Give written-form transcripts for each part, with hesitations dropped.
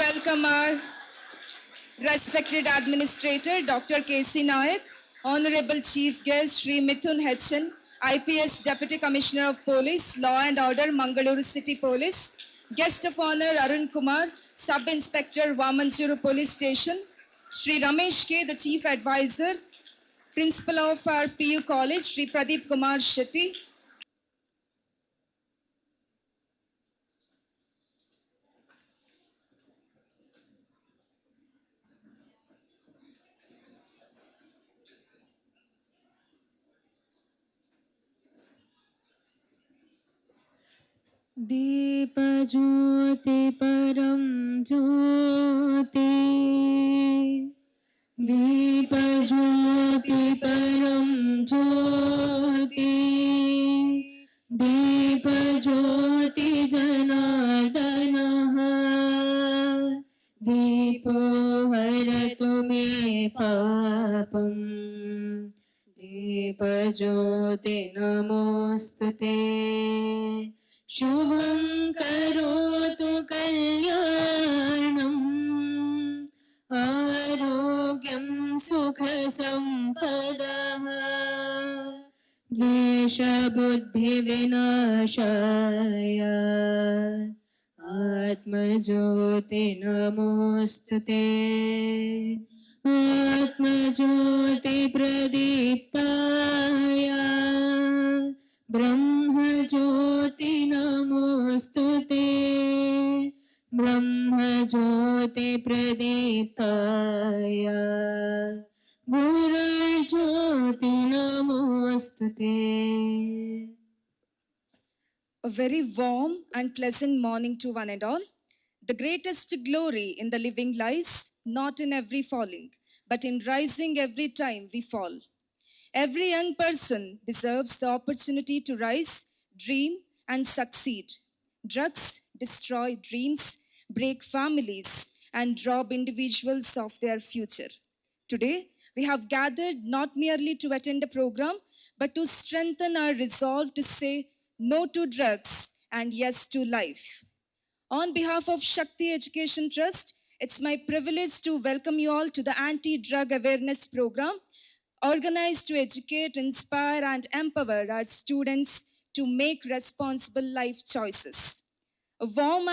welcome our respected Administrator, Dr. K.C. Nayak, Honorable Chief Guest, Sri Mithun Hechan, IPS Deputy Commissioner of Police, Law and Order, Mangaluru City Police, Guest of Honor, Arun Kumar, Sub-Inspector, Vamanchuru Police Station, Sri Ramesh K., the Chief Advisor, Principal of our PU College, Sri Pradeep Kumar Shetty, Deepjyoti परं ज्योति दीपज्योति परं ज्योति दीपज्योति जनार्दनः दीपो हरतु मे पापम् दीपज्योति नमोऽस्तुते शुभं करोतु कल्याणम् आरोग्यं सुखसम्पदः द्वेषबुद्धिविनाशाय आत्मज्योति नमोऽस्तुते आत्मज्योति प्रदीप्ताय ब्रह्मज्योति नमोऽस्तुते ब्रह्मज्योति प्रदीप्ताय गुरुर्ज्योति नमोऽस्तुते. A very warm and pleasant morning to one and all. The greatest glory in the living lies not in every falling, but in rising every time we fall. Every young person deserves the opportunity to rise, dream, and succeed. Drugs destroy dreams, break families, and rob individuals of their future. Today, we have gathered not merely to attend a program, but to strengthen our resolve to say no to drugs and yes to life. On behalf of Shakti Education Trust, it's my privilege to welcome you all to the Anti-Drug Awareness Program, organized to educate, inspire, and empower our students to make responsible life choices. A warm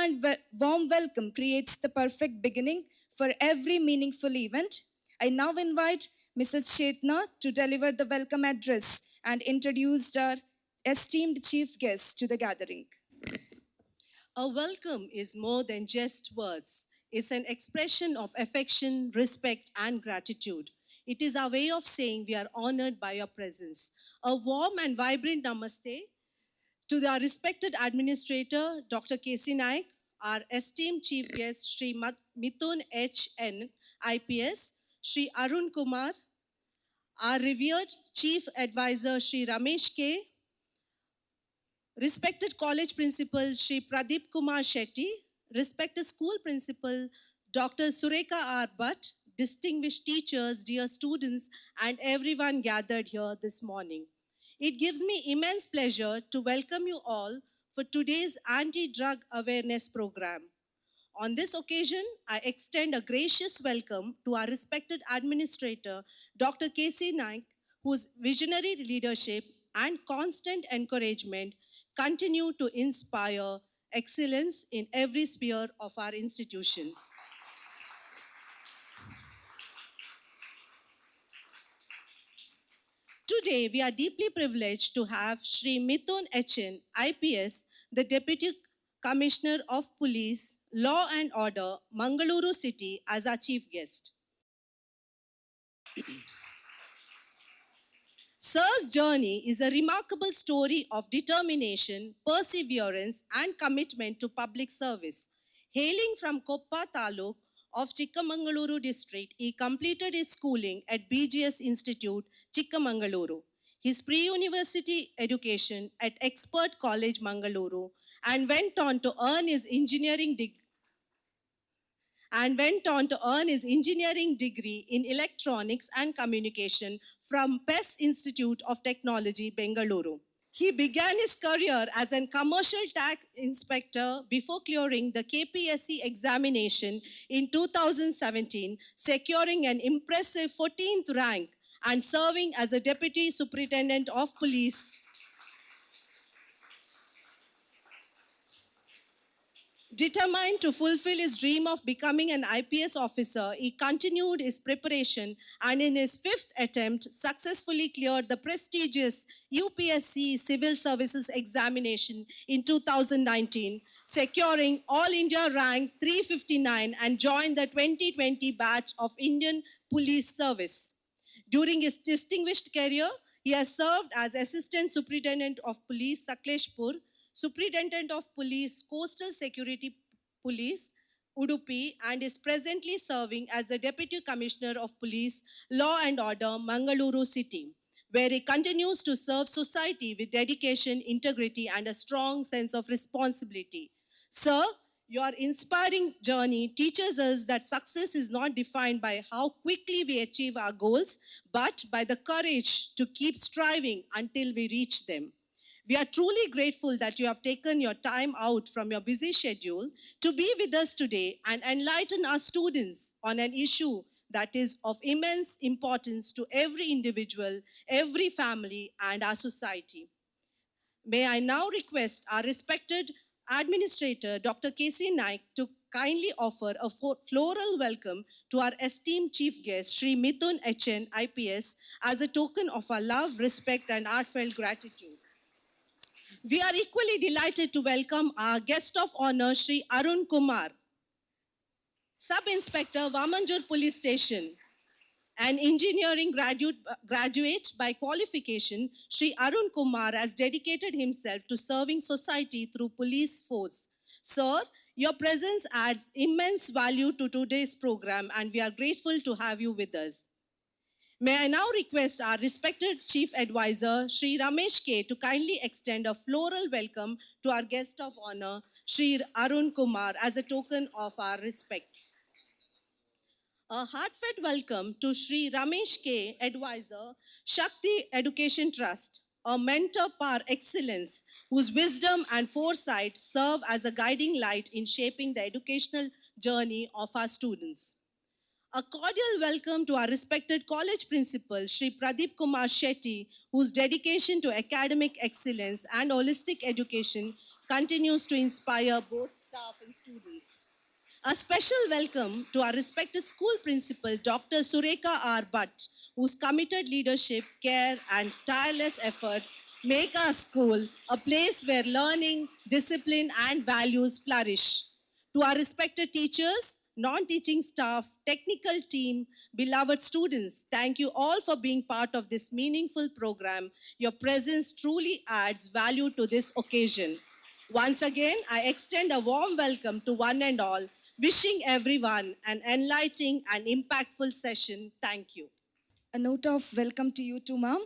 welcome creates the perfect beginning for every meaningful event. I now invite Mrs. Chetna to deliver the welcome address and introduce our esteemed chief guest to the gathering. A welcome is more than just words. It's an expression of affection, respect, and gratitude. It is our way of saying we are honored by your presence. A warm and vibrant namaste to our respected administrator, Dr. K.C. Naik, our esteemed chief guest, Sri Mithun H.N., IPS, Sri Arun Kumar, our revered chief advisor, Sri Ramesh K., respected college principal, Sri Pradeep Kumar Shetty, respected school principal, Dr. Sureka R. Bhatt, distinguished teachers, dear students, and everyone gathered here this morning. It gives me immense pleasure to welcome you all for today's anti-drug awareness program. On this occasion, I extend a gracious welcome to our respected administrator, Dr. K.C. Naik, whose visionary leadership and constant encouragement continue to inspire excellence in every sphere of our institution. Today, we are deeply privileged to have Sri Mithun H.N., IPS, the Deputy Commissioner of Police, Law and Order, Mangaluru City, as our chief guest. Sir's journey is a remarkable story of determination, perseverance, and commitment to public service. Hailing from Koppa Taluk of Chikkamangaluru district, he completed his schooling at BGS Institute, Chikkamangaluru. His pre-university education at Expert College, Mangaluru, and went on to earn his engineering degree in electronics and communication from PES Institute of Technology, Bengaluru. He began his career as a commercial tax inspector before clearing the KPSC examination in 2017, securing an impressive 14th rank and serving as a deputy superintendent of police. Determined to fulfill his dream of becoming an IPS officer, he continued his preparation and in his fifth attempt successfully cleared the prestigious UPSC Civil Services examination in 2019, securing All India rank 359 and joined the 2020 batch of Indian Police Service. During his distinguished career, he has served as Assistant Superintendent of Police, Sakleshpur, Superintendent of Police, Coastal Security Police, Udupi, and is presently serving as the Deputy Commissioner of Police, Law and Order, Mangaluru City, where he continues to serve society with dedication, integrity, and a strong sense of responsibility. Sir, your inspiring journey teaches us that success is not defined by how quickly we achieve our goals, but by the courage to keep striving until we reach them. We are truly grateful that you have taken your time out from your busy schedule to be with us today and enlighten our students on an issue that is of immense importance to every individual, every family, and our society. May I now request our respected Administrator, Dr. K.C. Naik, to kindly offer a floral welcome to our esteemed Chief Guest, Sri Mithun HN IPS, as a token of our love, respect, and heartfelt gratitude. We are equally delighted to welcome our guest of honor, Sri Arun Kumar, Sub-Inspector, Vamanjur Police Station. An engineering graduate by qualification, Sri Arun Kumar has dedicated himself to serving society through police force. Sir, your presence adds immense value to today's program and we are grateful to have you with us. May I now request our respected Chief Advisor, Sri Ramesh K, to kindly extend a floral welcome to our guest of honor, Sri Arun Kumar, as a token of our respect. A heartfelt welcome to Sri Ramesh K, Advisor, Shakti Education Trust, a mentor par excellence whose wisdom and foresight serve as a guiding light in shaping the educational journey of our students. A cordial welcome to our respected college principal, Sri Pradeep Kumar Shetty, whose dedication to academic excellence and holistic education continues to inspire both staff and students. A special welcome to our respected school principal, Dr. Sureka R. Bhatt, whose committed leadership, care, and tireless efforts make our school a place where learning, discipline, and values flourish. To our respected teachers, non-teaching staff, technical team, beloved students, thank you all for being part of this meaningful program. Your presence truly adds value to this occasion. Once again, I extend a warm welcome to one and all, wishing everyone an enlightening and impactful session. Thank you. A note of welcome to you too, ma'am.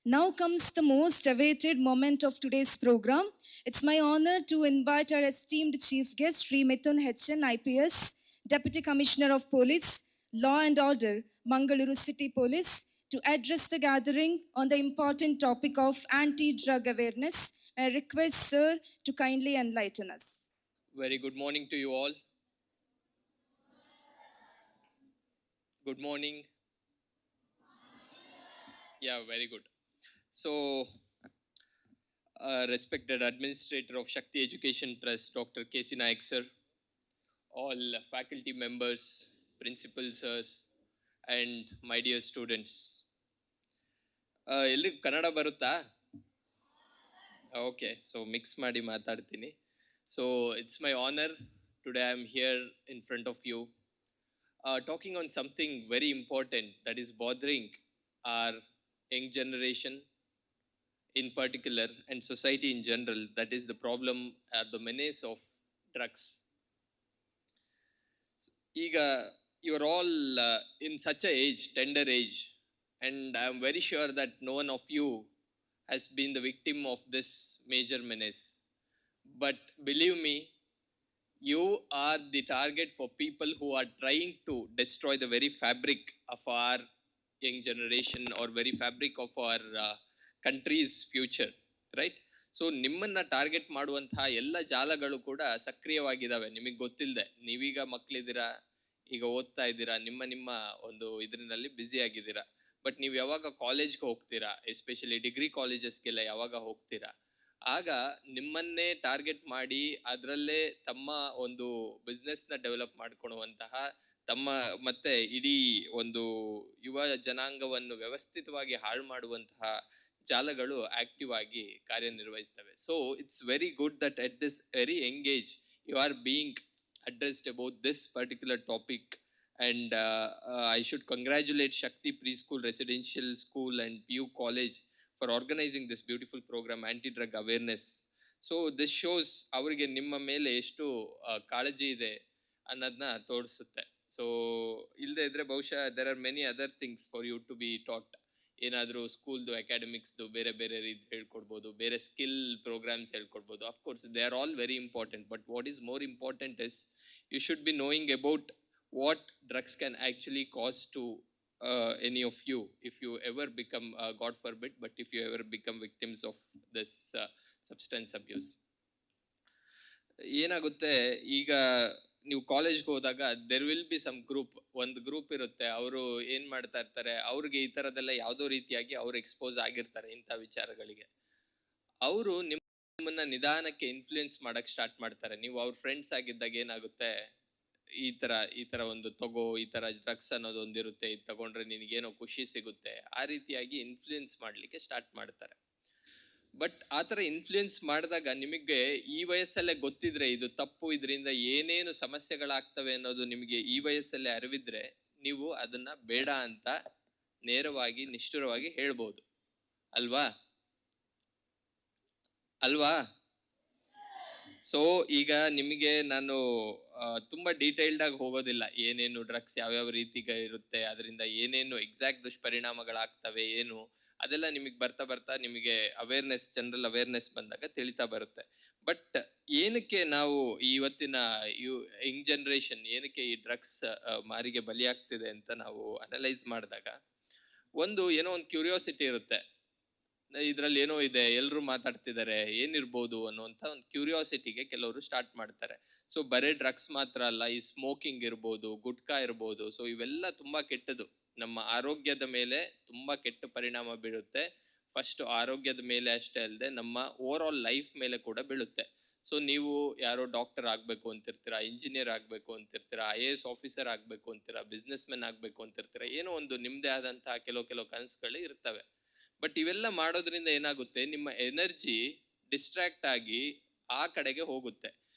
Now comes the most awaited moment of today's program. It's my honor to invite our esteemed chief guest, Sri Mithun HN IPS, Deputy Commissioner of Police, Law and Order, Mangaluru City Police, to address the gathering on the important topic of anti-drug awareness. I request sir to kindly enlighten us. Very good morning to you all. Good morning. Yeah, very good. So, respected Administrator of Shakti Education Trust, Dr. K.C. Naik sir, all faculty members, principal sirs, and my dear students. ಎಲ್ಲಿ ಕನ್ನಡ ಬರುತ್ತಾ? Okay, so mix ಮಾಡಿ ಮಾತಾಡ್ತೀನಿ. So it's my honor today I'm here in front of you talking on something very important that is bothering our young generation in particular and society in general, that is the problem or the menace of drugs. Iga you are all in such a age, tender age, and I am very sure that no one of you has been the victim of this major menace. But believe me, you are the target for people who are trying to destroy the very fabric of our young generation or very fabric of our country's future. Right? So ನಿಮ್ಮನ್ನ target ಮಾಡುವಂತಹ ಎಲ್ಲ ಜಾಲಗಳು ಕೂಡ ಸಕ್ರಿಯವಾಗಿದ್ದಾವೆ ನಿಮಗೆ ಗೊತ್ತಿಲ್ಲದೆ. ನೀವೀಗ ಮಕ್ಕಳಿದ್ದೀರಾ, ಈಗ ಓದ್ತಾ ಇದ್ದೀರಾ, ನಿಮ್ಮ ಒಂದು ಇದರಲ್ಲಿ ಬ್ಯುಸಿ ಆಗಿದ್ದೀರಾ. ಬಟ್ ನೀವು ಯಾವಾಗ ಕಾಲೇಜ್ಗೆ ಹೋಗ್ತೀರಾ, ಎಸ್ಪೆಷಲಿ ಡಿಗ್ರಿ ಕಾಲೇಜಸ್ಗೆಲ್ಲ ಯಾವಾಗ ಹೋಗ್ತೀರಾ, ಆಗ ನಿಮ್ಮನ್ನೇ ಟಾರ್ಗೆಟ್ ಮಾಡಿ ಅದರಲ್ಲೇ ತಮ್ಮ ಒಂದು ಬಿಸ್ನೆಸ್ನ ಡೆವಲಪ್ ಮಾಡ್ಕೊಳ್ಳುವಂತಹ ತಮ್ಮ ಮತ್ತೆ ಇಡೀ ಒಂದು ಯುವ ಜನಾಂಗವನ್ನು ವ್ಯವಸ್ಥಿತವಾಗಿ ಹಾಳು ಮಾಡುವಂತಹ ಜಾಲಗಳು ಆಕ್ಟಿವ್ ಆಗಿ ಕಾರ್ಯನಿರ್ವಹಿಸ್ತವೆ. So it's very good that at this very engage you are being addressed about this particular topic, and I should congratulate Shakti Preschool Residential School and PU College for organizing this beautiful program, anti-drug awareness. So this shows ಅವರಿಗೆ ನಿಮ್ಮ ಮೇಲೆ ಎಷ್ಟು ಕಾಳಜಿ ಇದೆ ಅನ್ನೋದನ್ನ ತೋರಿಸುತ್ತೆ. So ಇಲ್ಲದೆ ಇದ್ರೆ ಬಹುಶಃ there are many other things for you to be taught. ಏನಾದರೂ ಸ್ಕೂಲ್ದು ಅಕಾಡೆಮಿಕ್ಸ್ದು ಬೇರೆ ಬೇರೆ ರೀತಿ ಹೇಳ್ಕೊಡ್ಬೋದು, ಬೇರೆ ಸ್ಕಿಲ್ ಪ್ರೋಗ್ರಾಮ್ಸ್ ಹೇಳ್ಕೊಡ್ಬೋದು. Of course they are all very important, but what is more important is you should be knowing about what drugs can actually cause to any of you if you ever become God forbid, but if you ever become victims of this substance abuse. ಏನಾಗುತ್ತೆ, ಈಗ ನೀವು ಕಾಲೇಜ್ಗೆ ಹೋದಾಗ there will be some group, ಒಂದು group ಇರುತ್ತೆ, ಅವರು ಏನ್ ಮಾಡ್ತಾ ಇರ್ತಾರೆ, ಅವ್ರಿಗೆ ಈ ಥರದೆಲ್ಲ ಯಾವುದೋ ರೀತಿಯಾಗಿ ಅವ್ರು ಎಕ್ಸ್ಪೋಸ್ ಆಗಿರ್ತಾರೆ ಇಂಥ ವಿಚಾರಗಳಿಗೆ. ಅವರು ನಿಮ್ಮನ್ನ ನಿಧಾನಕ್ಕೆ ಇನ್ಫ್ಲೂಯೆನ್ಸ್ ಮಾಡಕ್ ಸ್ಟಾರ್ಟ್ ಮಾಡ್ತಾರೆ. ನೀವು ಅವ್ರ ಫ್ರೆಂಡ್ಸ್ ಆಗಿದ್ದಾಗ ಏನಾಗುತ್ತೆ, ಈ ತರ ಒಂದು ತಗೋ, ಈ ತರ ಡ್ರಗ್ಸ್ ಅನ್ನೋದು ಒಂದಿರುತ್ತೆ, ಇದು ತಗೊಂಡ್ರೆ ನಿನಗೇನೋ ಖುಷಿ ಸಿಗುತ್ತೆ, ಆ ರೀತಿಯಾಗಿ ಇನ್ಫ್ಲೂಯೆನ್ಸ್ ಮಾಡ್ಲಿಕ್ಕೆ ಸ್ಟಾರ್ಟ್ ಮಾಡ್ತಾರೆ. ಬಟ್ ಆ ಥರ ಇನ್ಫ್ಲೂಯೆನ್ಸ್ ಮಾಡಿದಾಗ ನಿಮಗೆ ಈ ವಯಸ್ಸಲ್ಲೇ ಗೊತ್ತಿದ್ರೆ ಇದು ತಪ್ಪು, ಇದರಿಂದ ಏನೇನು ಸಮಸ್ಯೆಗಳಾಗ್ತವೆ ಅನ್ನೋದು ನಿಮಗೆ ಈ ವಯಸ್ಸಲ್ಲೇ ಅರಿವಿದ್ರೆ ನೀವು ಅದನ್ನ ಬೇಡ ಅಂತ ನೇರವಾಗಿ ನಿಷ್ಠುರವಾಗಿ ಹೇಳ್ಬೋದು ಅಲ್ವಾ? ಸೊ ಈಗ ನಿಮಗೆ ನಾನು ತುಂಬಾ ಡೀಟೇಲ್ಡ್ ಆಗಿ ಹೋಗೋದಿಲ್ಲ, ಏನೇನು ಡ್ರಗ್ಸ್ ಯಾವ್ಯಾವ ರೀತಿಗೆ ಇರುತ್ತೆ, ಅದರಿಂದ ಏನೇನು ಎಕ್ಸಾಕ್ಟ್ ದುಷ್ಪರಿಣಾಮಗಳಾಗ್ತವೆ ಏನು, ಅದೆಲ್ಲ ನಿಮಗೆ ಬರ್ತಾ ನಿಮಗೆ ಅವೇರ್ನೆಸ್, ಜನರಲ್ ಅವೇರ್ನೆಸ್ ಬಂದಾಗ ತಿಳಿತಾ ಬರುತ್ತೆ. ಬಟ್ ಏನಕ್ಕೆ ನಾವು ಇವತ್ತಿನ ಯಂಗ್ ಜನರೇಷನ್ ಏನಕ್ಕೆ ಈ ಡ್ರಗ್ಸ್ ಮಾರಿಗೆ ಬಲಿಯಾಗ್ತಿದೆ ಅಂತ ನಾವು ಅನಲೈಸ್ ಮಾಡಿದಾಗ ಏನೋ ಒಂದು ಕ್ಯೂರಿಯಾಸಿಟಿ ಇರುತ್ತೆ, ಇದ್ರಲ್ಲಿ ಏನೋ ಇದೆ, ಎಲ್ಲರೂ ಮಾತಾಡ್ತಿದ್ದಾರೆ, ಏನಿರ್ಬೋದು ಅನ್ನುವಂಥ ಒಂದು ಕ್ಯೂರಿಯಾಸಿಟಿಗೆ ಕೆಲವರು ಸ್ಟಾರ್ಟ್ ಮಾಡ್ತಾರೆ. ಸೊ ಬರೀ ಡ್ರಗ್ಸ್ ಮಾತ್ರ ಅಲ್ಲ, ಈ ಸ್ಮೋಕಿಂಗ್ ಇರ್ಬೋದು, ಗುಟ್ಕಾ ಇರ್ಬೋದು, ಸೊ ಇವೆಲ್ಲ ತುಂಬಾ ಕೆಟ್ಟದು, ನಮ್ಮ ಆರೋಗ್ಯದ ಮೇಲೆ ತುಂಬಾ ಕೆಟ್ಟ ಪರಿಣಾಮ ಬೀಳುತ್ತೆ. ಫಸ್ಟ್ ಆರೋಗ್ಯದ ಮೇಲೆ ಅಷ್ಟೇ ಅಲ್ಲದೆ ನಮ್ಮ ಓವರ್ ಆಲ್ ಲೈಫ್ ಮೇಲೆ ಕೂಡ ಬೀಳುತ್ತೆ. ಸೊ ನೀವು ಯಾರೋ ಡಾಕ್ಟರ್ ಆಗ್ಬೇಕು ಅಂತಿರ್ತೀರಾ, ಇಂಜಿನಿಯರ್ ಆಗ್ಬೇಕು ಅಂತಿರ್ತೀರಾ, IAS ಆಫೀಸರ್ ಆಗ್ಬೇಕು ಅಂತೀರಾ, ಬಿಸ್ನೆಸ್ ಮೆನ್ ಆಗ್ಬೇಕು ಅಂತಿರ್ತೀರಾ, ಏನೋ ಒಂದು ನಿಮ್ದೇ ಆದಂತಹ ಕೆಲವು ಕನಸುಗಳು ಇರ್ತವೆ. ಬಟ್ ಇವೆಲ್ಲ ಮಾಡೋದ್ರಿಂದ ಏನಾಗುತ್ತೆ, ನಿಮ್ಮ ಎನರ್ಜಿ ಡಿಸ್ಟ್ರಾಕ್ಟ್ ಆಗಿ ಆ ಕಡೆಗೆ ಹೋಗುತ್ತೆ.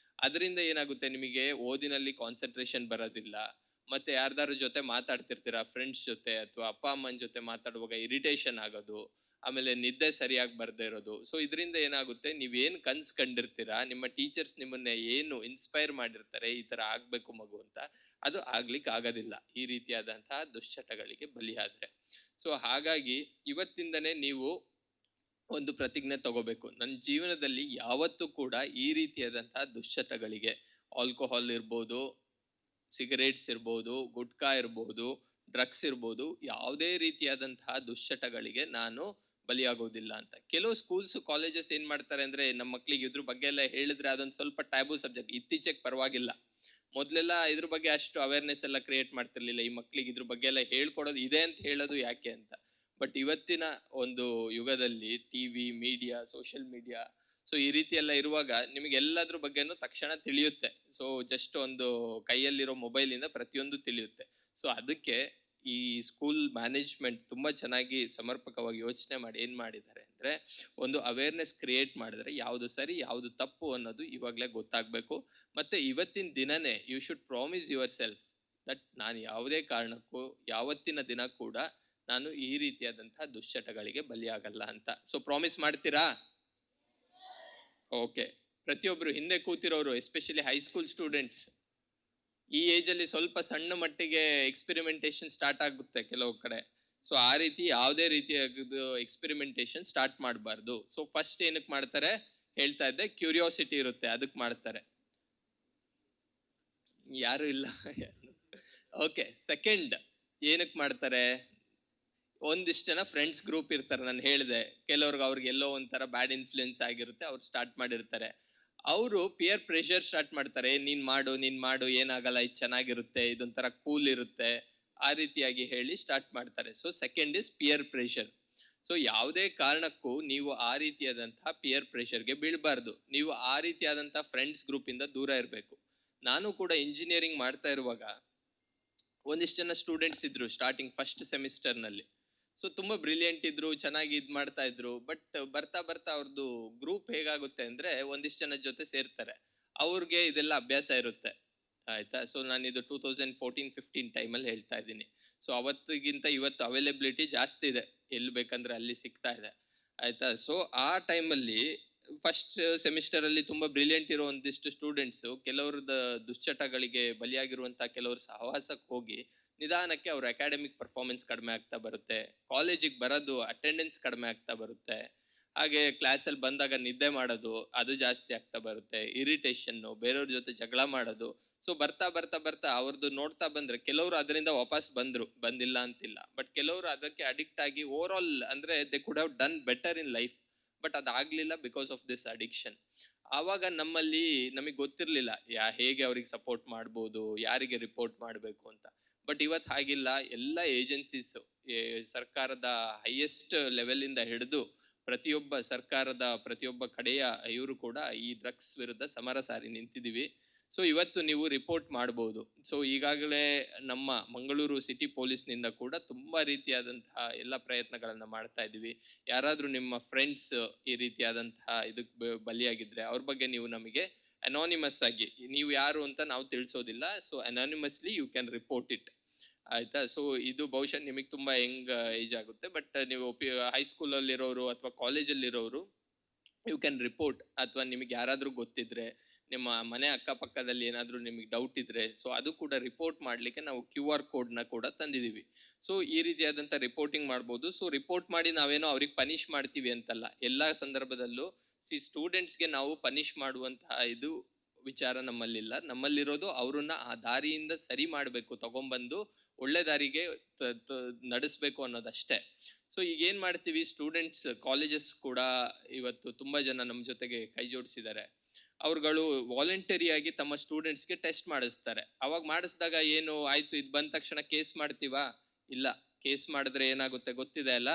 ಅದರಿಂದ ಏನಾಗುತ್ತೆ, ನಿಮಗೆ ಓದಿನಲ್ಲಿ ಕಾನ್ಸಂಟ್ರೇಷನ್ ಬರೋದಿಲ್ಲ. ಮತ್ತೆ ಯಾರ್ದಾರ ಜೊತೆ ಮಾತಾಡ್ತಿರ್ತೀರಾ, ಫ್ರೆಂಡ್ಸ್ ಜೊತೆ ಅಥವಾ ಅಪ್ಪ ಅಮ್ಮನ ಜೊತೆ ಮಾತಾಡುವಾಗ ಇರಿಟೇಷನ್ ಆಗೋದು, ಆಮೇಲೆ ನಿದ್ದೆ ಸರಿಯಾಗಿ ಬರ್ದೇ ಇರೋದು. ಸೊ ಇದರಿಂದ ಏನಾಗುತ್ತೆ, ನೀವೇನು ಕನ್ಸು ಕಂಡಿರ್ತೀರಾ, ನಿಮ್ಮ ಟೀಚರ್ಸ್ ನಿಮ್ಮನ್ನ ಏನು ಇನ್ಸ್ಪೈರ್ ಮಾಡಿರ್ತಾರೆ ಈ ತರ ಆಗ್ಬೇಕು ಮಗು ಅಂತ, ಅದು ಆಗ್ಲಿಕ್ಕೆ ಆಗೋದಿಲ್ಲ ಈ ರೀತಿಯಾದಂತಹ ದುಶ್ಚಟಗಳಿಗೆ ಬಲಿಯಾದ್ರೆ. ಸೊ ಹಾಗಾಗಿ ಇವತ್ತಿಂದನೇ ನೀವು ಒಂದು ಪ್ರತಿಜ್ಞೆ ತಗೋಬೇಕು, ನನ್ನ ಜೀವನದಲ್ಲಿ ಯಾವತ್ತೂ ಕೂಡ ಈ ರೀತಿಯಾದಂತಹ ದುಶ್ಚಟಗಳಿಗೆ, ಆಲ್ಕೋಹಾಲ್ ಇರ್ಬೋದು, ಸಿಗರೇಟ್ಸ್ ಇರ್ಬೋದು, ಗುಟ್ಕಾ ಇರ್ಬೋದು, ಡ್ರಗ್ಸ್ ಇರ್ಬೋದು, ಯಾವುದೇ ರೀತಿಯಾದಂತಹ ದುಶ್ಚಟಗಳಿಗೆ ನಾನು ಬಲಿಯಾಗೋದಿಲ್ಲ ಅಂತ. ಕೆಲವು ಸ್ಕೂಲ್ಸ್ ಕಾಲೇಜಸ್ ಏನ್ ಮಾಡ್ತಾರೆ ಅಂದ್ರೆ, ನಮ್ಮ ಮಕ್ಳಿಗೆ ಇದ್ರ ಬಗ್ಗೆ ಎಲ್ಲ ಹೇಳಿದ್ರೆ ಅದೊಂದು ಸ್ವಲ್ಪ ಟ್ಯಾಬು ಸಬ್ಜೆಕ್ಟ್. ಇತ್ತೀಚೆಗೆ ಪರವಾಗಿಲ್ಲ, ಮೊದ್ಲೆಲ್ಲ ಇದ್ರ ಬಗ್ಗೆ ಅಷ್ಟು ಅವೇರ್ನೆಸ್ ಎಲ್ಲ ಕ್ರಿಯೇಟ್ ಮಾಡ್ತಿರ್ಲಿಲ್ಲ. ಈ ಮಕ್ಳಿಗೆ ಇದ್ರ ಬಗ್ಗೆ ಎಲ್ಲ ಹೇಳ್ಕೊಡೋದು ಇದೆ ಅಂತ ಹೇಳೋದು ಯಾಕೆ ಅಂತ. ಬಟ್ ಇವತ್ತಿನ ಒಂದು ಯುಗದಲ್ಲಿ TV, media, social media, so ಈ ರೀತಿ ಎಲ್ಲ ಇರುವಾಗ ನಿಮಗೆ ಎಲ್ಲದ್ರ ಬಗ್ಗೆನೂ ತಕ್ಷಣ ತಿಳಿಯುತ್ತೆ. ಸೊ ಜಸ್ಟ್ ಒಂದು ಕೈಯಲ್ಲಿರೋ ಮೊಬೈಲಿಂದ ಪ್ರತಿಯೊಂದು ತಿಳಿಯುತ್ತೆ. ಸೊ ಅದಕ್ಕೆ ಈ ಸ್ಕೂಲ್ ಮ್ಯಾನೇಜ್ಮೆಂಟ್ ತುಂಬಾ ಚೆನ್ನಾಗಿ ಸಮರ್ಪಕವಾಗಿ ಯೋಚನೆ ಮಾಡಿ ಏನ್ ಮಾಡಿದ್ದಾರೆ ಅಂದ್ರೆ, ಒಂದು ಅವೇರ್ನೆಸ್ ಕ್ರಿಯೇಟ್ ಮಾಡಿದ್ರೆ ಯಾವುದು ಸರಿ ಯಾವುದು ತಪ್ಪು ಅನ್ನೋದು ಇವಾಗಲೇ ಗೊತ್ತಾಗಬೇಕು. ಮತ್ತೆ ಇವತ್ತಿನ ದಿನನೇ you should promise yourself that ನಾನು ಯಾವುದೇ ಕಾರಣಕ್ಕೂ ಯಾವತ್ತಿನ ದಿನ ಕೂಡ ನಾನು ಈ ರೀತಿಯಾದಂತಹ ದುಶ್ಚಟಗಳಿಗೆ ಬಲಿಯಾಗಲ್ಲ ಅಂತ. ಸೊ ಪ್ರಾಮಿಸ್ ಮಾಡ್ತೀರಾ? ಓಕೆ. ಪ್ರತಿಯೊಬ್ರು ಹಿಂದೆ ಕೂತಿರೋರು, ಎಸ್ಪೆಷಲಿ ಹೈಸ್ಕೂಲ್ ಸ್ಟೂಡೆಂಟ್ಸ್, ಈ ಏಜ್ ಅಲ್ಲಿ ಸ್ವಲ್ಪ ಸಣ್ಣ ಮಟ್ಟಿಗೆ ಎಕ್ಸ್ಪೆರಿಮೆಂಟೇಶನ್ ಸ್ಟಾರ್ಟ್ ಆಗುತ್ತೆ ಕೆಲವು ಕಡೆ. ಸೊ ಆ ರೀತಿ ಯಾವುದೇ ರೀತಿಯ ಎಕ್ಸ್ಪೆರಿಮೆಂಟೇಶನ್ ಸ್ಟಾರ್ಟ್ ಮಾಡಬಾರ್ದು. ಸೊ ಫಸ್ಟ್ ಏನಕ್ಕೆ ಮಾಡ್ತಾರೆ ಹೇಳ್ತಾ ಇದ್ದೆ, ಕ್ಯೂರಿಯಾಸಿಟಿ ಇರುತ್ತೆ ಅದಕ್ಕೆ ಮಾಡ್ತಾರೆ. ಯಾರು ಇಲ್ಲ. ಓಕೆ. ಸೆಕೆಂಡ್ ಏನಕ್ಕೆ ಮಾಡ್ತಾರೆ, ಒಂದಿಷ್ಟು ಜನ ಫ್ರೆಂಡ್ಸ್ ಗ್ರೂಪ್ ಇರ್ತಾರೆ, ನಾನು ಹೇಳಿದೆ ಕೆಲವ್ರಿಗೆ ಅವ್ರಿಗೆ ಎಲ್ಲೋ ಒಂಥರ ಬ್ಯಾಡ್ ಇನ್ಫ್ಲುಯೆನ್ಸ್ ಆಗಿರುತ್ತೆ, ಅವ್ರು ಸ್ಟಾರ್ಟ್ ಮಾಡಿರ್ತಾರೆ. ಅವರು ಪಿಯರ್ ಪ್ರೆಷರ್ ಸ್ಟಾರ್ಟ್ ಮಾಡ್ತಾರೆ, ನೀನ್ ಮಾಡು ಏನಾಗಲ್ಲ, ಇದು ಚೆನ್ನಾಗಿರುತ್ತೆ, ಇದೊಂಥರ ಕೂಲ್ ಇರುತ್ತೆ, ಆ ರೀತಿಯಾಗಿ ಹೇಳಿ ಸ್ಟಾರ್ಟ್ ಮಾಡ್ತಾರೆ. So second is pear pressure. So ಯಾವುದೇ ಕಾರಣಕ್ಕೂ ನೀವು ಆ ರೀತಿಯಾದಂತಹ ಪಿಯರ್ ಪ್ರೆಷರ್ಗೆ ಬೀಳಬಾರ್ದು. ನೀವು ಆ ರೀತಿಯಾದಂತಹ ಫ್ರೆಂಡ್ಸ್ ಗ್ರೂಪ್ ಇಂದ ದೂರ ಇರಬೇಕು. ನಾನು ಕೂಡ ಇಂಜಿನಿಯರಿಂಗ್ ಮಾಡ್ತಾ ಇರುವಾಗ ಒಂದಿಷ್ಟು ಜನ ಸ್ಟೂಡೆಂಟ್ಸ್ ಇದ್ರು ಸ್ಟಾರ್ಟಿಂಗ್ ಫಸ್ಟ್ ಸೆಮಿಸ್ಟರ್ನಲ್ಲಿ. ಸೊ ತುಂಬಾ ಬ್ರಿಲಿಯಂಟ್ ಇದ್ರು, ಚೆನ್ನಾಗಿ ಇದ್ ಮಾಡ್ತಾ ಇದ್ರು. ಬಟ್ ಬರ್ತಾ ಬರ್ತಾ ಅವ್ರದ್ದು ಗ್ರೂಪ್ ಹೇಗಾಗುತ್ತೆ ಅಂದ್ರೆ ಒಂದಿಷ್ಟು ಜನ ಜೊತೆ ಸೇರ್ತಾರೆ, ಅವ್ರಿಗೆ ಇದೆಲ್ಲ ಅಭ್ಯಾಸ ಇರುತ್ತೆ, ಆಯ್ತಾ. ಸೊ ನಾನು ಇದು 2014-15 ಟೈಮಲ್ಲಿ ಹೇಳ್ತಾ ಇದ್ದೀನಿ. ಸೊ ಅವತ್ತಿಗಿಂತ ಇವತ್ತು ಅವೈಲೇಬಿಲಿಟಿ ಜಾಸ್ತಿ ಇದೆ, ಎಲ್ಲಿ ಬೇಕಂದ್ರೆ ಅಲ್ಲಿ ಸಿಗ್ತಾ ಇದೆ, ಆಯ್ತಾ. ಸೊ ಆ ಟೈಮಲ್ಲಿ ಫಸ್ಟ್ ಸೆಮಿಸ್ಟರ್ ಅಲ್ಲಿ ತುಂಬಾ ಬ್ರಿಲಿಯಂಟ್ ಇರೋ ಒಂದಿಷ್ಟು ಸ್ಟೂಡೆಂಟ್ಸ್ ಕೆಲವ್ರದ ದುಶ್ಚಟಗಳಿಗೆ ಬಲಿಯಾಗಿರುವಂತಹ ಕೆಲವರು ಸಹವಾಸಕ್ಕೆ ಹೋಗಿ ನಿಧಾನಕ್ಕೆ ಅವ್ರ ಅಕಾಡೆಮಿಕ್ ಪರ್ಫಾರ್ಮೆನ್ಸ್ ಕಡಿಮೆ ಆಗ್ತಾ ಬರುತ್ತೆ, ಕಾಲೇಜಿಗೆ ಬರೋದು ಅಟೆಂಡೆನ್ಸ್ ಕಡಿಮೆ ಆಗ್ತಾ ಬರುತ್ತೆ, ಹಾಗೆ ಕ್ಲಾಸಲ್ಲಿ ಬಂದಾಗ ನಿದ್ದೆ ಮಾಡೋದು ಅದು ಜಾಸ್ತಿ ಆಗ್ತಾ ಬರುತ್ತೆ, ಇರಿಟೇಷನ್ನು, ಬೇರೆಯವ್ರ ಜೊತೆ ಜಗಳ ಮಾಡೋದು. ಸೊ ಬರ್ತಾ ಬರ್ತಾ ಬರ್ತಾ ಅವ್ರದ್ದು ನೋಡ್ತಾ ಬಂದ್ರೆ ಕೆಲವರು ಅದರಿಂದ ವಾಪಸ್ ಬಂದಿಲ್ಲ ಅಂತಿಲ್ಲ, ಬಟ್ ಕೆಲವರು ಅದಕ್ಕೆ ಅಡಿಕ್ಟ್ ಆಗಿ ಓವರ್ ಆಲ್ ಅಂದ್ರೆ they could have done better in life, but ಅದಾಗ್ಲಿಲ್ಲ ಬಿಕಾಸ್ ಆಫ್ ದಿಸ್ ಅಡಿಕ್ಷನ್. ಆವಾಗ ನಮಗೆ ಗೊತ್ತಿರ್ಲಿಲ್ಲ ಹೇಗೆ ಅವ್ರಿಗೆ ಸಪೋರ್ಟ್ ಮಾಡ್ಬೋದು, ಯಾರಿಗೆ ರಿಪೋರ್ಟ್ ಮಾಡಬೇಕು ಅಂತ. ಬಟ್ ಇವತ್ತು ಹಾಗಿಲ್ಲ, ಎಲ್ಲ ಏಜೆನ್ಸೀಸ್, ಸರ್ಕಾರದ ಹೈಯೆಸ್ಟ್ ಲೆವೆಲ್ ಇಂದ ಹಿಡಿದು ಪ್ರತಿಯೊಬ್ಬ ಕಡೆಯ ಇವರು ಕೂಡ ಈ ಡ್ರಗ್ಸ್ ವಿರುದ್ಧ ಸಮರ ಸಾರಿ ನಿಂತಿದ್ದೀವಿ. ಸೊ ಇವತ್ತು ನೀವು ರಿಪೋರ್ಟ್ ಮಾಡಬಹುದು. ಸೊ ಈಗಾಗಲೇ ನಮ್ಮ ಮಂಗಳೂರು ಸಿಟಿ ಪೊಲೀಸ್ನಿಂದ ಕೂಡ ತುಂಬಾ ರೀತಿಯಾದಂತಹ ಎಲ್ಲ ಪ್ರಯತ್ನಗಳನ್ನ ಮಾಡ್ತಾ ಇದ್ದೀವಿ. ಯಾರಾದ್ರೂ ನಿಮ್ಮ ಫ್ರೆಂಡ್ಸ್ ಈ ರೀತಿಯಾದಂತಹ ಇದಕ್ಕೆ ಬಲಿಯಾಗಿದ್ರೆ ಅವ್ರ ಬಗ್ಗೆ ನೀವು ನಮಗೆ ಅನಾನಿಮಸ್ ಆಗಿ, ನೀವು ಯಾರು ಅಂತ ನಾವು ತಿಳಿಸೋದಿಲ್ಲ, so anonymously you can report it, ಆಯ್ತಾ. ಸೊ ಇದು ಬಹುಶಃ ನಿಮಗೆ ತುಂಬಾ ಯಂಗ್ ಏಜ್ ಆಗುತ್ತೆ, ಬಟ್ ನೀವು ಹೈಸ್ಕೂಲಲ್ಲಿ ಇರೋರು ಅಥವಾ ಕಾಲೇಜಲ್ಲಿ ಇರೋರು ಯು ಕ್ಯಾನ್ ರಿಪೋರ್ಟ್. ಅಥವಾ ನಿಮಗೆ ಯಾರಾದ್ರೂ ಗೊತ್ತಿದ್ರೆ, ನಿಮ್ಮ ಮನೆ ಅಕ್ಕಪಕ್ಕದಲ್ಲಿ ಏನಾದ್ರೂ ನಿಮಗೆ ಡೌಟ್ ಇದ್ರೆ, ಸೊ ಅದು ಕೂಡ ರಿಪೋರ್ಟ್ ಮಾಡ್ಲಿಕ್ಕೆ ನಾವು QR ಕೋಡ್ನ ಕೂಡ ತಂದಿದ್ದೀವಿ. ಸೊ ಈ ರೀತಿಯಾದಂಥ ರಿಪೋರ್ಟಿಂಗ್ ಮಾಡ್ಬೋದು. ಸೊ ರಿಪೋರ್ಟ್ ಮಾಡಿ ನಾವೇನೋ ಅವ್ರಿಗೆ ಪನಿಷ್ ಮಾಡ್ತೀವಿ ಅಂತಲ್ಲ, ಎಲ್ಲ ಸಂದರ್ಭದಲ್ಲೂ ಸ್ಟೂಡೆಂಟ್ಸ್ಗೆ ನಾವು ಪನಿಷ್ ಮಾಡುವಂತಹ ಇದು ವಿಚಾರ ನಮ್ಮಲ್ಲಿಲ್ಲ. ನಮ್ಮಲ್ಲಿರೋದು ಅವ್ರನ್ನ ಆ ದಾರಿಯಿಂದ ಸರಿ ಮಾಡಬೇಕು, ತಗೊಂಡ್ಬಂದು ಒಳ್ಳೆ ದಾರಿಗೆ ನಡೆಸ್ಬೇಕು ಅನ್ನೋದಷ್ಟೇ. ಸೊ ಈಗ ಏನ್ ಮಾಡ್ತೀವಿ, ಸ್ಟೂಡೆಂಟ್ಸ್ ಕಾಲೇಜಸ್ ಕೂಡ ಇವತ್ತು ತುಂಬಾ ಜನ ನಮ್ಮ ಜೊತೆಗೆ ಕೈ ಜೋಡಿಸಿದ್ದಾರೆ. ಅವ್ರುಗಳು ವಾಲಂಟರಿಯಾಗಿ ತಮ್ಮ ಸ್ಟೂಡೆಂಟ್ಸ್ಗೆ ಟೆಸ್ಟ್ ಮಾಡಿಸ್ತಾರೆ. ಅವಾಗ ಮಾಡಿಸಿದಾಗ ಏನು ಆಯ್ತು, ಇದು ಬಂದ ತಕ್ಷಣ ಕೇಸ್ ಮಾಡ್ತೀವಾ? ಇಲ್ಲ, ಕೇಸ್ ಮಾಡಿದ್ರೆ ಏನಾಗುತ್ತೆ ಗೊತ್ತಿದೆ ಅಲ್ಲ,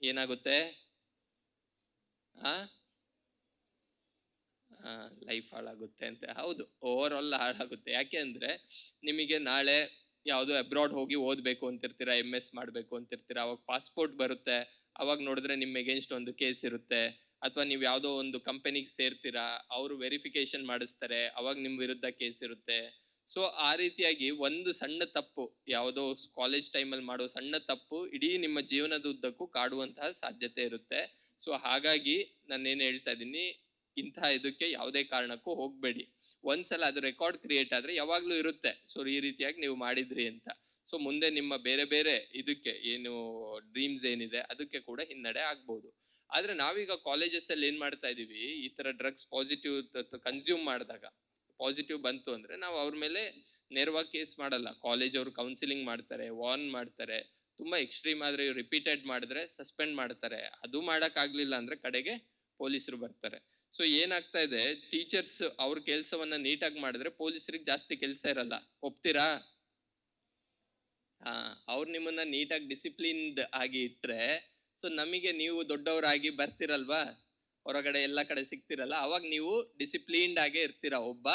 ಏನಾಗುತ್ತೆ? ಲೈಫ್ ಹಾಳಾಗುತ್ತೆ ಅಂತ. ಹೌದು, ಓವರ್ ಆಲ್ ಹಾಳಾಗುತ್ತೆ. ಯಾಕೆ ಅಂದ್ರೆ ನಿಮಗೆ ನಾಳೆ ಯಾವುದೋ ಅಬ್ರಾಡ್ ಹೋಗಿ ಓದಬೇಕು ಅಂತಿರ್ತೀರಾ, MS ಮಾಡಬೇಕು ಅಂತಿರ್ತೀರಾ, ಅವಾಗ ಪಾಸ್ಪೋರ್ಟ್ ಬರುತ್ತೆ, ಅವಾಗ ನೋಡಿದ್ರೆ ನಿಮ್ಮ ಎಗೇನ್ಸ್ಟ್ ಒಂದು ಕೇಸ್ ಇರುತ್ತೆ. ಅಥವಾ ನೀವು ಯಾವುದೋ ಒಂದು ಕಂಪನಿಗೆ ಸೇರ್ತೀರಾ, ಅವರು ವೆರಿಫಿಕೇಶನ್ ಮಾಡಿಸ್ತಾರೆ, ಅವಾಗ ನಿಮ್ಮ ವಿರುದ್ಧ ಕೇಸ್ ಇರುತ್ತೆ. ಸೊ ಆ ರೀತಿಯಾಗಿ ಒಂದು ಸಣ್ಣ ತಪ್ಪು, ಯಾವುದೋ ಕಾಲೇಜ್ ಟೈಮಲ್ಲಿ ಮಾಡೋ ಸಣ್ಣ ತಪ್ಪು ಇಡೀ ನಿಮ್ಮ ಜೀವನದ ಉದ್ದಕ್ಕೂ ಕಾಡುವಂತಹ ಸಾಧ್ಯತೆ ಇರುತ್ತೆ. ಸೊ ಹಾಗಾಗಿ ನಾನೇನು ಹೇಳ್ತಾ ಇದ್ದೀನಿ, ಇಂತಹ ಇದಕ್ಕೆ ಯಾವುದೇ ಕಾರಣಕ್ಕೂ ಹೋಗ್ಬೇಡಿ. ಒಂದ್ಸಲ ಅದು ರೆಕಾರ್ಡ್ ಕ್ರಿಯೇಟ್ ಆದ್ರೆ ಯಾವಾಗ್ಲೂ ಇರುತ್ತೆ, ಸೊ ಈ ರೀತಿಯಾಗಿ ನೀವು ಮಾಡಿದ್ರಿ ಅಂತ. ಸೊ ಮುಂದೆ ನಿಮ್ಮ ಬೇರೆ ಬೇರೆ ಇದಕ್ಕೆ ಏನು ಡ್ರೀಮ್ಸ್ ಏನಿದೆ ಅದಕ್ಕೆ ಕೂಡ ಹಿನ್ನಡೆ ಆಗ್ಬಹುದು. ಆದ್ರೆ ನಾವೀಗ ಕಾಲೇಜಸ್ ಅಲ್ಲಿ ಏನ್ ಮಾಡ್ತಾ ಇದೀವಿ, ಈ ತರ ಡ್ರಗ್ಸ್ ಪಾಸಿಟಿವ್ ಕನ್ಸ್ಯೂಮ್ ಮಾಡಿದಾಗ ಪಾಸಿಟಿವ್ ಬಂತು ಅಂದ್ರೆ ನಾವು ಅವ್ರ ಮೇಲೆ ನೇರವಾಗಿ ಕೇಸ್ ಮಾಡಲ್ಲ. ಕಾಲೇಜ್ ಅವರು ಕೌನ್ಸಿಲಿಂಗ್ ಮಾಡ್ತಾರೆ, ವಾರ್ನ್ ಮಾಡ್ತಾರೆ, ತುಂಬಾ ಎಕ್ಸ್ಟ್ರೀಮ್ ಆದ್ರೆ ರಿಪೀಟೆಡ್ ಮಾಡಿದ್ರೆ ಸಸ್ಪೆಂಡ್ ಮಾಡ್ತಾರೆ. ಅದು ಮಾಡಕ್ ಆಗ್ಲಿಲ್ಲ ಅಂದ್ರೆ ಕಡೆಗೆ ಪೊಲೀಸರು ಬರ್ತಾರೆ. ಸೊ ಏನಾಗ್ತಾ ಇದೆ, ಟೀಚರ್ಸ್ ಅವ್ರ ಕೆಲ್ಸವನ್ನ ನೀಟಾಗಿ ಮಾಡಿದ್ರೆ ಪೊಲೀಸರಿಗೆ ಜಾಸ್ತಿ ಕೆಲಸ ಇರಲ್ಲ. ಒಪ್ತೀರಾ? ಅವ್ರು ನಿಮ್ಮನ್ನ ನೀಟಾಗಿ ಡಿಸಿಪ್ಲಿನ್ಡ್ ಆಗಿ ಇಟ್ರೆ, ಸೊ ನಮಗೆ ನೀವು ದೊಡ್ಡವರಾಗಿ ಬರ್ತಿರಲ್ವಾ, ಹೊರಗಡೆ ಎಲ್ಲ ಕಡೆ ಸಿಗ್ತಿರಲ್ಲ, ಅವಾಗ ನೀವು ಡಿಸಿಪ್ಲಿನ್ಡ್ ಆಗೇ ಇರ್ತೀರಾ, ಒಬ್ಬ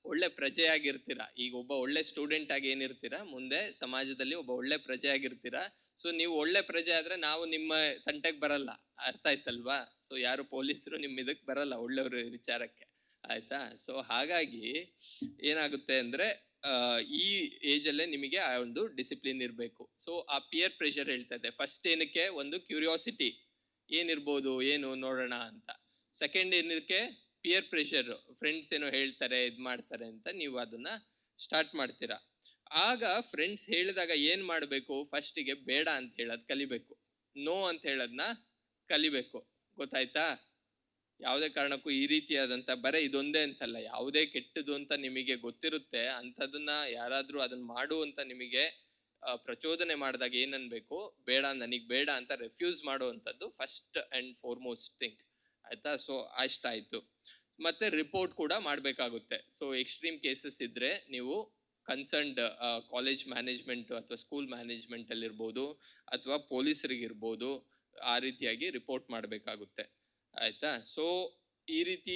ಒಳ್ಳೆ ಪ್ರಜೆಯಾಗಿರ್ತೀರಾ. ಈಗ ಒಬ್ಬ ಒಳ್ಳೆ ಸ್ಟೂಡೆಂಟ್ ಆಗಿ ಏನಿರ್ತೀರಾ, ಮುಂದೆ ಸಮಾಜದಲ್ಲಿ ಒಬ್ಬ ಒಳ್ಳೆ ಪ್ರಜೆ ಆಗಿರ್ತೀರಾ. ಸೊ ನೀವು ಒಳ್ಳೆ ಪ್ರಜೆ ಆದ್ರೆ ನಾವು ನಿಮ್ಮ ತಂಟೆಗೆ ಬರಲ್ಲ, ಅರ್ಥ ಆಯ್ತಲ್ವಾ? ಸೊ ಯಾರು ಪೊಲೀಸರು ನಿಮ್ಮ ಇದಕ್ಕೆ ಬರಲ್ಲ ಒಳ್ಳೆಯವ್ರ ವಿಚಾರಕ್ಕೆ, ಆಯ್ತಾ? ಸೊ ಹಾಗಾಗಿ ಏನಾಗುತ್ತೆ ಅಂದ್ರೆ ಈ ಏಜ್ ಅಲ್ಲೇ ನಿಮಗೆ ಆ ಒಂದು ಡಿಸಿಪ್ಲಿನ್ ಇರಬೇಕು. ಸೊ ಆ ಪಿಯರ್ ಪ್ರೆಷರ್ ಹೇಳ್ತಾ ಇದೆ. ಫಸ್ಟ್ ಏನಕ್ಕೆ, ಒಂದು ಕ್ಯೂರಿಯಾಸಿಟಿ, ಏನಿರ್ಬೋದು, ಏನು ನೋಡೋಣ ಅಂತ. ಸೆಕೆಂಡ್ ಏನಕ್ಕೆ, ಪಿಯರ್ ಪ್ರೆಷರ್, ಫ್ರೆಂಡ್ಸ್ ಏನೋ ಹೇಳ್ತಾರೆ, ಇದು ಮಾಡ್ತಾರೆ ಅಂತ ನೀವು ಅದನ್ನ ಸ್ಟಾರ್ಟ್ ಮಾಡ್ತೀರಾ. ಆಗ ಫ್ರೆಂಡ್ಸ್ ಹೇಳಿದಾಗ ಏನ್ ಮಾಡಬೇಕು, ಫಸ್ಟಿಗೆ ಬೇಡ ಅಂತ ಹೇಳೋದು ಕಲಿಬೇಕು, ನೋ ಅಂತ ಹೇಳೋದನ್ನ ಕಲಿಬೇಕು. ಗೊತ್ತಾಯ್ತಾ? ಯಾವುದೇ ಕಾರಣಕ್ಕೂ ಈ ರೀತಿಯಾದಂತ ಬರೀ ಇದೊಂದೇ ಅಂತಲ್ಲ, ಯಾವುದೇ ಕೆಟ್ಟದು ಅಂತ ನಿಮಗೆ ಗೊತ್ತಿರುತ್ತೆ ಅಂಥದನ್ನ ಯಾರಾದ್ರೂ ಅದನ್ನ ಮಾಡು ಅಂತ ನಿಮಗೆ ಪ್ರಚೋದನೆ ಮಾಡಿದಾಗ ಏನನ್ಬೇಕು, ಬೇಡ ನನಗೆ ಬೇಡ ಅಂತ ರೆಫ್ಯೂಸ್ ಮಾಡುವಂಥದ್ದು ಫಸ್ಟ್ ಅಂಡ್ ಫಾರ್ಮೋಸ್ಟ್ ಥಿಂಗ್, ಆಯ್ತಾ. ಸೊ ಅಷ್ಟಾಯ್ತು. ಮತ್ತೆ ರಿಪೋರ್ಟ್ ಕೂಡ ಮಾಡಬೇಕಾಗುತ್ತೆ. ಸೊ ಎಕ್ಸ್ಟ್ರೀಮ್ ಕೇಸಸ್ ಇದ್ರೆ ನೀವು ಕನ್ಸರ್ನ್ಡ್ ಕಾಲೇಜ್ ಮ್ಯಾನೇಜ್ಮೆಂಟ್ ಅಥವಾ ಸ್ಕೂಲ್ ಮ್ಯಾನೇಜ್ಮೆಂಟ್ ಅಲ್ಲಿ ಇರ್ಬೋದು ಅಥವಾ ಪೊಲೀಸರಿಗಿರ್ಬೋದು, ಆ ರೀತಿಯಾಗಿ ರಿಪೋರ್ಟ್ ಮಾಡಬೇಕಾಗುತ್ತೆ, ಆಯ್ತಾ. ಸೊ ಈ ರೀತಿ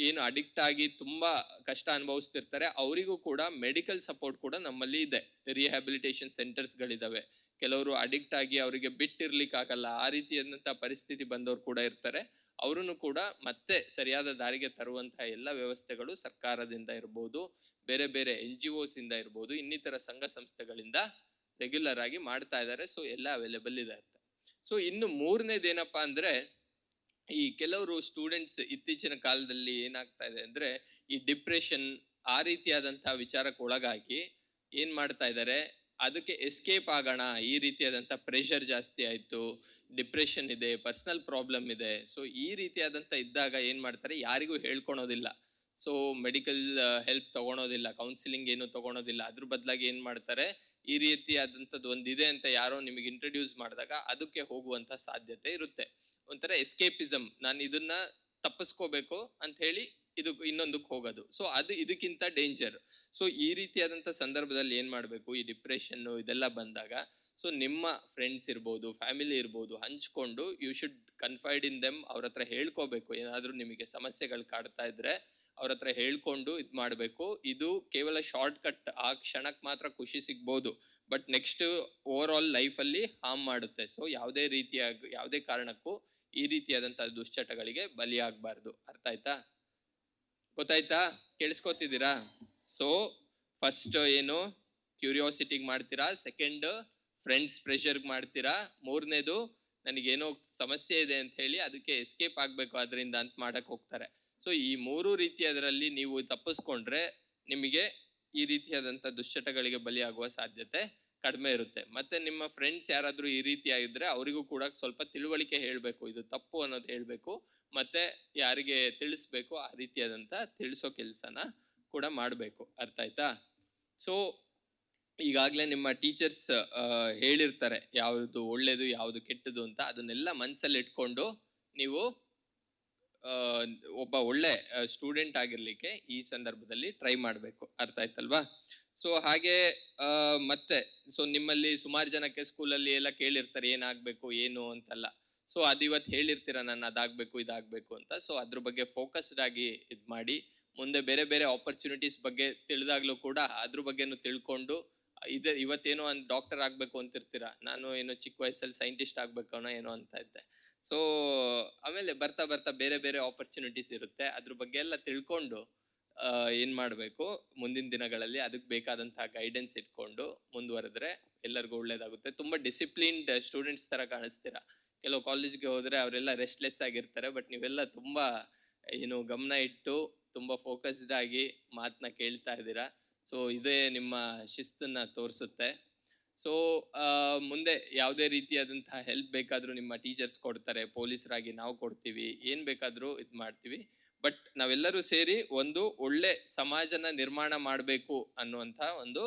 ಏನು ಅಡಿಕ್ಟ್ ಆಗಿ ತುಂಬಾ ಕಷ್ಟ ಅನುಭವಿಸ್ತಿರ್ತಾರೆ ಅವರಿಗೂ ಕೂಡ ಮೆಡಿಕಲ್ ಸಪೋರ್ಟ್ ಕೂಡ ನಮ್ಮಲ್ಲಿ ಇದೆ. ರಿಹ್ಯಾಬಿಲಿಟೇಷನ್ ಸೆಂಟರ್ಸ್ಗಳಿದಾವೆ. ಕೆಲವರು ಅಡಿಕ್ಟ್ ಆಗಿ ಅವರಿಗೆ ಬಿಟ್ಟಿರ್ಲಿಕ್ಕೆ ಆಗಲ್ಲ, ಆ ರೀತಿಯಾದಂತಹ ಪರಿಸ್ಥಿತಿ ಬಂದವರು ಕೂಡ ಇರ್ತಾರೆ. ಅವರನ್ನು ಕೂಡ ಮತ್ತೆ ಸರಿಯಾದ ದಾರಿಗೆ ತರುವಂತಹ ಎಲ್ಲ ವ್ಯವಸ್ಥೆಗಳು ಸರ್ಕಾರದಿಂದ ಇರ್ಬೋದು, ಬೇರೆ ಬೇರೆ NGOs ಇಂದ ಇರ್ಬೋದು, ಇನ್ನಿತರ ಸಂಘ ಸಂಸ್ಥೆಗಳಿಂದ ರೆಗ್ಯುಲರ್ ಆಗಿ ಮಾಡ್ತಾ ಇದ್ದಾರೆ. ಸೊ ಎಲ್ಲ ಅವೈಲೇಬಲ್ ಇದೆ. ಸೊ ಇನ್ನು ಮೂರನೇದೇನಪ್ಪಾ ಅಂದ್ರೆ, ಈ ಕೆಲವರು ಸ್ಟೂಡೆಂಟ್ಸ್ ಇತ್ತೀಚಿನ ಕಾಲದಲ್ಲಿ ಏನಾಗ್ತಾ ಇದೆ ಅಂದ್ರೆ, ಈ ಡಿಪ್ರೆಷನ್ ಆ ರೀತಿಯಾದಂತಹ ವಿಚಾರಕ್ಕೆ ಒಳಗಾಗಿ ಏನ್ ಮಾಡ್ತಾ ಇದ್ದಾರೆ, ಅದಕ್ಕೆ ಎಸ್ಕೇಪ್ ಆಗೋಣ, ಈ ರೀತಿಯಾದಂಥ ಪ್ರೆಷರ್ ಜಾಸ್ತಿ ಆಯ್ತು, ಡಿಪ್ರೆಷನ್ ಇದೆ, ಪರ್ಸನಲ್ ಪ್ರಾಬ್ಲಮ್ ಇದೆ. ಸೊ ಈ ರೀತಿಯಾದಂಥ ಇದ್ದಾಗ ಏನ್ ಮಾಡ್ತಾರೆ, ಯಾರಿಗೂ ಹೇಳ್ಕೊಳೋದಿಲ್ಲ. ಸೊ ಮೆಡಿಕಲ್ ಹೆಲ್ಪ್ ತಗೊಳೋದಿಲ್ಲ, ಕೌನ್ಸಿಲಿಂಗ್ ಏನು ತಗೊಳೋದಿಲ್ಲ. ಅದ್ರ ಬದಲಾಗಿ ಏನ್ ಮಾಡ್ತಾರೆ, ಈ ರೀತಿಯಾದಂಥದ್ದು ಒಂದಿದೆ ಅಂತ ಯಾರೋ ನಿಮಗೆ ಇಂಟ್ರೊಡ್ಯೂಸ್ ಮಾಡಿದಾಗ ಅದಕ್ಕೆ ಹೋಗುವಂತ ಸಾಧ್ಯತೆ ಇರುತ್ತೆ. ಒಂಥರ ಎಸ್ಕೇಪಿಸಮ್, ನಾನು ಇದನ್ನ ತಪ್ಪಿಸ್ಕೋಬೇಕು ಅಂತ ಹೇಳಿ ಇದು ಇನ್ನೊಂದಕ್ಕೆ ಹೋಗೋದು. ಸೊ ಅದು ಇದಕ್ಕಿಂತ ಡೇಂಜರ್. ಸೊ ಈ ರೀತಿಯಾದಂಥ ಸಂದರ್ಭದಲ್ಲಿ ಏನ್ ಮಾಡಬೇಕು, ಈ ಡಿಪ್ರೆಷನ್ ಇದೆಲ್ಲ ಬಂದಾಗ, ಸೊ ನಿಮ್ಮ ಫ್ರೆಂಡ್ಸ್ ಇರ್ಬೋದು, ಫ್ಯಾಮಿಲಿ ಇರ್ಬೋದು, ಹಂಚ್ಕೊಂಡು ಯು ಶುಡ್ ಕನ್ಫೈಡ್ ಇನ್ ದೆಮ್. ಅವ್ರ ಹತ್ರ ಹೇಳ್ಕೋಬೇಕು. ಏನಾದ್ರೂ ನಿಮಗೆ ಸಮಸ್ಯೆಗಳು ಕಾಡ್ತಾ ಇದ್ರೆ ಅವ್ರ ಹತ್ರ ಹೇಳ್ಕೊಂಡು ಇದ್ ಮಾಡ್ಬೇಕು. ಇದು ಕೇವಲ ಶಾರ್ಟ್ ಕಟ್, ಆ ಕ್ಷಣಕ್ಕೆ ಮಾತ್ರ ಖುಷಿ ಸಿಗ್ಬೋದು, but next over all life ಅಲ್ಲಿ ಹಾರ್ಮ್ ಮಾಡುತ್ತೆ. ಸೊ ಯಾವುದೇ ಕಾರಣಕ್ಕೂ ಈ ರೀತಿಯಾದಂತಹ ದುಶ್ಚಟಗಳಿಗೆ ಬಲಿಯಾಗಬಾರ್ದು. ಅರ್ಥ ಆಯ್ತಾ? ಗೊತ್ತಾಯ್ತಾ? ಕೇಳಿಸ್ಕೊತಿದ್ದೀರಾ? ಸೊ ಫಸ್ಟ್ ಏನು, ಕ್ಯೂರಿಯಾಸಿಟಿಗೆ ಮಾಡ್ತೀರಾ. ಸೆಕೆಂಡ್, ಫ್ರೆಂಡ್ಸ್ ಪ್ರೆಷರ್ಗೆ ಮಾಡ್ತೀರಾ. ಮೂರನೇದು, ನನಗೇನೋ ಸಮಸ್ಯೆ ಇದೆ ಅಂತ ಹೇಳಿ ಅದಕ್ಕೆ ಎಸ್ಕೇಪ್ ಆಗಬೇಕು ಅದರಿಂದ ಅಂತ ಮಾಡಕ್ ಹೋಗ್ತಾರೆ. ಸೊ ಈ ಮೂರು ರೀತಿಯದರಲ್ಲಿ ನೀವು ತಪ್ಪಿಸ್ಕೊಂಡ್ರೆ ನಿಮಗೆ ಈ ರೀತಿಯಾದಂಥ ದುಶ್ಚಟಗಳಿಗೆ ಬಲಿಯಾಗುವ ಸಾಧ್ಯತೆ ಕಡಿಮೆ ಇರುತ್ತೆ. ಮತ್ತೆ ನಿಮ್ಮ ಫ್ರೆಂಡ್ಸ್ ಯಾರಾದ್ರೂ ಈ ರೀತಿಯಾಗಿದ್ರೆ ಅವರಿಗೂ ಕೂಡ ಸ್ವಲ್ಪ ತಿಳುವಳಿಕೆ ಹೇಳಬೇಕು, ಇದು ತಪ್ಪು ಅನ್ನೋದು ಹೇಳಬೇಕು, ಮತ್ತೆ ಯಾರಿಗೆ ತಿಳಿಸ್ಬೇಕು ಆ ರೀತಿಯಾದಂಥ ತಿಳಿಸೋ ಕೆಲಸನ ಕೂಡ ಮಾಡಬೇಕು. ಅರ್ಥ ಆಯ್ತಾ? ಸೊ ಈಗಾಗಲೇ ನಿಮ್ಮ ಟೀಚರ್ಸ್ ಹೇಳಿರ್ತಾರೆ ಯಾವುದು ಒಳ್ಳೇದು ಯಾವುದು ಕೆಟ್ಟದು ಅಂತ. ಅದನ್ನೆಲ್ಲ ಮನಸ್ಸಲ್ಲಿ ಇಟ್ಕೊಂಡು ನೀವು ಒಬ್ಬ ಒಳ್ಳೆ ಸ್ಟೂಡೆಂಟ್ ಆಗಿರ್ಲಿಕ್ಕೆ ಈ ಸಂದರ್ಭದಲ್ಲಿ ಟ್ರೈ ಮಾಡಬೇಕು. ಅರ್ಥ ಆಯ್ತಲ್ವಾ? ಸೊ ಹಾಗೆ ಮತ್ತೆ ಸೊ ನಿಮ್ಮಲ್ಲಿ ಸುಮಾರು ಜನಕ್ಕೆ ಸ್ಕೂಲಲ್ಲಿ ಎಲ್ಲ ಕೇಳಿರ್ತಾರೆ ಏನಾಗಬೇಕು ಏನು ಅಂತೆಲ್ಲ. ಸೊ ಅದಿವತ್ತು ಹೇಳಿರ್ತೀರ, ನಾನು ಅದಾಗಬೇಕು ಇದಾಗಬೇಕು ಅಂತ. ಸೊ ಅದ್ರ ಬಗ್ಗೆ ಫೋಕಸ್ಡ್ ಆಗಿ ಇದು ಮಾಡಿ, ಮುಂದೆ ಬೇರೆ ಬೇರೆ ಆಪರ್ಚುನಿಟೀಸ್ ಬಗ್ಗೆ ತಿಳಿದಾಗ್ಲೂ ಕೂಡ ಅದ್ರ ಬಗ್ಗೆನೂ ತಿಳ್ಕೊಂಡು, ಇವತ್ತೇನೋ ಒಂದು ಡಾಕ್ಟರ್ ಆಗಬೇಕು ಅಂತಿರ್ತೀರ, ನಾನು ಏನೋ ಚಿಕ್ಕ ವಯಸ್ಸಲ್ಲಿ ಸೈಂಟಿಸ್ಟ್ ಆಗಬೇಕು ಅನ್ನೋ ಏನೋ ಅಂತ ಇದ್ದೆ. ಸೊ ಆಮೇಲೆ ಬರ್ತಾ ಬರ್ತಾ ಬೇರೆ ಬೇರೆ ಆಪರ್ಚುನಿಟೀಸ್ ಇರುತ್ತೆ. ಅದ್ರ ಬಗ್ಗೆ ಎಲ್ಲ ತಿಳ್ಕೊಂಡು ಏನ್ ಮಾಡಬೇಕು, ಮುಂದಿನ ದಿನಗಳಲ್ಲಿ ಅದಕ್ಕೆ ಬೇಕಾದಂತಹ ಗೈಡೆನ್ಸ್ ಇಟ್ಕೊಂಡು ಮುಂದುವರೆದ್ರೆ ಎಲ್ಲರಿಗೂ ಒಳ್ಳೇದಾಗುತ್ತೆ. ತುಂಬಾ ಡಿಸಿಪ್ಲಿನ್ಡ್ ಸ್ಟೂಡೆಂಟ್ಸ್ ತರ ಕಾಣಿಸ್ತೀರಾ. ಕೆಲವು ಕಾಲೇಜ್ಗೆ ಹೋದ್ರೆ ಅವರೆಲ್ಲ ರೆಸ್ಟ್ಲೆಸ್ ಆಗಿರ್ತಾರೆ, ಬಟ್ ನೀವೆಲ್ಲ ತುಂಬಾ ಏನು ಗಮನ ಇಟ್ಟು ತುಂಬಾ ಫೋಕಸ್ಡ್ ಆಗಿ ಮಾತನ್ನ ಕೇಳ್ತಾ ಇದ್ದೀರಾ. ಸೊ ಇದೇ ನಿಮ್ಮ ಶಿಸ್ತನ್ನ ತೋರಿಸುತ್ತೆ. ಸೊ ಮುಂದೆ ಯಾವುದೇ ರೀತಿಯಾದಂತಹ ಹೆಲ್ಪ್ ಬೇಕಾದ್ರೂ ನಿಮ್ಮ ಟೀಚರ್ಸ್ ಕೊಡ್ತಾರೆ, ಪೊಲೀಸರಾಗಿ ನಾವು ಕೊಡ್ತೀವಿ, ಏನ್ ಬೇಕಾದ್ರೂ ಇದು ಮಾಡ್ತೀವಿ. ಬಟ್ ನಾವೆಲ್ಲರೂ ಸೇರಿ ಒಂದು ಒಳ್ಳೆ ಸಮಾಜನ ನಿರ್ಮಾಣ ಮಾಡಬೇಕು ಅನ್ನುವಂಥ ಒಂದು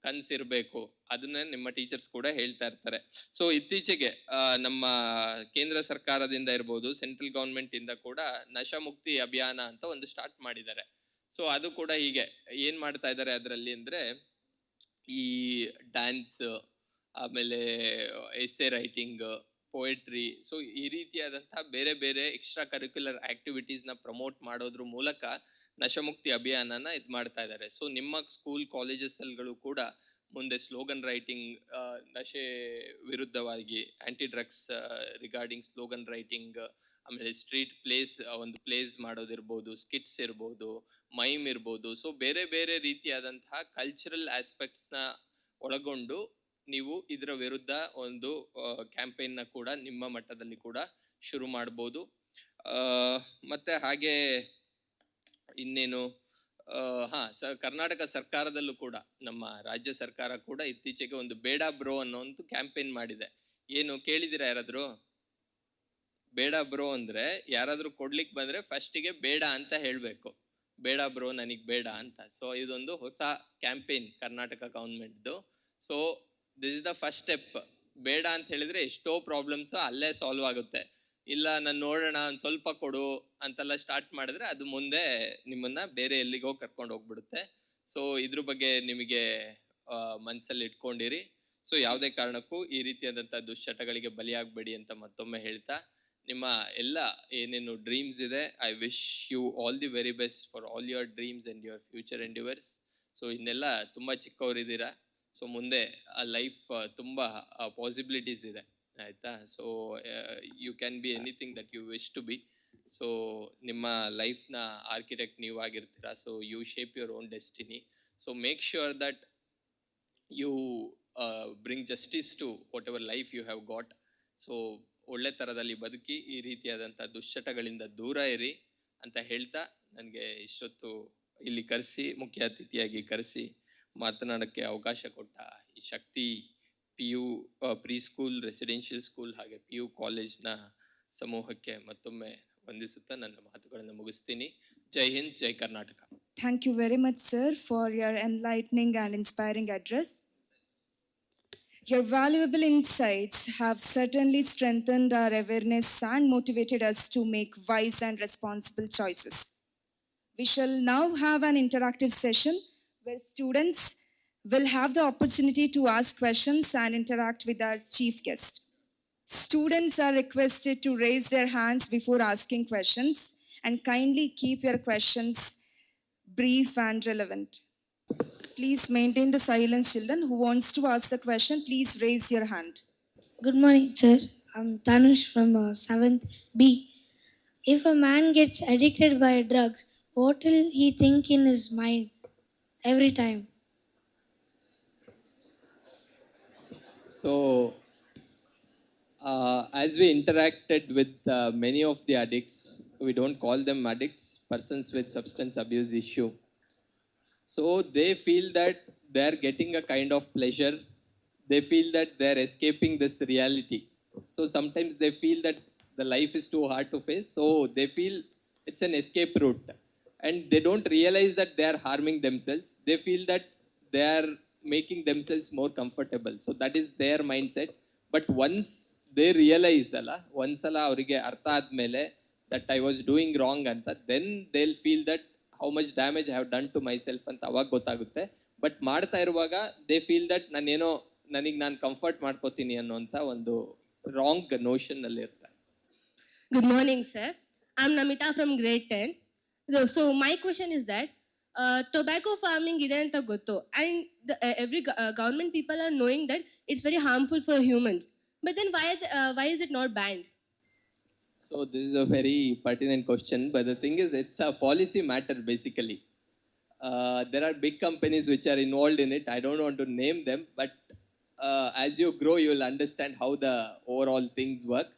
ಕನಸಿರ್ಬೇಕು. ಅದನ್ನ ನಿಮ್ಮ ಟೀಚರ್ಸ್ ಕೂಡ ಹೇಳ್ತಾ ಇರ್ತಾರೆ. ಸೊ ಇತ್ತೀಚೆಗೆ ನಮ್ಮ ಕೇಂದ್ರ ಸರ್ಕಾರದಿಂದ ಇರ್ಬೋದು, ಸೆಂಟ್ರಲ್ ಗವರ್ಮೆಂಟ್ ಇಂದ ಕೂಡ ನಶಾ ಮುಕ್ತಿ ಅಭಿಯಾನ ಅಂತ ಒಂದು ಸ್ಟಾರ್ಟ್ ಮಾಡಿದ್ದಾರೆ. ಸೊ ಅದು ಕೂಡ ಹೀಗೆ ಏನ್ ಮಾಡ್ತಾ ಇದ್ದಾರೆ ಅದರಲ್ಲಿ ಅಂದ್ರೆ, ಈ ಡ್ಯಾನ್ಸ್, ಆಮೇಲೆ ಎಸ್ಸೆ ರೈಟಿಂಗ್, ಪೋಯಟ್ರಿ, ಸೊ ಈ ರೀತಿಯಾದಂತಹ ಬೇರೆ ಬೇರೆ ಎಕ್ಸ್ಟ್ರಾ ಕರಿಕ್ಯುಲರ್ ಆಕ್ಟಿವಿಟೀಸ್ನ ಪ್ರಮೋಟ್ ಮಾಡೋದ್ರ ಮೂಲಕ ನಶಾಮುಕ್ತಿ ಅಭಿಯಾನನ ಇದು ಮಾಡ್ತಾ ಇದ್ದಾರೆ. ಸೊ ನಿಮ್ಮ ಸ್ಕೂಲ್ ಕಾಲೇಜಸ್ಗಳು ಕೂಡ ಮುಂದೆ ಸ್ಲೋಗನ್ ರೈಟಿಂಗ್, ನಶೆ ವಿರುದ್ಧವಾಗಿ anti drugs regarding slogan writing, ಆಮೇಲೆ ಸ್ಟ್ರೀಟ್ ಒಂದು ಪ್ಲೇಸ್ ಮಾಡೋದಿರ್ಬೋದು, ಸ್ಕಿಟ್ಸ್ ಇರ್ಬೋದು, ಮೈಮ್ ಇರ್ಬೋದು. ಸೊ ಬೇರೆ ಬೇರೆ ರೀತಿಯಾದಂತಹ ಕಲ್ಚರಲ್ ಆಸ್ಪೆಕ್ಟ್ಸ್ನ ಒಳಗೊಂಡು ನೀವು ಇದರ ವಿರುದ್ಧ ಒಂದು ಕ್ಯಾಂಪೇನ್ನ ಕೂಡ ನಿಮ್ಮ ಮಟ್ಟದಲ್ಲಿ ಕೂಡ ಶುರು ಮಾಡ್ಬೋದು. ಮತ್ತೆ ಹಾಗೆ ಇನ್ನೇನು, ಕರ್ನಾಟಕ ಸರ್ಕಾರದಲ್ಲೂ ಕೂಡ, ನಮ್ಮ ರಾಜ್ಯ ಸರ್ಕಾರ ಕೂಡ ಇತ್ತೀಚೆಗೆ ಒಂದು ಬೇಡ ಬ್ರೋ ಅನ್ನೋ ಒಂದು ಕ್ಯಾಂಪೇನ್ ಮಾಡಿದೆ. ಏನು ಕೇಳಿದಿರಾ ಯಾರಾದ್ರೂ? ಬೇಡ ಬ್ರೋ ಅಂದ್ರೆ ಯಾರಾದ್ರೂ ಕೊಡ್ಲಿಕ್ಕೆ ಬಂದ್ರೆ ಫಸ್ಟಿಗೆ ಬೇಡ ಅಂತ ಹೇಳ್ಬೇಕು, ಬೇಡ ಬ್ರೋ ನನಗ್ ಬೇಡ ಅಂತ. ಸೊ ಇದೊಂದು ಹೊಸ ಕ್ಯಾಂಪೇನ್ ಕರ್ನಾಟಕ ಗವರ್ಮೆಂಟ್ದು. So this is the first step. ಬೇಡ ಅಂತ ಹೇಳಿದ್ರೆ ಎಷ್ಟೋ ಪ್ರಾಬ್ಲಮ್ಸ್ ಅಲ್ಲೇ ಸಾಲ್ವ್ ಆಗುತ್ತೆ. ಇಲ್ಲ ನಾನು ನೋಡೋಣ ಒಂದು ಸ್ವಲ್ಪ ಕೊಡು ಅಂತೆಲ್ಲ ಸ್ಟಾರ್ಟ್ ಮಾಡಿದ್ರೆ ಅದು ಮುಂದೆ ನಿಮ್ಮನ್ನ ಬೇರೆ ಎಲ್ಲಿಗೋ ಕರ್ಕೊಂಡು ಹೋಗ್ಬಿಡುತ್ತೆ. ಸೊ ಇದ್ರ ಬಗ್ಗೆ ನಿಮಗೆ ಮನಸ್ಸಲ್ಲಿ ಇಟ್ಕೊಂಡಿರಿ. ಸೊ ಯಾವುದೇ ಕಾರಣಕ್ಕೂ ಈ ರೀತಿಯಾದಂಥ ದುಶ್ಚಟಗಳಿಗೆ ಬಲಿಯಾಗಬೇಡಿ ಅಂತ ಮತ್ತೊಮ್ಮೆ ಹೇಳ್ತಾ, ನಿಮ್ಮ ಎಲ್ಲ ಏನೇನು ಡ್ರೀಮ್ಸ್ ಇದೆ, I wish you all the very best for all your dreams and your future endeavours. So ಇನ್ನೆಲ್ಲ ತುಂಬ ಚಿಕ್ಕವರಿದ್ದೀರಾ. ಸೊ ಮುಂದೆ ಆ ಲೈಫ್ ತುಂಬ ಪಾಸಿಬಿಲಿಟೀಸ್ ಇದೆ, ಆಯಿತಾ. So you can be anything that you wish to be. So ನಿಮ್ಮ ಲೈಫ್ನ ಆರ್ಕಿಟೆಕ್ಟ್ ನೀವು ಆಗಿರ್ತೀರಾ. So you shape your own destiny. So make sure that you bring justice to whatever life you have got. So ಒಳ್ಳೆ ಥರದಲ್ಲಿ ಬದುಕಿ ಈ ರೀತಿಯಾದಂಥ ದುಶ್ಚಟಗಳಿಂದ ದೂರ ಇರಿ ಅಂತ ಹೇಳ್ತಾ, ನನಗೆ ಇಷ್ಟೊತ್ತು ಇಲ್ಲಿ ಕರೆಸಿ ಮುಖ್ಯ ಅತಿಥಿಯಾಗಿ ಕರೆಸಿ ಮಾತನಾಡೋಕ್ಕೆ ಅವಕಾಶ ಕೊಟ್ಟ ಈ Shakti PU pre school, residential school ಹಾಗೆ PU ಕಾಲೇಜ್ನ ಸಮೂಹಕ್ಕೆ ಮತ್ತೊಮ್ಮೆ ವಂದಿಸುತ್ತಾ ನನ್ನ ಮಾತುಗಳನ್ನು ಮುಗಿಸ್ತೀನಿ. ಜೈ ಹಿಂದ್, ಜೈ Karnataka. Thank you very much, sir, for your enlightening and inspiring address. Your valuable insights have certainly strengthened our awareness and motivated us to make wise and responsible choices. We shall now have an interactive session where students will have the opportunity to ask questions and interact with our chief guest. Students are requested to raise their hands before asking questions and kindly keep your questions brief and relevant. Please maintain the silence, children. Who wants to ask the question, please raise your hand. Good morning, sir. I'm Tanush from 7th B. If a man gets addicted by drugs, what will he think in his mind every time? So as we interacted with many of the addicts, we don't call them addicts, persons with substance abuse issue. So they feel that they are getting a kind of pleasure. They feel that they are escaping this reality. So sometimes they feel that the life is too hard to face. So they feel it's an escape route. And they don't realize that they are harming themselves. They feel that they are making themselves more comfortable. So that is their mindset. But once they realize, once avrige artha admele that I was doing wrong anta, then they'll feel that how much damage I have done to myself ಅಂತ ಅವಾಗ ಗೊತ್ತಾಗುತ್ತೆ. But ಮಾಡ್ತಾ ಇರುವಾಗ they feel that ನನಗೆ ನಾನು comfort ಮಾಡ್ಕೋತೀನಿ ಅನ್ನೋಂಥ ಒಂದು ರಾಂಗ್ ನೋಷನ್ ಅಲ್ಲಿ ಇರ್ತಾರೆ. Good morning, sir. I'm Namita from grade 10. So my question is that tobacco farming ide anta gottu, and every government people are knowing that it's very harmful for humans. But then why is it not banned? So this is a very pertinent question, but the thing is, it's a policy matter basically. There are big companies which are involved in it. I don't want to name them, but as you grow, you will understand how the overall things work.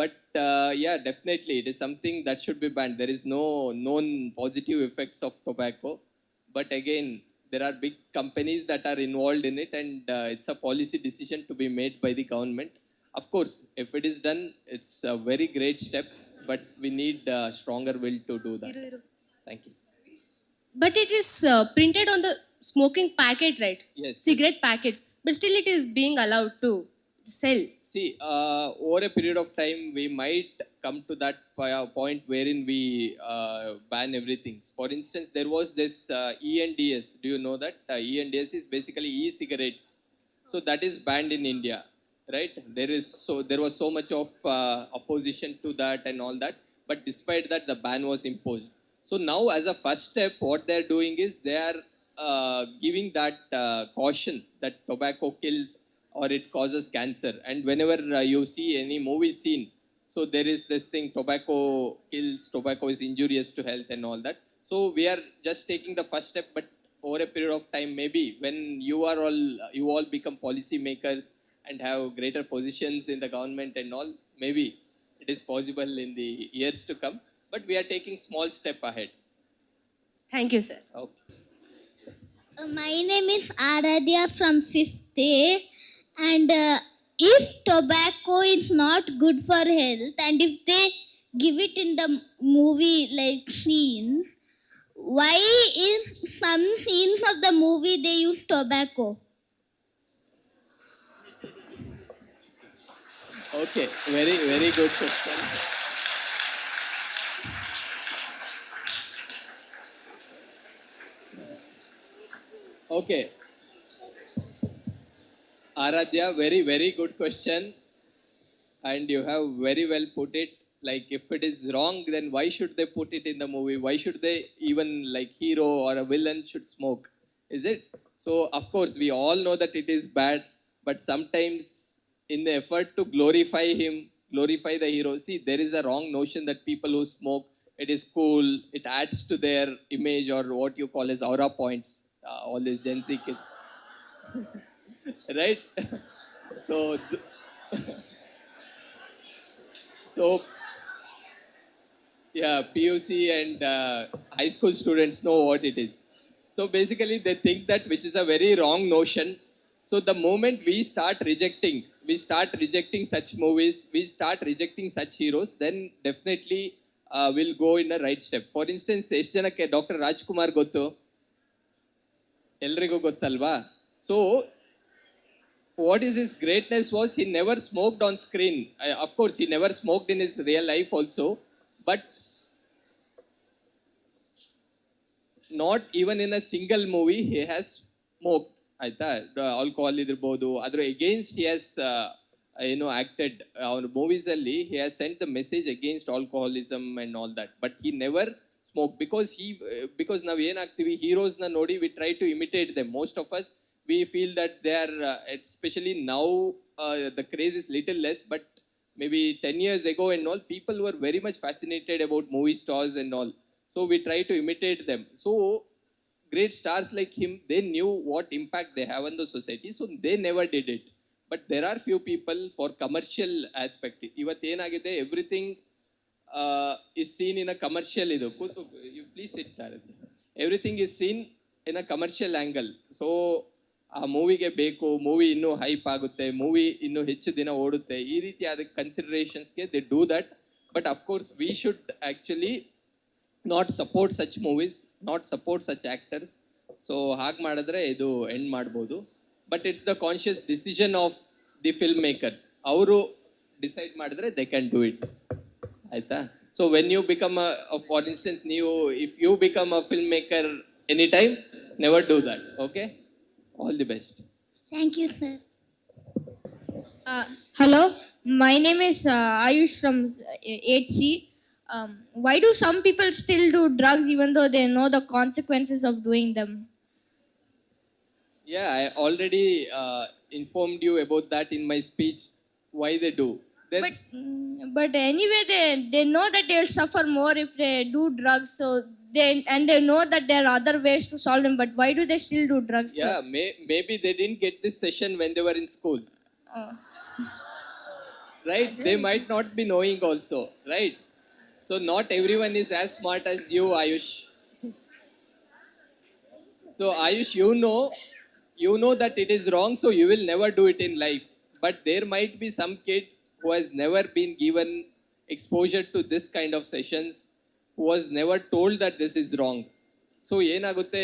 But yeah, definitely, it is something that should be banned. There is no known positive effects of tobacco, but again, there are big companies that are involved in it, and it's a policy decision to be made by the government. Of course, if it is done, it's a very great step, but we need stronger will to do that. Thank you. But it is printed on the smoking packet, right? Yes. Cigarette packets, but still it is being allowed to sell. See, over a period of time, we might come to that point wherein we ban everything. For instance, there was this ENDS. Do you know that? ENDS is basically e-cigarettes. So that is banned in India, right? There was so much of opposition to that and all that. But despite that, the ban was imposed. So now, as a first step, what they are doing is they are giving that caution that tobacco kills or it causes cancer. And whenever you see any movie scene, so there is this thing, tobacco kills, tobacco is injurious to health and all that. So we are just taking the first step, but over a period of time, maybe when you all become policy makers and have greater positions in the government and all, maybe it is possible in the years to come. But we are taking small step ahead. Thank you, sir. Okay. My name is Aradhya from 5th A, and if tobacco is not good for health, and if they give it in the movie like scenes, why in some scenes of the movie they use tobacco? Okay, very, very good question. Okay, Aradhya, very, very good question. And you have very well put it. Like, if it is wrong, then why should they put it in the movie? Why should they even, like, hero or a villain should smoke? Is it? So, of course, we all know that it is bad, but sometimes, in the effort to glorify him, glorify the hero, see, there is a wrong notion that people who smoke, it is cool, it adds to their image or what you call as aura points, all these Gen Z kids, right? so, so yeah, PUC and high school students know what it is. So basically, they think that, which is a very wrong notion. So the moment we start rejecting such movies, we start rejecting such heroes, then definitely we'll go in the right step. For instance, ಎಷ್ಟು ಜನಕ್ಕೆ doctor Rajkumar ಗೊತ್ತು? ಎಲ್ರಿಗೂ ಗೊತ್ತಲ್ವಾ? So what is his greatness was he never smoked on screen. Of course, he never smoked in his real life also, but not even in a single movie he has smoked. ಆಯ್ತಾ, alcohol ಇದಿರ್ಬೋದು, ಅದ್ರ against he has acted. ಅವನ ಮೂವೀಸಲ್ಲಿ he has sent the message against alcoholism and all that, but he never smoke. Because ನಾವು ಏನಾಗ್ತೀವಿ, ಹೀರೋಸ್ನ ನೋಡಿ we try to imitate them. Most of us we feel that they are, especially now, the craze is little less, but maybe 10 years ago and all, people were very much fascinated about movie stars and all. So we try to imitate them. So great stars like him, they knew what impact they have on the society, so they never did it. But there are few people for commercial aspect. Ivat enagide, everything is seen in a commercial idu. You please sit, Tarathi. Everything is seen in a commercial angle. So ಆ ಮೂವಿಗೆ ಬೇಕು, movie ಇನ್ನೂ hype ಆಗುತ್ತೆ, movie ಇನ್ನೂ ಹೆಚ್ಚು ದಿನ ಓಡುತ್ತೆ, ಈ ರೀತಿ ಅದಕ್ಕೆ ಕನ್ಸಿಡರೇಷನ್ಸ್ಗೆ they do that. But of course we should actually not support such movies, not support such actors. So ಹಾಗೆ ಮಾಡಿದ್ರೆ ಇದು ಎಂಡ್ ಮಾಡ್ಬೋದು. But it's the conscious decision of the film makers. ಅವರು ಡಿಸೈಡ್ ಮಾಡಿದ್ರೆ ದೇ ಕ್ಯಾನ್ ಡೂ ಇಟ್. ಆಯಿತಾ? So when you become for instance, ನೀವು if you become a film maker any time, never do that. Okay, all the best. Thank you, sir. Hello, my name is Ayush from 8C. Why do some people still do drugs even though they know the consequences of doing them? Yeah, I already informed you about that in my speech, why they do. But anyway, they know that they will suffer more if they do drugs. So they know that there are other ways to solve them. But why do they still do drugs? Yeah, maybe they didn't get this session when they were in school. Right? They might not be knowing also, right? So not everyone is as smart as you, Ayush. So Ayush, you know that it is wrong, so you will never do it in life. But there might be some kid who has never been given exposure to this kind of sessions, who was never told that this is wrong. So ಏನಾಗುತ್ತೆ,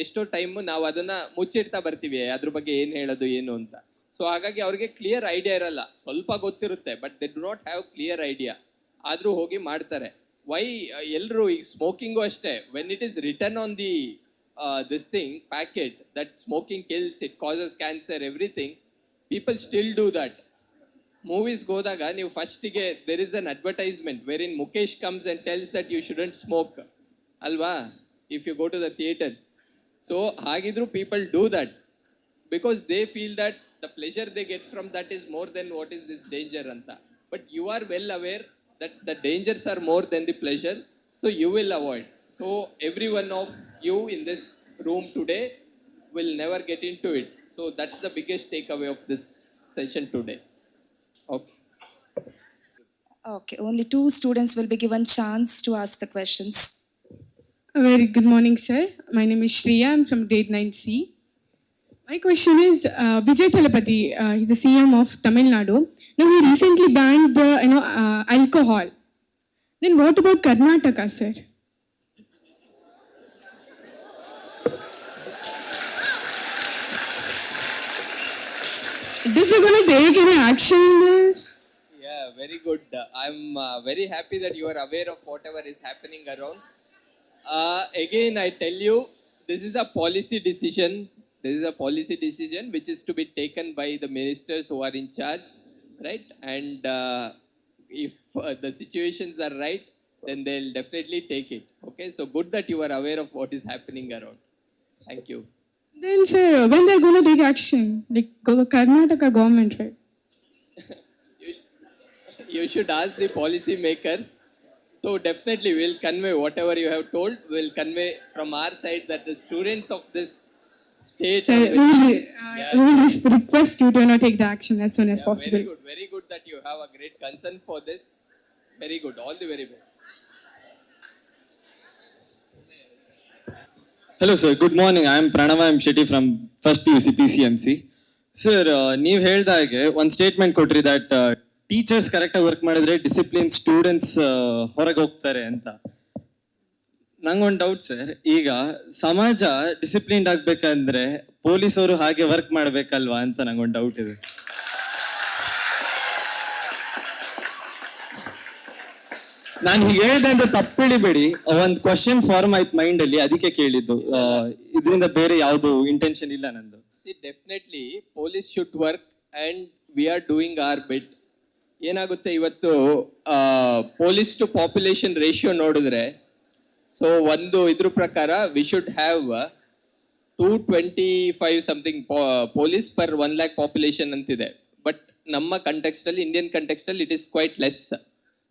ಎಷ್ಟೋ time ನಾವು ಅದನ್ನು ಮುಚ್ಚಿಡ್ತಾ ಬರ್ತೀವಿ, ಅದ್ರ ಬಗ್ಗೆ ಏನು ಹೇಳೋದು ಏನು ಅಂತ. ಸೊ ಹಾಗಾಗಿ ಅವ್ರಿಗೆ ಕ್ಲಿಯರ್ ಐಡಿಯಾ ಇರಲ್ಲ. ಸ್ವಲ್ಪ ಗೊತ್ತಿರುತ್ತೆ, but they do not have clear idea. ಆದರೂ ಹೋಗಿ ಮಾಡ್ತಾರೆ. ವೈ ಎಲ್ಲರೂ ಈಗ ಸ್ಮೋಕಿಂಗು ಅಷ್ಟೇ, when it is return on the this thing packet that smoking kills, it causes cancer, everything, people still do that. ಮೂವೀಸ್ಗೆ ಹೋದಾಗ ನೀವು ಫಸ್ಟಿಗೆ there is an advertisement where in Mukesh comes and tells that you shouldn't smoke, ಅಲ್ವಾ, if you go to the theatres. So ಹಾಗಿದ್ರು people do that because they feel that the pleasure they get from that is more than what is this danger ಅಂತ. But you are well aware that the dangers are more than the pleasure, so you will avoid. So every one of you in this room today will never get into it. So that's the biggest takeaway of this session today. Okay. Okay, only 2 students will be given chance to ask the questions. A very good morning, sir. My name is Shriya. I'm from grade 9C. My question is, Vijay Thalapathy, he's the CM of Tamil Nadu. Now, he recently banned the alcohol. Then what about Karnataka, sir? Is he going to take any action on this? very good. I'm very happy that you are aware of whatever is happening around. Again, I tell you, this is a policy decision. This is a policy decision which is to be taken by the ministers who are in charge, right? And if the situations are right, then they'll definitely take it. Okay, so good that you are aware of what is happening around. Thank you. Then, sir, when they're going to take action? Like Karnataka government, right? You should ask the policy makers. So definitely we'll convey whatever you have told. We'll convey from our side that the students of this state. Sir, are we will request you to take the action as soon as possible. Very good that you have a great concern for this. Very good. All the very best. Hello sir, good morning. I am Pranava M. Shetty from first PUC PCMC. Sir, ನೀವು ಹೇಳ್ದಾಗೆ ಒಂದು statement ಕೊಟ್ರಿ that teachers ಕರೆಕ್ಟಾಗಿ work ಮಾಡಿದ್ರೆ discipline students ಹೊರಗೆ ಹೋಗ್ತಾರೆ ಅಂತ. ನಂಗೊಂದು ಡೌಟ್ ಸರ್, ಈಗ ಸಮಾಜ ಡಿಸಿಪ್ಲಿನ್ಡ್ ಆಗ್ಬೇಕಂದ್ರೆ ಪೊಲೀಸವರು ಹಾಗೆ ವರ್ಕ್ ಮಾಡ್ಬೇಕಲ್ವಾ ಅಂತ ನಂಗೊಂದು ಡೌಟ್ ಇದೆ. ನಾನು ಹೀಗೆ ಹೇಳ್ದೆ ಅಂತ ತಪ್ಪಿಳಿಬೇಡಿ, ಒಂದು ಕ್ವಶನ್ ಫಾರ್ಮ್ ಆಯ್ತು ಮೈಂಡ್ ಅಲ್ಲಿ, ಅದಕ್ಕೆ ಕೇಳಿದ್ದು. ಇದರಿಂದ ಬೇರೆ ಯಾವುದು ಇಂಟೆನ್ಷನ್ ಇಲ್ಲ ನಂದು. See, definitely police should work and we are doing our bit. ಏನಾಗುತ್ತೆ ಇವತ್ತು ಪೊಲೀಸ್ ಟು ಪಾಪ್ಯುಲೇಷನ್ ರೇಷಿಯೋ ನೋಡಿದ್ರೆ, ಸೊ ಒಂದು ಇದ್ರ ಪ್ರಕಾರ we should have 225 something police per 1 lakh population ಅಂತಿದೆ. ಬಟ್ ನಮ್ಮ ಕಂಟೆಕ್ಸ್ಟಲ್ಲಿ, ಇಂಡಿಯನ್ ಕಂಟೆಕ್ಸ್ಟಲ್ಲಿ it is quite less.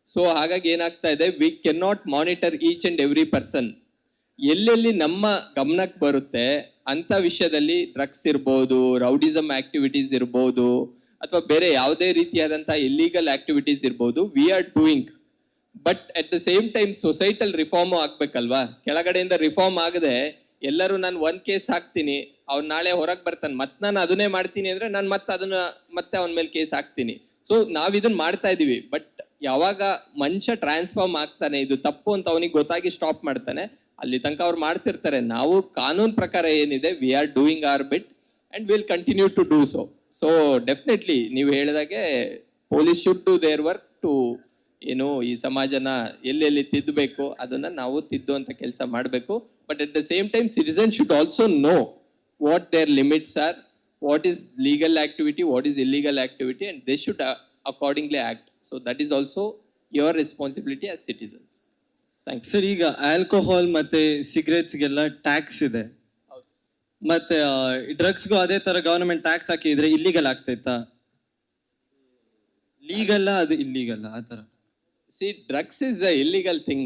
So ಹಾಗಾಗಿ ಏನಾಗ್ತಾ ಇದೆ, we can not monitor each and every person. ಎಲ್ಲೆಲ್ಲಿ ನಮ್ಮ ಗಮನಕ್ಕೆ ಬರುತ್ತೆ ಅಂಥ ವಿಷಯದಲ್ಲಿ ಡ್ರಗ್ಸ್ ಇರ್ಬೋದು, ರೌಡಿಸಮ್ ಆಕ್ಟಿವಿಟೀಸ್ ಇರ್ಬೋದು, ಅಥವಾ ಬೇರೆ ಯಾವುದೇ ರೀತಿಯಾದಂಥ ಇಲ್ಲೀಗಲ್ ಆಕ್ಟಿವಿಟೀಸ್ ಇರ್ಬೋದು, we are doing. But at the same time societal reform ಆಗ್ಬೇಕಲ್ವಾ? ಕೆಳಗಡೆಯಿಂದ ರಿಫಾರ್ಮ್ ಆಗದೆ ಎಲ್ಲರೂ ನಾನು ಒಂದು ಕೇಸ್ ಹಾಕ್ತೀನಿ, ಅವ್ನು ನಾಳೆ ಹೊರಗೆ ಬರ್ತಾನೆ, ಮತ್ತೆ ನಾನು ಅದನ್ನೇ ಮಾಡ್ತೀನಿ ಅಂದರೆ ನಾನು ಮತ್ತೆ ಅವನ ಮೇಲೆ ಕೇಸ್ ಹಾಕ್ತೀನಿ. ಸೊ ನಾವು ಇದನ್ನ ಮಾಡ್ತಾ ಇದ್ದೀವಿ. ಬಟ್ ಯಾವಾಗ ಮನುಷ್ಯ ಟ್ರಾನ್ಸ್ಫಾರ್ಮ್ ಆಗ್ತಾನೆ, ಇದು ತಪ್ಪು ಅಂತ ಅವನಿಗೆ ಗೊತ್ತಾಗಿ ಸ್ಟಾಪ್ ಮಾಡ್ತಾನೆ, ಅಲ್ಲಿ ತನಕ ಅವ್ರು ಮಾಡ್ತಿರ್ತಾರೆ. ನಾವು ಕಾನೂನು ಪ್ರಕಾರ ಏನಿದೆ, we are doing our bit and will continue to do so. So definitely ನೀವು ಹೇಳಿದಾಗೆ police should do their work to ಈ ಸಮಾಜನ ಎಲ್ಲೆಲ್ಲಿ ತಿದ್ದಬೇಕು ಅದನ್ನು ನಾವು ತಿದ್ದುವಂಥ ಕೆಲಸ ಮಾಡಬೇಕು. But at the same time citizen should also know what their limits are, what is legal activity, what is illegal activity, and they should accordingly act. So that is also your responsibility as citizens. Thank you. Sir, ಈಗ alcohol ಮತ್ತೆ ಸಿಗರೇಟ್ಸ್ಗೆಲ್ಲ tax ಇದೆ, ಮತ್ತೆ ಡ್ರಗ್ಸ್ಗೂ ಅದೇ ತರ government tax ಹಾಕಿದ್ರೆ illegal ಆಗ್ತೈತಾ? ಲೀಗಲ್ಲ ಅದು ಇಲ್ಲಿಗಲ್ಲ ಆ ತರ? See, drugs is a illegal thing.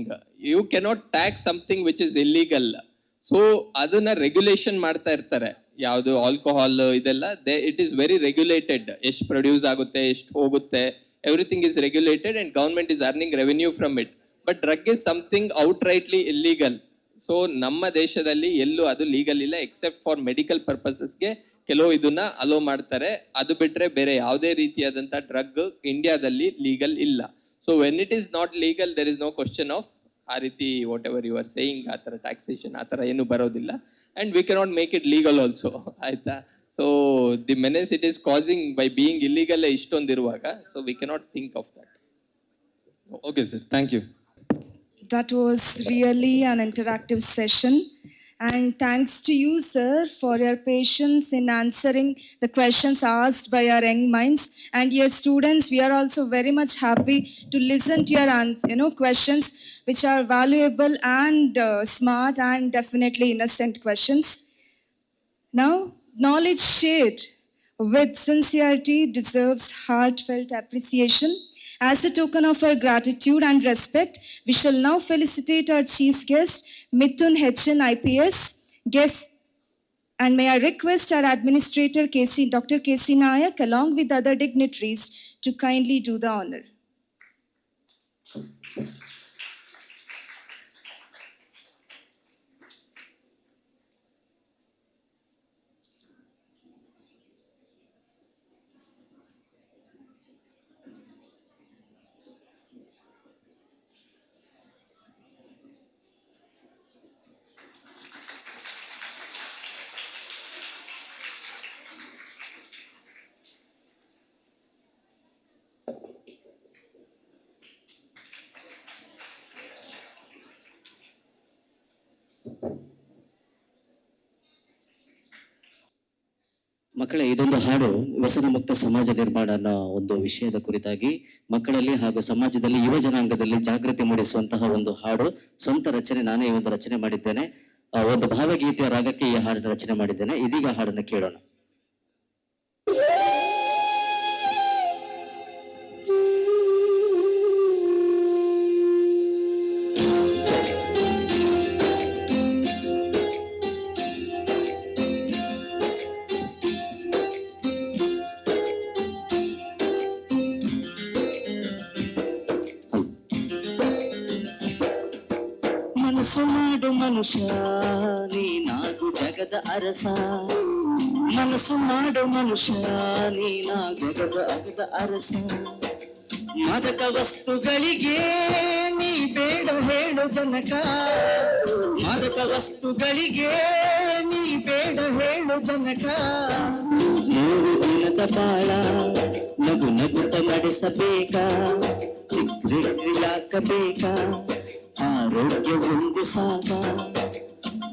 You cannot tax something which is illegal. So ಅದನ್ನ ರೆಗ್ಯುಲೇಷನ್ ಮಾಡ್ತಾ ಇರ್ತಾರೆ. ಯಾವುದು ಆಲ್ಕೋಹಾಲ್ ಇದೆಲ್ಲ ಇಟ್ ಈಸ್ ವೆರಿ ರೆಗ್ಯುಲೇಟೆಡ್. ಎಷ್ಟು ಪ್ರೊಡ್ಯೂಸ್ ಆಗುತ್ತೆ, ಎಷ್ಟು ಹೋಗುತ್ತೆ, everything is regulated and government is earning revenue from it. But drug is something out rightly illegal. So ನಮ್ಮ ದೇಶದಲ್ಲಿ ಎಲ್ಲೂ ಅದು ಲೀಗಲ್ ಇಲ್ಲ, ಎಕ್ಸೆಪ್ಟ್ ಫಾರ್ ಮೆಡಿಕಲ್ ಪರ್ಪಸಸ್ಗೆ ಕೆಲವು ಇದನ್ನ ಅಲೋ ಮಾಡ್ತಾರೆ. ಅದು ಬಿಟ್ಟರೆ ಬೇರೆ ಯಾವುದೇ ರೀತಿಯಾದಂಥ ಡ್ರಗ್ ಇಂಡಿಯಾದಲ್ಲಿ ಲೀಗಲ್ ಇಲ್ಲ. So when it is not legal, there is no question of ಆ ರೀತಿ whatever you are saying, ಆ ಥರ ಟ್ಯಾಕ್ಸೇಷನ್ ಆ ಥರ ಏನೂ ಬರೋದಿಲ್ಲ. And we cannot make it legal also, ಆಯಿತಾ? So the menace it is causing by being illegal ಇಷ್ಟೊಂದಿರುವಾಗ, so we cannot think of that. Okay sir, thank you. That was really an interactive session. And thanks to you, sir, for your patience in answering the questions asked by our young minds. And your students, we are also very much happy to listen to your questions, which are valuable and smart and definitely innocent questions. Now, knowledge shared with sincerity deserves heartfelt appreciation. As a token of our gratitude and respect, we shall now felicitate our chief guest, Mithun H.N. IPS. Guest, and may I request our administrator, Dr. K.C. Nayak, along with other dignitaries, to kindly do the honor. ಮಕ್ಕಳೇ, ಇದೊಂದು ಹಾಡು ವ್ಯಸನ ಮುಕ್ತ ಸಮಾಜ ನಿರ್ಮಾಣ ಅನ್ನೋ ಒಂದು ವಿಷಯದ ಕುರಿತಾಗಿ ಮಕ್ಕಳಲ್ಲಿ ಹಾಗೂ ಸಮಾಜದಲ್ಲಿ ಯುವ ಜನಾಂಗದಲ್ಲಿ ಜಾಗೃತಿ ಮೂಡಿಸುವಂತಹ ಒಂದು ಹಾಡು. ಸ್ವಂತ ರಚನೆ, ನಾನೇ ಈ ಒಂದು ರಚನೆ ಮಾಡಿದ್ದೇನೆ. ಒಂದು ಭಾವಗೀತೆಯ ರಾಗಕ್ಕೆ ಈ ಹಾಡನ್ನು ರಚನೆ ಮಾಡಿದ್ದೇನೆ. ಇದೀಗ ಹಾಡನ್ನು ಕೇಳೋಣ. ಮನಸ್ಸು ಮಾಡು ಮನುಷ್ಯ, ನೀನಾಗು ಜಗದ ಅರಸ. ಮನಸ್ಸು ಮಾಡು ಮನುಷ್ಯ, ನೀನಾಗು ಜಗದ ಅರಸ. ಮಾದಕ ವಸ್ತುಗಳಿಗೆ ನೀ ಬೇಡ ಹೇಳು ಜನಕ. ಮಾದಕ ವಸ್ತುಗಳಿಗೆ ನೀ ಬೇಡ ಹೇಳು ಜನಕ. 3 ದಿನದ ಬಾಳ ನಗು ನಗುತ್ತ ನಡೆಸಬೇಕ. ಸಿಗರೇಟ್ ಯಾಕಬೇಕ? ಆರೋಗ್ಯ ಒಂದು ಸಾಗ,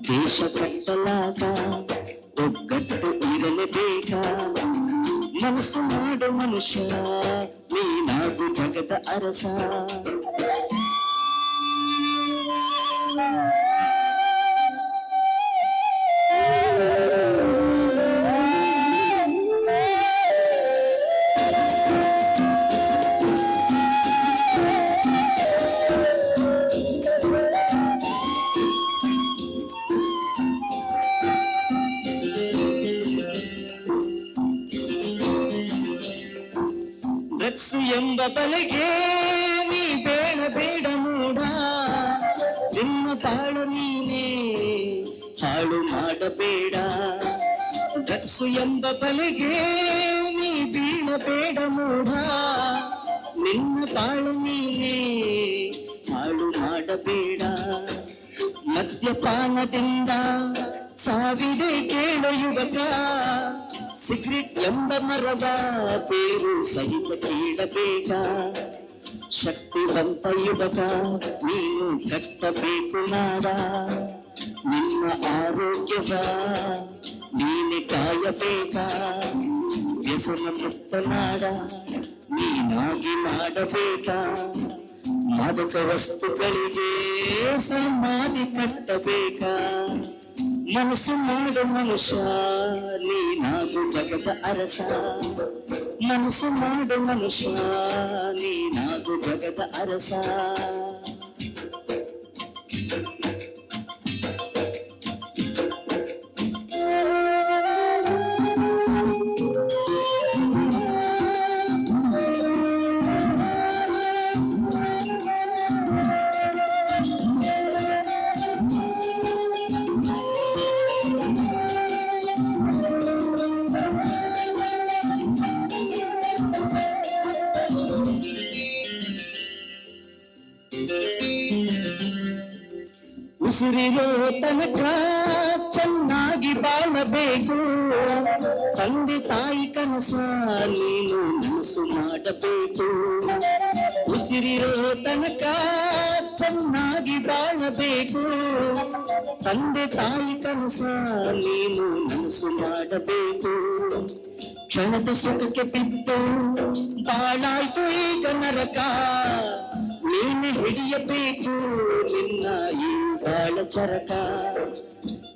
ದೇಶ ಕಟ್ಟಲಾಗ ಒಗ್ಗಟ್ಟು ಇರಲೇಬೇಕ. ಮನಸ್ಸು ಮಾಡು ಮನುಷ್ಯ, ನೀನಾಗು ಜಗದ ಅರಸ. ಡ್ರಗ್ಸ್ ಎಂಬ ಬಲೆಗೆ ನೀ ಬೇಡ ಬೇಡ ಮೂಡ. ನಿನ್ನ ತಾಳು ನೀನೇ ಹಾಳು ಮಾಡಬೇಡ. ಡ್ರಗ್ಸ್ ಎಂಬ ಬಲೆಗೆ ನೀ ಬೀಳಬೇಡ ಮೂಡ. ನಿನ್ನ ತಾಳು ನೀನೇ ಹಾಳು ಮಾಡಬೇಡ. ಮದ್ಯಪಾನದಿಂದ ಸಾವಿದೆ ಕೇಳು ಯುವಕ. ಸಿಗರೇಟ್ ಎಂಬ ಮರವ ಬೇರು ಸಹಿತ ಕೀಳಬೇಕ. ಶಕ್ತಿವಂತ ಯುವಕ, ನೀನು ಕಟ್ಟಬೇಕು ನಾಡ. ನಿನ್ನ ಆರೋಗ್ಯವ ನೀನೆ ಕಾಯಬೇಕ. ವ್ಯಸನ ಮುಕ್ತ ನಾಡ ನೀನಾಗಿ ಮಾಡಬೇಕ. ಮಾದಕ ವಸ್ತುಗಳಿಗೆ ಸಮಾಧಿ ಕಟ್ಟಬೇಕ. ಮನಸ್ಸು ಮಾಡು ಮನುಷ್ಯ, ನೀನಾಗು ಜಗದ ಅರಸ. ಮನಸ್ಸು ಮಾಡು ಮನುಷ್ಯ, ನೀನಾಗು ಜಗದ ಅರಸ. ಉಸಿರಿರೋ ತನಕ ಚೆನ್ನಾಗಿ ಬಾಳಬೇಕು. ತಂದೆ ತಾಯಿ ಕನಸ ನೀನು ನನಸು ಮಾಡಬೇಕು. ಉಸಿರಿರೋ ತನಕ ಚೆನ್ನಾಗಿ ಬಾಳಬೇಕು. ತಂದೆ ತಾಯಿ ಕನಸ ನೀನು ನನಸು ಮಾಡಬೇಕು. ಕ್ಷಣದ ಸುಖಕ್ಕೆ ಬಿದ್ದು ಬಾಳಾಯ್ತು ಈಗ ನರಕ. ನೀನು ಹಿಡಿಯಬೇಕು ನಿನ್ನ ಈ ಬಾಳ ಚರಕ.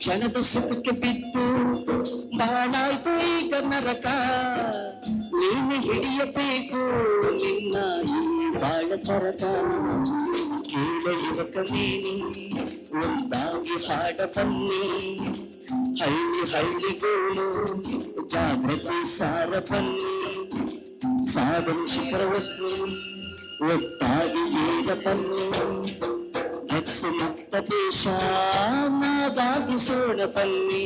ಕ್ಷಣದ ಸುಖಕ್ಕೆ ಬಿದ್ದು ಬಾಳಾಯ್ತು ಈಗ ನರಕ. ನೀನು ಹಿಡಿಯಬೇಕು ನಿನ್ನ ಈ ಬಾಳ ಚರಕ. ಕೇಳ ಯುವಕ ನೀನು ಒಂದಾಗಿ ಹಾಡ ಬನ್ನಿ. ಹಳ್ಳಿ ಹಳ್ಳಿಗೋಳು ಜಾಗೃತಿ ಸಾರ ಬನ್ನಿ. ಸಾಧನ ಶಿಖರವಷ್ಟು ಒಟ್ಟಾಗಿ ಏರ ಬನ್ನಿ. ಡ್ರಗ್ಸ್ ಮುಕ್ತ ದೇಶ ನಾವಾಗಿಸೋಣ ಬನ್ನಿ.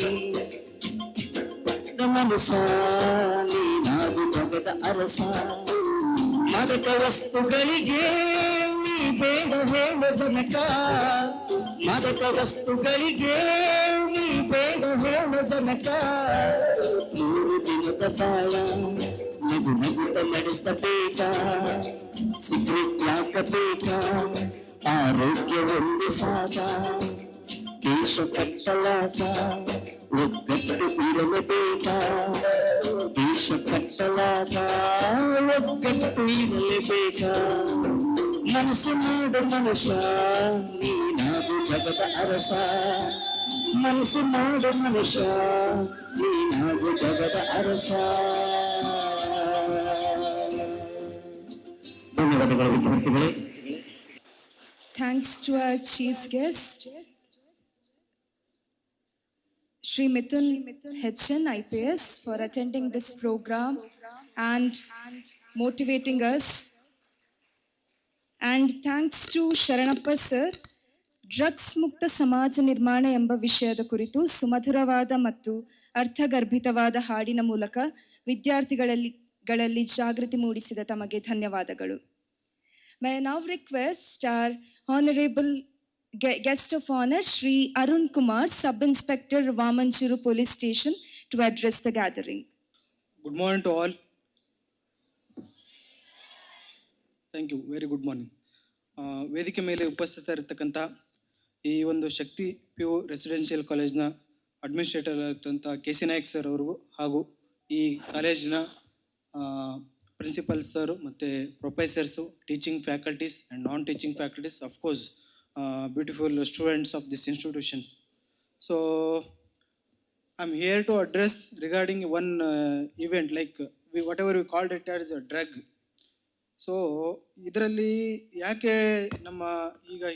ಮನುಷ್ಯ ನೀನಾಗು ಜಗದ ಅರಸ. ಮಾದಕ ವಸ್ತುಗಳಿಗೆ ನೀ ಬೇಡ ಹೇಳು ಜನಕ. ಮಾದಕ ವಸ್ತುಗಳಿಗೆ ನೀ ಬೇಡ ಹೇಳು ಜನಕ. 3 ದಿನದ ಬಾಳ ನಗು ನಗುತ್ತ ನಡೆಸಬೇಕ. ಸಿಗರೇಟ್ ಯಾಕಬೇಕ? ಆರೋಗ್ಯ ಒಂದು ಸಾಗ, ದೇಶ ಕಟ್ಟಲಾಗ ಒಗ್ಗಟ್ಟು ಇರಲೇಬೇಕ. ವಿಷ ಕಟ್ಟಲಾಗ ಒಗ್ಗಟ್ಟು ಇರಲೇಬೇಕಾ ಮನಸ್ಸು ಮಾಡು ಮನುಷ್ಯ ನೀನಾಗು ಜಗದ ಅರಸ ಮನಸ್ಸು ಮಾಡು ಮನುಷ್ಯ ನೀನಾಗು ಜಗದ ಅರಸ. ಧನ್ಯವಾದಗಳು ವಿದ್ಯಾರ್ಥಿಗಳೇ. Thanks to our chief guest, Shri Mithun Hchen, IPS, for attending this program and motivating us. And thanks to Sharanappa sir, drugs ಮುಕ್ತ ಸಮಾಜ ನಿರ್ಮಾಣ ಎಂಬ ವಿಷಯದ ಕುರಿತು ಸುಮಧುರವಾದ ಮತ್ತು ಅರ್ಥಗರ್ಭಿತವಾದ ಹಾಡಿನ ಮೂಲಕ ವಿದ್ಯಾರ್ಥಿಗಳಲ್ಲಿ ಜಾಗೃತಿ ಮೂಡಿಸಿದ ತಮಗೆ ಧನ್ಯವಾದಗಳು. May I now request our Honorable Guest of Honor, Shri Arun Kumar, Sub-Inspector, Vamanchuru Police Station, to address the gathering. Good morning to all. Thank you. Very good morning. ವೇದಿಕೆ ಮೇಲೆ ಉಪಸ್ಥಿತರಿರ್ತಕ್ಕಂಥ ಈ ಒಂದು ಶಕ್ತಿ PU ರೆಸಿಡೆನ್ಷಿಯಲ್ ಕಾಲೇಜ್ನ administrator ಆಗಿರ್ತಂಥ KC Nayak sir ಅವ್ರಿಗೂ ಹಾಗೂ ಈ ಕಾಲೇಜಿನ ಪ್ರಿನ್ಸಿಪಲ್ ಸರ್ ಮತ್ತು professors, teaching faculties and non teaching faculties, of course beautiful students of this institutions. So I am here to address regarding one event like whatever we called it as a drug. So ಇದರಲ್ಲಿ ಯಾಕೆ ನಮ್ಮ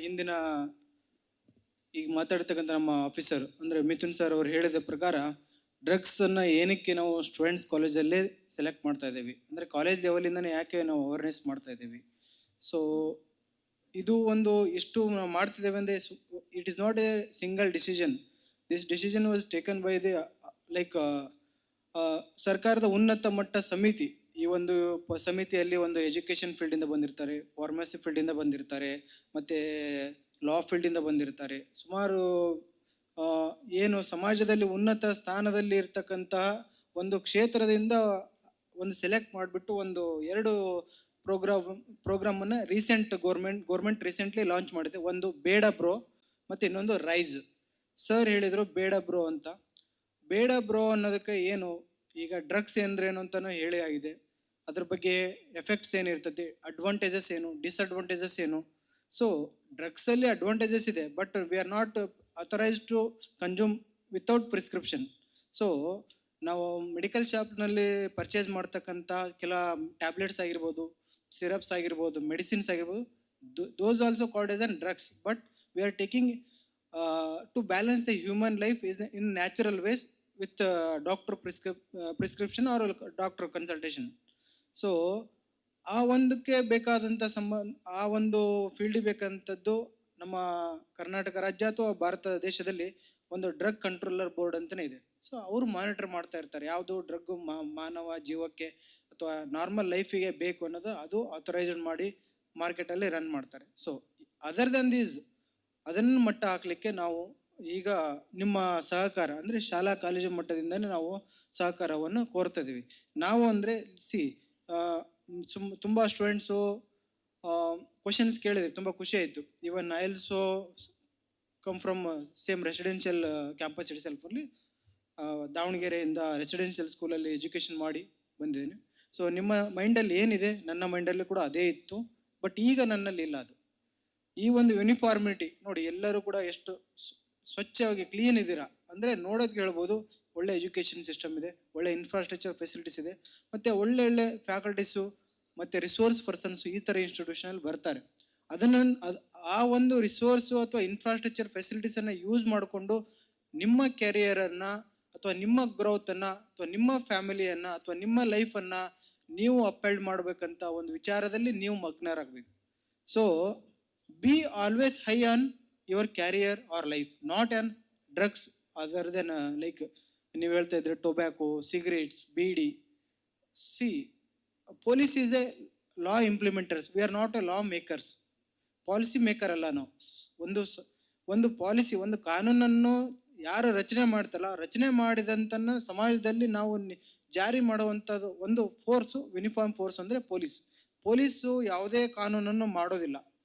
ಹಿಂದಿನ ಈಗ ಮಾತಾಡ್ತಕ್ಕಂಥ ನಮ್ಮ officer ಅಂದರೆ Mithun sir ಅವರು ಹೇಳಿದ ಪ್ರಕಾರ ಡ್ರಗ್ಸನ್ನು ಏನಕ್ಕೆ ನಾವು ಸ್ಟೂಡೆಂಟ್ಸ್ ಕಾಲೇಜಲ್ಲೇ ಸೆಲೆಕ್ಟ್ ಮಾಡ್ತಾ ಇದ್ದೀವಿ ಅಂದರೆ ಕಾಲೇಜ್ ಲೆವೆಲಿಂದನೇ ಯಾಕೆ ನಾವು ಅವೇರ್ನೆಸ್ ಮಾಡ್ತಾ ಇದ್ದೀವಿ. ಸೊ ಇದು ಒಂದು ಎಷ್ಟು ನಾವು ಮಾಡ್ತಿದ್ದೇವೆ ಅಂದರೆ it is not A single decision. This decision was taken by the like ಸರ್ಕಾರದ ಉನ್ನತ ಮಟ್ಟ ಸಮಿತಿ. ಈ ಒಂದು ಸಮಿತಿಯಲ್ಲಿ ಒಂದು ಎಜುಕೇಷನ್ ಫೀಲ್ಡಿಂದ ಬಂದಿರ್ತಾರೆ, ಫಾರ್ಮಸಿ ಫೀಲ್ಡಿಂದ ಬಂದಿರ್ತಾರೆ, ಮತ್ತು ಲಾ ಫೀಲ್ಡಿಂದ ಬಂದಿರ್ತಾರೆ. ಸುಮಾರು ಏನು ಸಮಾಜದಲ್ಲಿ ಉನ್ನತ ಸ್ಥಾನದಲ್ಲಿ ಇರ್ತಕ್ಕಂತಹ ಒಂದು ಕ್ಷೇತ್ರದಿಂದ ಒಂದು ಸೆಲೆಕ್ಟ್ ಮಾಡಿಬಿಟ್ಟು ಒಂದು 2 ಪ್ರೋಗ್ರಾಮನ್ನು ಗೌರ್ಮೆಂಟ್ ರೀಸೆಂಟ್ಲಿ ಲಾಂಚ್ ಮಾಡಿದೆ. ಒಂದು ಬೇಡ ಬ್ರೋ ಮತ್ತು ಇನ್ನೊಂದು ರೈಸ್. ಸರ್ ಹೇಳಿದರು ಬೇಡ ಬ್ರೋ ಅಂತ. ಬೇಡ ಬ್ರೋ ಅನ್ನೋದಕ್ಕೆ ಏನು, ಈಗ ಡ್ರಗ್ಸ್ ಅಂದ್ರೇನು ಅಂತಲೂ ಹೇಳಿ ಆಗಿದೆ. ಅದ್ರ ಬಗ್ಗೆ ಎಫೆಕ್ಟ್ಸ್ ಏನಿರ್ತದೆ, ಅಡ್ವಾಂಟೇಜಸ್ ಏನು, ಡಿಸ್ಅಡ್ವಾಂಟೇಜಸ್ ಏನು. ಸೊ ಡ್ರಗ್ಸಲ್ಲಿ ಅಡ್ವಾಂಟೇಜಸ್ ಇದೆ, but we are not authorised to consume without prescription. So ನಾವು ಮೆಡಿಕಲ್ ಶಾಪ್ನಲ್ಲಿ ಪರ್ಚೇಸ್ ಮಾಡ್ತಕ್ಕಂಥ ಕೆಲ ಟ್ಯಾಬ್ಲೆಟ್ಸ್ ಆಗಿರ್ಬೋದು, ಸಿರಪ್ಸ್ ಆಗಿರ್ಬೋದು, ಮೆಡಿಸಿನ್ಸ್ ಆಗಿರ್ಬೋದು, those also called as an drugs. But we are taking to balance the human life is in natural ways with doctor prescription or doctor consultation. So ಆ ಒಂದಕ್ಕೆ ಬೇಕಾದಂಥ ಆ ಒಂದು ಫೀಲ್ಡಿಗೆ ಬೇಕಂಥದ್ದು ನಮ್ಮ ಕರ್ನಾಟಕ ರಾಜ್ಯ ಅಥವಾ ಭಾರತ ದೇಶದಲ್ಲಿ ಒಂದು ಡ್ರಗ್ ಕಂಟ್ರೋಲರ್ ಬೋರ್ಡ್ ಅಂತಲೇ ಇದೆ. ಸೊ ಅವರು ಮಾನಿಟರ್ ಮಾಡ್ತಾ ಇರ್ತಾರೆ ಯಾವುದು ಡ್ರಗ್ಗು ಮಾನವ ಜೀವಕ್ಕೆ ಅಥವಾ ನಾರ್ಮಲ್ ಲೈಫಿಗೆ ಬೇಕು ಅನ್ನೋದು ಅದು ಆಥರೈಸ್ಡ್ ಮಾಡಿ ಮಾರ್ಕೆಟಲ್ಲಿ ರನ್ ಮಾಡ್ತಾರೆ. ಸೊ ಅದರ್ ದನ್ ದೀಸ್ ಅದನ್ನು ಮಟ್ಟ ಹಾಕಲಿಕ್ಕೆ ನಾವು ಈಗ ನಿಮ್ಮ ಸಹಕಾರ ಅಂದರೆ ಶಾಲಾ ಕಾಲೇಜು ಮಟ್ಟದಿಂದನೇ ನಾವು ಸಹಕಾರವನ್ನು ಕೋರ್ತಾ ಇದ್ದೀವಿ. ನಾವು ಅಂದರೆ ತುಂಬ ಸ್ಟೂಡೆಂಟ್ಸು ಕ್ವಶನ್ಸ್ ಕೇಳಿದೆ, ತುಂಬ ಖುಷಿ ಆಯಿತು. Even I also come from same residential campus it self ಅಲ್ಲಿ ದಾವಣಗೆರೆಯಿಂದ ರೆಸಿಡೆನ್ಷಿಯಲ್ ಸ್ಕೂಲಲ್ಲಿ ಎಜುಕೇಷನ್ ಮಾಡಿ ಬಂದಿದ್ದೇನೆ. ಸೊ ನಿಮ್ಮ ಮೈಂಡಲ್ಲಿ ಏನಿದೆ ನನ್ನ ಮೈಂಡಲ್ಲಿ ಕೂಡ ಅದೇ ಇತ್ತು, ಬಟ್ ಈಗ ನನ್ನಲ್ಲಿ ಇಲ್ಲ ಅದು. ಈ ಒಂದು ಯೂನಿಫಾರ್ಮಿಟಿ ನೋಡಿ, ಎಲ್ಲರೂ ಕೂಡ ಎಷ್ಟು ಸ್ವಚ್ಛವಾಗಿ ಕ್ಲೀನ್ ಇದ್ದೀರಾ ಅಂದರೆ ನೋಡೋದಕ್ಕೆ ಹೇಳ್ಬೋದು. ಒಳ್ಳೆ ಎಜುಕೇಷನ್ ಸಿಸ್ಟಮ್ ಇದೆ, ಒಳ್ಳೆ ಇನ್ಫ್ರಾಸ್ಟ್ರಕ್ಚರ್ ಫೆಸಿಲಿಟೀಸ್ ಇದೆ, ಮತ್ತು ಒಳ್ಳೆ ಫ್ಯಾಕಲ್ಟೀಸು ಮತ್ತು ರಿಸೋರ್ಸ್ ಪರ್ಸನ್ಸು ಈ ಥರ ಇನ್ಸ್ಟಿಟ್ಯೂಷನಲ್ಲಿ ಬರ್ತಾರೆ. ಆ ಒಂದು ರಿಸೋರ್ಸು ಅಥವಾ ಇನ್ಫ್ರಾಸ್ಟ್ರಕ್ಚರ್ ಫೆಸಿಲಿಟೀಸನ್ನು ಯೂಸ್ ಮಾಡಿಕೊಂಡು ನಿಮ್ಮ ಕೆರಿಯರನ್ನು ಅಥವಾ ನಿಮ್ಮ ಗ್ರೋತನ್ನು ಅಥವಾ ನಿಮ್ಮ ಫ್ಯಾಮಿಲಿಯನ್ನು ಅಥವಾ ನಿಮ್ಮ ಲೈಫನ್ನು ನೀವು ಅಪ್ಹೆಲ್ಡ್ ಮಾಡಬೇಕಂತ ಒಂದು ವಿಚಾರದಲ್ಲಿ ನೀವು ಮಗ್ನರಾಗಬೇಕು. So be always high on your career or life, not on drugs other than like ನೀವು ಹೇಳ್ತಾ ಇದ್ರೆ tobacco, cigarettes, beedi. See police is a law implementers, we are not a law makers. Policy maker ಅಲ್ಲ ನಾವು. ಒಂದು policy, ಒಂದು ಕಾನೂನನ್ನು ಯಾರು ರಚನೆ ಮಾಡ್ತಲ್ಲ, ರಚನೆ ಮಾಡಿದಂತನ್ನ ಸಮಾಜದಲ್ಲಿ ನಾವು ಜಾರಿ ಮಾಡುವಂಥದ್ದು ಒಂದು ಫೋರ್ಸು, ಯೂನಿಫಾರ್ಮ್ ಫೋರ್ಸ್ ಅಂದರೆ ಪೊಲೀಸು ಯಾವುದೇ ಕಾನೂನನ್ನು ಮಾಡೋದಿಲ್ಲ,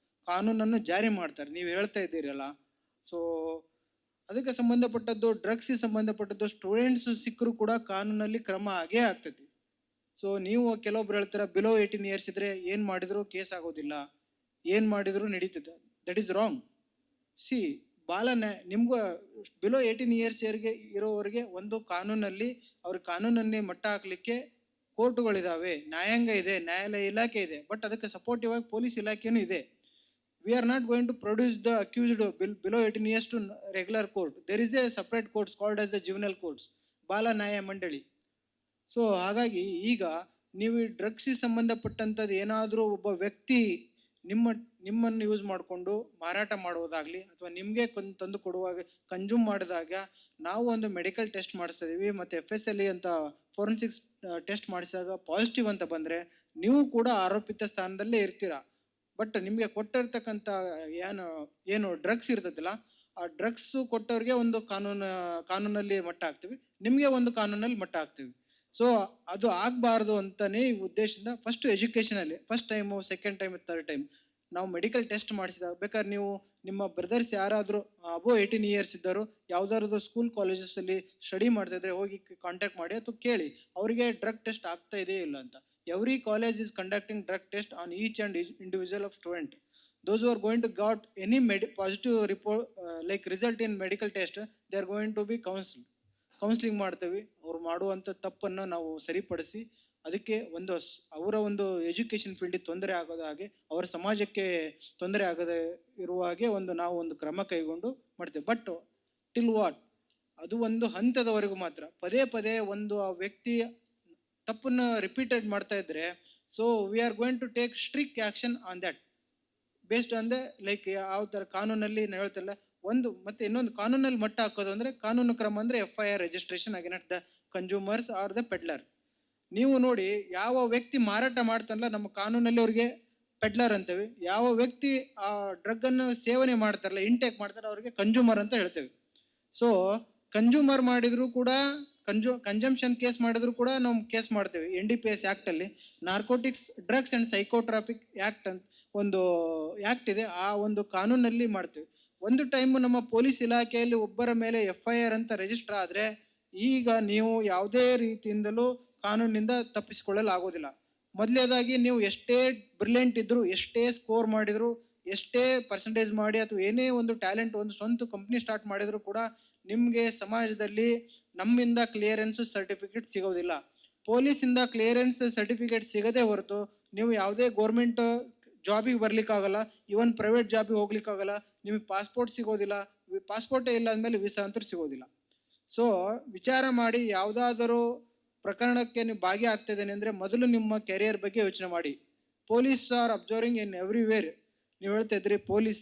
ಕಾನೂನನ್ನು ಜಾರಿ ಮಾಡ್ತಾರೆ. ನೀವು ಹೇಳ್ತಾ ಇದ್ದೀರಲ್ಲ, ಸೊ ಅದಕ್ಕೆ ಸಂಬಂಧಪಟ್ಟದ್ದು ಡ್ರಗ್ಸಿಗೆ ಸಂಬಂಧಪಟ್ಟದ್ದು ಸ್ಟೂಡೆಂಟ್ಸ್ ಸಿಕ್ಕರೂ ಕೂಡ ಕಾನೂನಲ್ಲಿ ಕ್ರಮ ಆಗೇ ಆಗ್ತೈತಿ. ಸೊ ನೀವು ಕೆಲವೊಬ್ರು ಹೇಳ್ತೀರ ಬಿಲೋ 18 ಇಯರ್ಸ್ ಇದ್ರೆ ಏನು ಮಾಡಿದ್ರು ಕೇಸ್ ಆಗೋದಿಲ್ಲ, ಏನು ಮಾಡಿದ್ರು ನಡೀತದೆ. That is wrong. ಸಿ ನಿಮ್ಗೂ ಬಿಲೋ 18 ಇಯರ್ಸ್ ಇರೋವರೆಗೆ ಒಂದು ಕಾನೂನಲ್ಲಿ ಅವ್ರ ಕಾನೂನನ್ನೇ ಮಟ್ಟ ಹಾಕ್ಲಿಕ್ಕೆ ಕೋರ್ಟುಗಳಿದಾವೆ, ನ್ಯಾಯಾಂಗ ಇದೆ, ನ್ಯಾಯಾಲಯ ಇಲಾಖೆ ಇದೆ. ಬಟ್ ಅದಕ್ಕೆ ಸಪೋರ್ಟಿವ್ ಆಗಿ ಪೊಲೀಸ್ ಇಲಾಖೆನೂ ಇದೆ. We are not going to produce the accused below 18 years to regular court. There is a separate courts called as the juvenile courts, ಬಾಲ ನ್ಯಾಯ ಮಂಡಳಿ. ಸೊ ಹಾಗಾಗಿ ಈಗ ನೀವು ಈ ಡ್ರಗ್ಸಿಗೆ ಸಂಬಂಧಪಟ್ಟಂಥದ್ದು ಏನಾದರೂ ಒಬ್ಬ ವ್ಯಕ್ತಿ ನಿಮ್ಮನ್ನು ಯೂಸ್ ಮಾಡಿಕೊಂಡು ಮಾರಾಟ ಮಾಡುವುದಾಗಲಿ ಅಥವಾ ನಿಮಗೆ ತಂದು ಕೊಡುವಾಗ ಕನ್ಸ್ಯೂಮ್ ಮಾಡಿದಾಗ ನಾವು ಒಂದು ಮೆಡಿಕಲ್ ಟೆಸ್ಟ್ ಮಾಡಿಸ್ತಾ ಇದೀವಿ, ಮತ್ತು FSLE ಅಂತ ಫೋರೆನ್ಸಿಕ್ಸ್ ಟೆಸ್ಟ್ ಮಾಡಿಸಿದಾಗ ಪಾಸಿಟಿವ್ ಅಂತ ಬಂದರೆ ನೀವು ಕೂಡ ಆರೋಪಿತ ಸ್ಥಾನದಲ್ಲೇ ಇರ್ತೀರಾ. ಬಟ್ ನಿಮಗೆ ಕೊಟ್ಟಿರ್ತಕ್ಕಂಥ ಏನು ಡ್ರಗ್ಸ್ ಇರ್ತದಲ್ಲ, ಆ ಡ್ರಗ್ಸ್ ಕೊಟ್ಟವ್ರಿಗೆ ಒಂದು ಕಾನೂನಲ್ಲಿ ಮಟ್ಟ ಹಾಕ್ತೀವಿ, ನಿಮಗೆ ಒಂದು ಕಾನೂನಲ್ಲಿ ಮಟ್ಟ ಹಾಕ್ತೀವಿ. ಸೊ ಅದು ಆಗಬಾರ್ದು ಅಂತಲೇ ಈ ಉದ್ದೇಶದಿಂದ ಫಸ್ಟ್ ಎಜುಕೇಷನಲ್ಲಿ first time, second time, third time ನಾವು ಮೆಡಿಕಲ್ ಟೆಸ್ಟ್ ಮಾಡಿಸಿದಾಗ ಬೇಕಾದ್ರೆ ನೀವು ನಿಮ್ಮ ಬ್ರದರ್ಸ್ ಯಾರಾದರೂ ಅಬೋ 18 ಇಯರ್ಸ್ ಇದ್ದರು ಯಾವುದಾದ್ರು ಸ್ಕೂಲ್ ಕಾಲೇಜಸಲ್ಲಿ ಸ್ಟಡಿ ಮಾಡ್ತಾಯಿದ್ರೆ ಹೋಗಿ ಕಾಂಟ್ಯಾಕ್ಟ್ ಮಾಡಿ ಅಥವಾ ಕೇಳಿ ಅವರಿಗೆ ಡ್ರಗ್ ಟೆಸ್ಟ್ ಆಗ್ತಾ ಇದೆಯೇ ಇಲ್ಲ ಅಂತ. Every college is conducting drug test on each and individual of student. Those who are going to got any positive report like result in medical test, they are going to be counselling ಮಾಡ್ತೀವಿ. ಅವ್ರು ಮಾಡುವಂಥ ತಪ್ಪನ್ನು ನಾವು ಸರಿಪಡಿಸಿ ಅದಕ್ಕೆ ಅವರ ಒಂದು education ಫೀಲ್ಡಿಗೆ ತೊಂದರೆ ಆಗೋದ ಹಾಗೆ, ಅವರ ಸಮಾಜಕ್ಕೆ ತೊಂದರೆ ಆಗದೆ ಇರುವ ಹಾಗೆ ನಾವು ಒಂದು ಕ್ರಮ ಕೈಗೊಂಡು ಮಾಡ್ತೇವೆ. ಬಟ್ ಟಿಲ್ ವಾಟ್, ಅದು ಒಂದು ಹಂತದವರೆಗೂ ಮಾತ್ರ. ಪದೇ ಪದೇ ಆ ವ್ಯಕ್ತಿ ತಪ್ಪನ್ನು ರಿಪೀಟೆಡ್ ಮಾಡ್ತಾ ಇದ್ರೆ, so we are going to take strict action on that based on the like ಯಾವ ಥರ ಕಾನೂನಲ್ಲಿ ನಾವು ಹೇಳ್ತಿಲ್ಲ. ಮತ್ತೆ ಇನ್ನೊಂದು ಕಾನೂನಲ್ಲಿ ಮಟ್ಟ ಹಾಕೋದು ಅಂದರೆ ಕಾನೂನು ಕ್ರಮ ಅಂದರೆ FIR registration against the consumers are the peddler. ನೀವು ನೋಡಿ, ಯಾವ ವ್ಯಕ್ತಿ ಮಾರಾಟ ಮಾಡ್ತಾರಲ್ಲ ನಮ್ಮ ಕಾನೂನಲ್ಲಿ ಅವ್ರಿಗೆ ಪೆಡ್ಲರ್ ಅಂತೇವೆ. ಯಾವ ವ್ಯಕ್ತಿ ಆ ಡ್ರಗ್ಗನ್ನು ಸೇವನೆ ಮಾಡ್ತಾರಲ್ಲ, ಇಂಟೇಕ್ ಮಾಡ್ತಾರೆ, ಅವ್ರಿಗೆ ಕನ್ಸ್ಯೂಮರ್ ಅಂತ ಹೇಳ್ತೇವೆ. ಸೊ ಕನ್ಸ್ಯೂಮರ್ ಮಾಡಿದ್ರು ಕೂಡ ಕನ್ಸಂಪ್ಷನ್ ಕೇಸ್ ಮಾಡಿದ್ರು ಕೂಡ ನಾವು ಕೇಸ್ ಮಾಡ್ತೇವೆ. NDPS ಆ್ಯಕ್ಟಲ್ಲಿ narcotics drugs and psychotropic act ಅಂತ ಒಂದು ಆ್ಯಕ್ಟ್ ಇದೆ, ಆ ಒಂದು ಕಾನೂನಲ್ಲಿ ಮಾಡ್ತೇವೆ. ಒಂದು ಟೈಮು ನಮ್ಮ ಪೊಲೀಸ್ ಇಲಾಖೆಯಲ್ಲಿ ಒಬ್ಬರ ಮೇಲೆ FIR ಅಂತ ರಿಜಿಸ್ಟರ್ ಆದರೆ ಈಗ ನೀವು ಯಾವುದೇ ರೀತಿಯಿಂದಲೂ ಕಾನೂನಿನಿಂದ ತಪ್ಪಿಸಿಕೊಳ್ಳಲಾಗೋದಿಲ್ಲ. ಮೊದಲನೇದಾಗಿ ನೀವು ಎಷ್ಟೇ ಬ್ರಿಲಿಯಂಟ್ ಇದ್ದರೂ, ಎಷ್ಟೇ ಸ್ಕೋರ್ ಮಾಡಿದ್ರು, ಎಷ್ಟೇ ಪರ್ಸೆಂಟೇಜ್ ಮಾಡಿ ಅಥವಾ ಏನೇ ಒಂದು ಟ್ಯಾಲೆಂಟ್ ಒಂದು ಸ್ವಂತ ಕಂಪ್ನಿ ಸ್ಟಾರ್ಟ್ ಮಾಡಿದ್ರು ಕೂಡ ನಿಮಗೆ ಸಮಾಜದಲ್ಲಿ ನಮ್ಮಿಂದ ಕ್ಲಿಯರೆನ್ಸ್ ಸರ್ಟಿಫಿಕೇಟ್ ಸಿಗೋದಿಲ್ಲ. ಪೊಲೀಸಿಂದ ಕ್ಲಿಯರೆನ್ಸ್ ಸರ್ಟಿಫಿಕೇಟ್ ಸಿಗದೆ ಹೊರತು ನೀವು ಯಾವುದೇ ಗೌರ್ಮೆಂಟ್ ಜಾಬಿಗೆ ಬರ್ಲಿಕ್ಕಾಗಲ್ಲ, ಈವನ್ ಪ್ರೈವೇಟ್ ಜಾಬಿಗೆ ಹೋಗ್ಲಿಕ್ಕಾಗಲ್ಲ, ನಿಮಗೆ ಪಾಸ್ಪೋರ್ಟ್ ಸಿಗೋದಿಲ್ಲ. ಪಾಸ್ಪೋರ್ಟೇ ಇಲ್ಲ ಅಂದಮೇಲೆ ವೀಸಾ ಅಂತೂ ಸಿಗೋದಿಲ್ಲ. ಸೊ ವಿಚಾರ ಮಾಡಿ, ಯಾವುದಾದರೂ ಪ್ರಕರಣಕ್ಕೆ ನೀವು ಭಾಗಿಯಾಗ್ತಿದ್ದೇನೆ ಅಂದರೆ ಮೊದಲು ನಿಮ್ಮ ಕೆರಿಯರ್ ಬಗ್ಗೆ ಯೋಚನೆ ಮಾಡಿ. ಪೊಲೀಸ್ ಆರ್ ಅಬ್ಸರ್ವಿಂಗ್ ಇನ್ ಎವ್ರಿವೇರ್. ನೀವು ಹೇಳ್ತಾ ಇದ್ರಿ ಪೊಲೀಸ್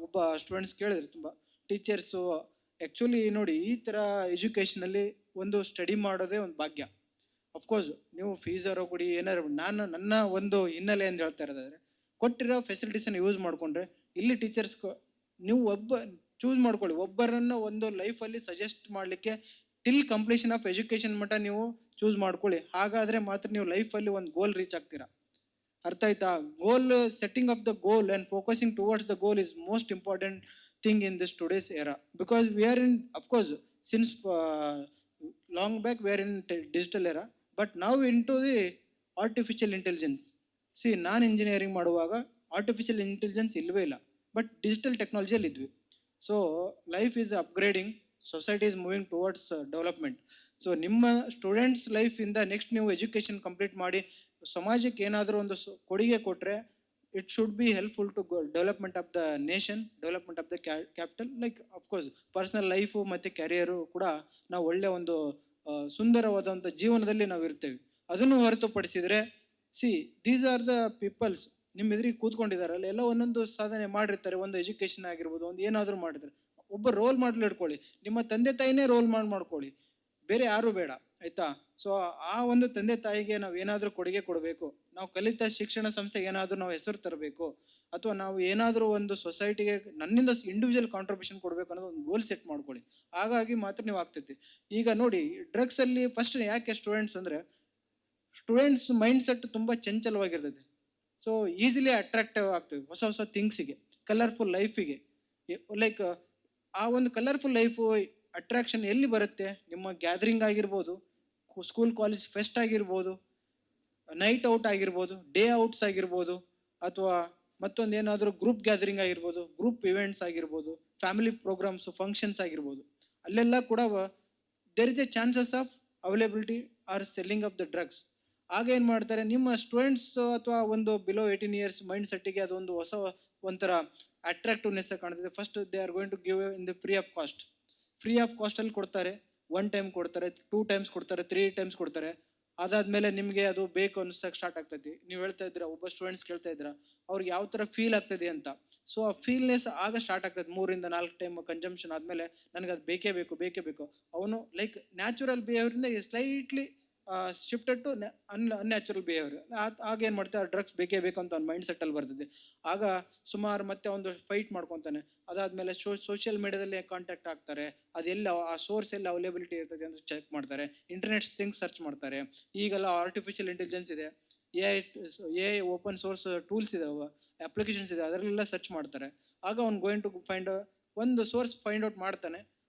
ಒಬ್ಬ ಸ್ಟೂಡೆಂಟ್ಸ್ ಕೇಳಿದ್ರಿ, ತುಂಬ ಟೀಚರ್ಸು ಆ್ಯಕ್ಚುಲಿ ನೋಡಿ, ಈ ಥರ ಎಜುಕೇಷನಲ್ಲಿ ಒಂದು ಸ್ಟಡಿ ಮಾಡೋದೇ ಒಂದು ಭಾಗ್ಯ. ಅಫ್ಕೋರ್ಸ್ ನೀವು ಫೀಸರೋ ಕೊಡಿ, ಏನಾರು. ನನ್ನ ಒಂದು ಹಿನ್ನೆಲೆ ಅಂತ ಹೇಳ್ತಾ ಇರೋದಾದ್ರೆ, ಕೊಟ್ಟಿರೋ ಫೆಸಿಲಿಟೀಸನ್ನು ಯೂಸ್ ಮಾಡಿಕೊಂಡ್ರೆ ಇಲ್ಲಿ ಟೀಚರ್ಸ್ ನೀವು ಚೂಸ್ ಮಾಡ್ಕೊಳ್ಳಿ. ಒಬ್ಬರನ್ನು ಒಂದು ಲೈಫಲ್ಲಿ ಸಜೆಸ್ಟ್ ಮಾಡಲಿಕ್ಕೆ ಟಿಲ್ ಕಂಪ್ಲೀಷನ್ ಆಫ್ ಎಜುಕೇಷನ್ ಮಟ್ಟ ನೀವು ಚೂಸ್ ಮಾಡ್ಕೊಳ್ಳಿ. ಹಾಗಾದರೆ ಮಾತ್ರ ನೀವು ಲೈಫಲ್ಲಿ ಒಂದು ಗೋಲ್ ರೀಚ್ ಆಗ್ತೀರಾ. ಅರ್ಥ ಆಯ್ತಾ? Goal, setting of the goal and focusing towards the goal is most important thing in this today's era, because we are in, of course, since long back we are in digital era, but now into the artificial intelligence. See, ನಾನು engineering ಮಾಡುವಾಗ artificial intelligence ಇಲ್ಲವೇ ಇಲ್ಲ, but digital ಟೆಕ್ನಾಲಜಿಯಲ್ಲಿ ಇದ್ವಿ. So life is upgrading, society is moving towards development. So ನಿಮ್ಮ students ಲೈಫಿಂದ next ನೀವು education complete ಮಾಡಿ ಸಮಾಜಕ್ಕೆ ಏನಾದರೂ ಒಂದು ಕೊಡುಗೆ ಕೊಟ್ಟರೆ it should be helpful to development of the nation, development of the capital. Like of course personal life ಮತ್ತು carrier ಕೂಡ ನಾವು ಒಳ್ಳೆ ಒಂದು ಸುಂದರವಾದಂಥ ಜೀವನದಲ್ಲಿ ನಾವು ಇರ್ತೇವೆ. ಅದನ್ನು ಹೊರತುಪಡಿಸಿದರೆ ದೀಸ್ ಆರ್ ದ ಪೀಪಲ್ಸ್ ನಿಮ್ಮ ಎದುರಿಗೆ ಕೂತ್ಕೊಂಡಿದ್ದಾರಲ್ಲ, ಎಲ್ಲ ಒಂದೊಂದು ಸಾಧನೆ ಮಾಡಿರ್ತಾರೆ. ಒಂದು ಎಜುಕೇಷನ್ ಆಗಿರ್ಬೋದು, ಒಂದು ಏನಾದರೂ ಮಾಡಿದ್ದಾರೆ. ಒಬ್ಬ ರೋಲ್ ಮಾಡಲ್ ಇಟ್ಕೊಳ್ಳಿ, ನಿಮ್ಮ ತಂದೆ ತಾಯಿನೇ ರೋಲ್ ಮಾಡ್ಕೊಳ್ಳಿ, ಬೇರೆ ಯಾರೂ ಬೇಡ, ಆಯಿತಾ? ಸೊ ಆ ಒಂದು ತಂದೆ ತಾಯಿಗೆ ನಾವು ಏನಾದರೂ ಕೊಡುಗೆ ಕೊಡಬೇಕು, ನಾವು ಕಲಿತ ಶಿಕ್ಷಣ ಸಂಸ್ಥೆಗೆ ಏನಾದರೂ ನಾವು ಹೆಸರು ತರಬೇಕು, ಅಥವಾ ನಾವು ಏನಾದರೂ ಒಂದು ಸೊಸೈಟಿಗೆ ನನ್ನಿಂದ ಇಂಡಿವಿಜುವಲ್ ಕಾಂಟ್ರಿಬ್ಯೂಷನ್ ಕೊಡಬೇಕು ಅನ್ನೋದು ಒಂದು ಗೋಲ್ ಸೆಟ್ ಮಾಡ್ಕೊಳ್ಳಿ. ಹಾಗಾಗಿ ಮಾತ್ರ ನೀವು ಆಗ್ತೈತಿ. ಈಗ ನೋಡಿ, ಡ್ರಗ್ಸಲ್ಲಿ ಫಸ್ಟ್ ಯಾಕೆ ಸ್ಟೂಡೆಂಟ್ಸ್ ಅಂದರೆ, ಸ್ಟೂಡೆಂಟ್ಸ್ ಮೈಂಡ್ ಸೆಟ್ ತುಂಬ ಚಂಚಲವಾಗಿರ್ತದೆ. ಸೊ ಈಸಿಲಿ ಅಟ್ರಾಕ್ಟಿವ್ ಆಗ್ತದೆ ಹೊಸ ಹೊಸ ಥಿಂಗ್ಸಿಗೆ, ಕಲರ್ಫುಲ್ ಲೈಫಿಗೆ. ಲೈಕ್ ಆ ಒಂದು ಕಲರ್ಫುಲ್ ಲೈಫು ಅಟ್ರಾಕ್ಷನ್ ಎಲ್ಲಿ ಬರುತ್ತೆ? ನಿಮ್ಮ ಗ್ಯಾದರಿಂಗ್ ಆಗಿರ್ಬೋದು, ಸ್ಕೂಲ್ ಕಾಲೇಜ್ ಫೆಸ್ಟ್ ಆಗಿರ್ಬೋದು, ನೈಟ್ ಔಟ್ ಆಗಿರ್ಬೋದು, ಡೇ ಔಟ್ಸ್ ಆಗಿರ್ಬೋದು, ಅಥವಾ ಮತ್ತೊಂದು ಏನಾದರೂ ಗ್ರೂಪ್ ಗ್ಯಾದರಿಂಗ್ ಆಗಿರ್ಬೋದು, ಗ್ರೂಪ್ ಇವೆಂಟ್ಸ್ ಆಗಿರ್ಬೋದು, ಫ್ಯಾಮಿಲಿ ಪ್ರೋಗ್ರಾಮ್ಸ್, ಫಂಕ್ಷನ್ಸ್ ಆಗಿರ್ಬೋದು, ಅಲ್ಲೆಲ್ಲ ಕೂಡ there is a chances of availability or selling of the drugs. ಆಗ ಏನು ಮಾಡ್ತಾರೆ, ನಿಮ್ಮ ಸ್ಟೂಡೆಂಟ್ಸ್ ಅಥವಾ ಒಂದು ಬಿಲೋ 18 ಇಯರ್ಸ್ ಮೈಂಡ್ ಸೆಟ್ಟಿಗೆ ಅದೊಂದು ಹೊಸ ಒಂಥರ ಅಟ್ರಾಕ್ಟಿವ್ನೆಸ್ ಕಾಣ್ತದೆ. First they are going to give in the free of ಕಾಸ್ಟಲ್ಲಿ ಕೊಡ್ತಾರೆ. 1 ಟೈಮ್ ಕೊಡ್ತಾರೆ, 2 ಟೈಮ್ಸ್ ಕೊಡ್ತಾರೆ, 3 ಟೈಮ್ಸ್ ಕೊಡ್ತಾರೆ. ಅದಾದ್ಮೇಲೆ ನಿಮಗೆ ಅದು ಬೇಕು ಅನ್ಸಕ್ಕೆ ಸ್ಟಾರ್ಟ್ ಆಗ್ತೈತಿ. ನೀವು ಹೇಳ್ತಾ ಇದ್ದೀರಾ, ಒಬ್ಬ ಸ್ಟೂಡೆಂಟ್ಸ್ ಕೇಳ್ತಾ ಇದ್ರ ಅವ್ರಿಗೆ ಯಾವ ಥರ ಫೀಲ್ ಆಗ್ತದೆ ಅಂತ. ಸೊ ಆ ಫೀಲ್ನೆಸ್ ಆಗ ಸ್ಟಾರ್ಟ್ ಆಗ್ತದೆ. 3 ಇಂದ 4 ಟೈಮ್ ಕನ್ಸಂಪ್ಷನ್ ಆದಮೇಲೆ ನನಗೆ ಅದು ಬೇಕೇ ಬೇಕು. ಅವನು ಲೈಕ್ ನ್ಯಾಚುರಲ್ ಬಿಹೇವಿಯರಿಂದ slightly shifted to unnatural behaviour. ಆಗ ಏನು ಮಾಡ್ತಾರೆ, ಡ್ರಗ್ಸ್ ಬೇಕೇ ಬೇಕು ಅಂತ ಅವ್ನ ಮೈಂಡ್ ಸೆಟ್ಟಲ್ಲಿ ಬರ್ತದೆ. ಆಗ ಸುಮಾರು ಮತ್ತೆ ಒಂದು ಫೈಟ್ ಮಾಡ್ಕೊತಾನೆ. ಅದಾದಮೇಲೆ ಸೋಷಿಯಲ್ ಮೀಡಿಯಾದಲ್ಲಿ ಕಾಂಟ್ಯಾಕ್ಟ್ ಆಗ್ತಾರೆ. ಅದೆಲ್ಲ ಆ ಸೋರ್ಸ್ ಎಲ್ಲ ಅವೈಲೇಬಿಲಿಟಿ ಇರ್ತದೆ ಅಂತ ಚೆಕ್ ಮಾಡ್ತಾರೆ. ಇಂಟರ್ನೆಟ್ ಥಿಂಗ್ಸ್ ಸರ್ಚ್ ಮಾಡ್ತಾರೆ. ಈಗೆಲ್ಲ ಆರ್ಟಿಫಿಷಿಯಲ್ ಇಂಟೆಲಿಜೆನ್ಸ್ ಇದೆ, ಎ ಓಪನ್ ಸೋರ್ಸ್ ಟೂಲ್ಸ್ ಇದಾವೆ, ಅಪ್ಲಿಕೇಶನ್ಸ್ ಇದೆ, ಅದರಲ್ಲೆಲ್ಲ ಸರ್ಚ್ ಮಾಡ್ತಾರೆ. ಆಗ ಅವ್ನು ಗೋಯಿಂಗ್ ಟು ಫೈಂಡ್ ಒಂದು ಸೋರ್ಸ್ ಫೈಂಡ್ ಔಟ್ ಮಾಡ್ತಾನೆ.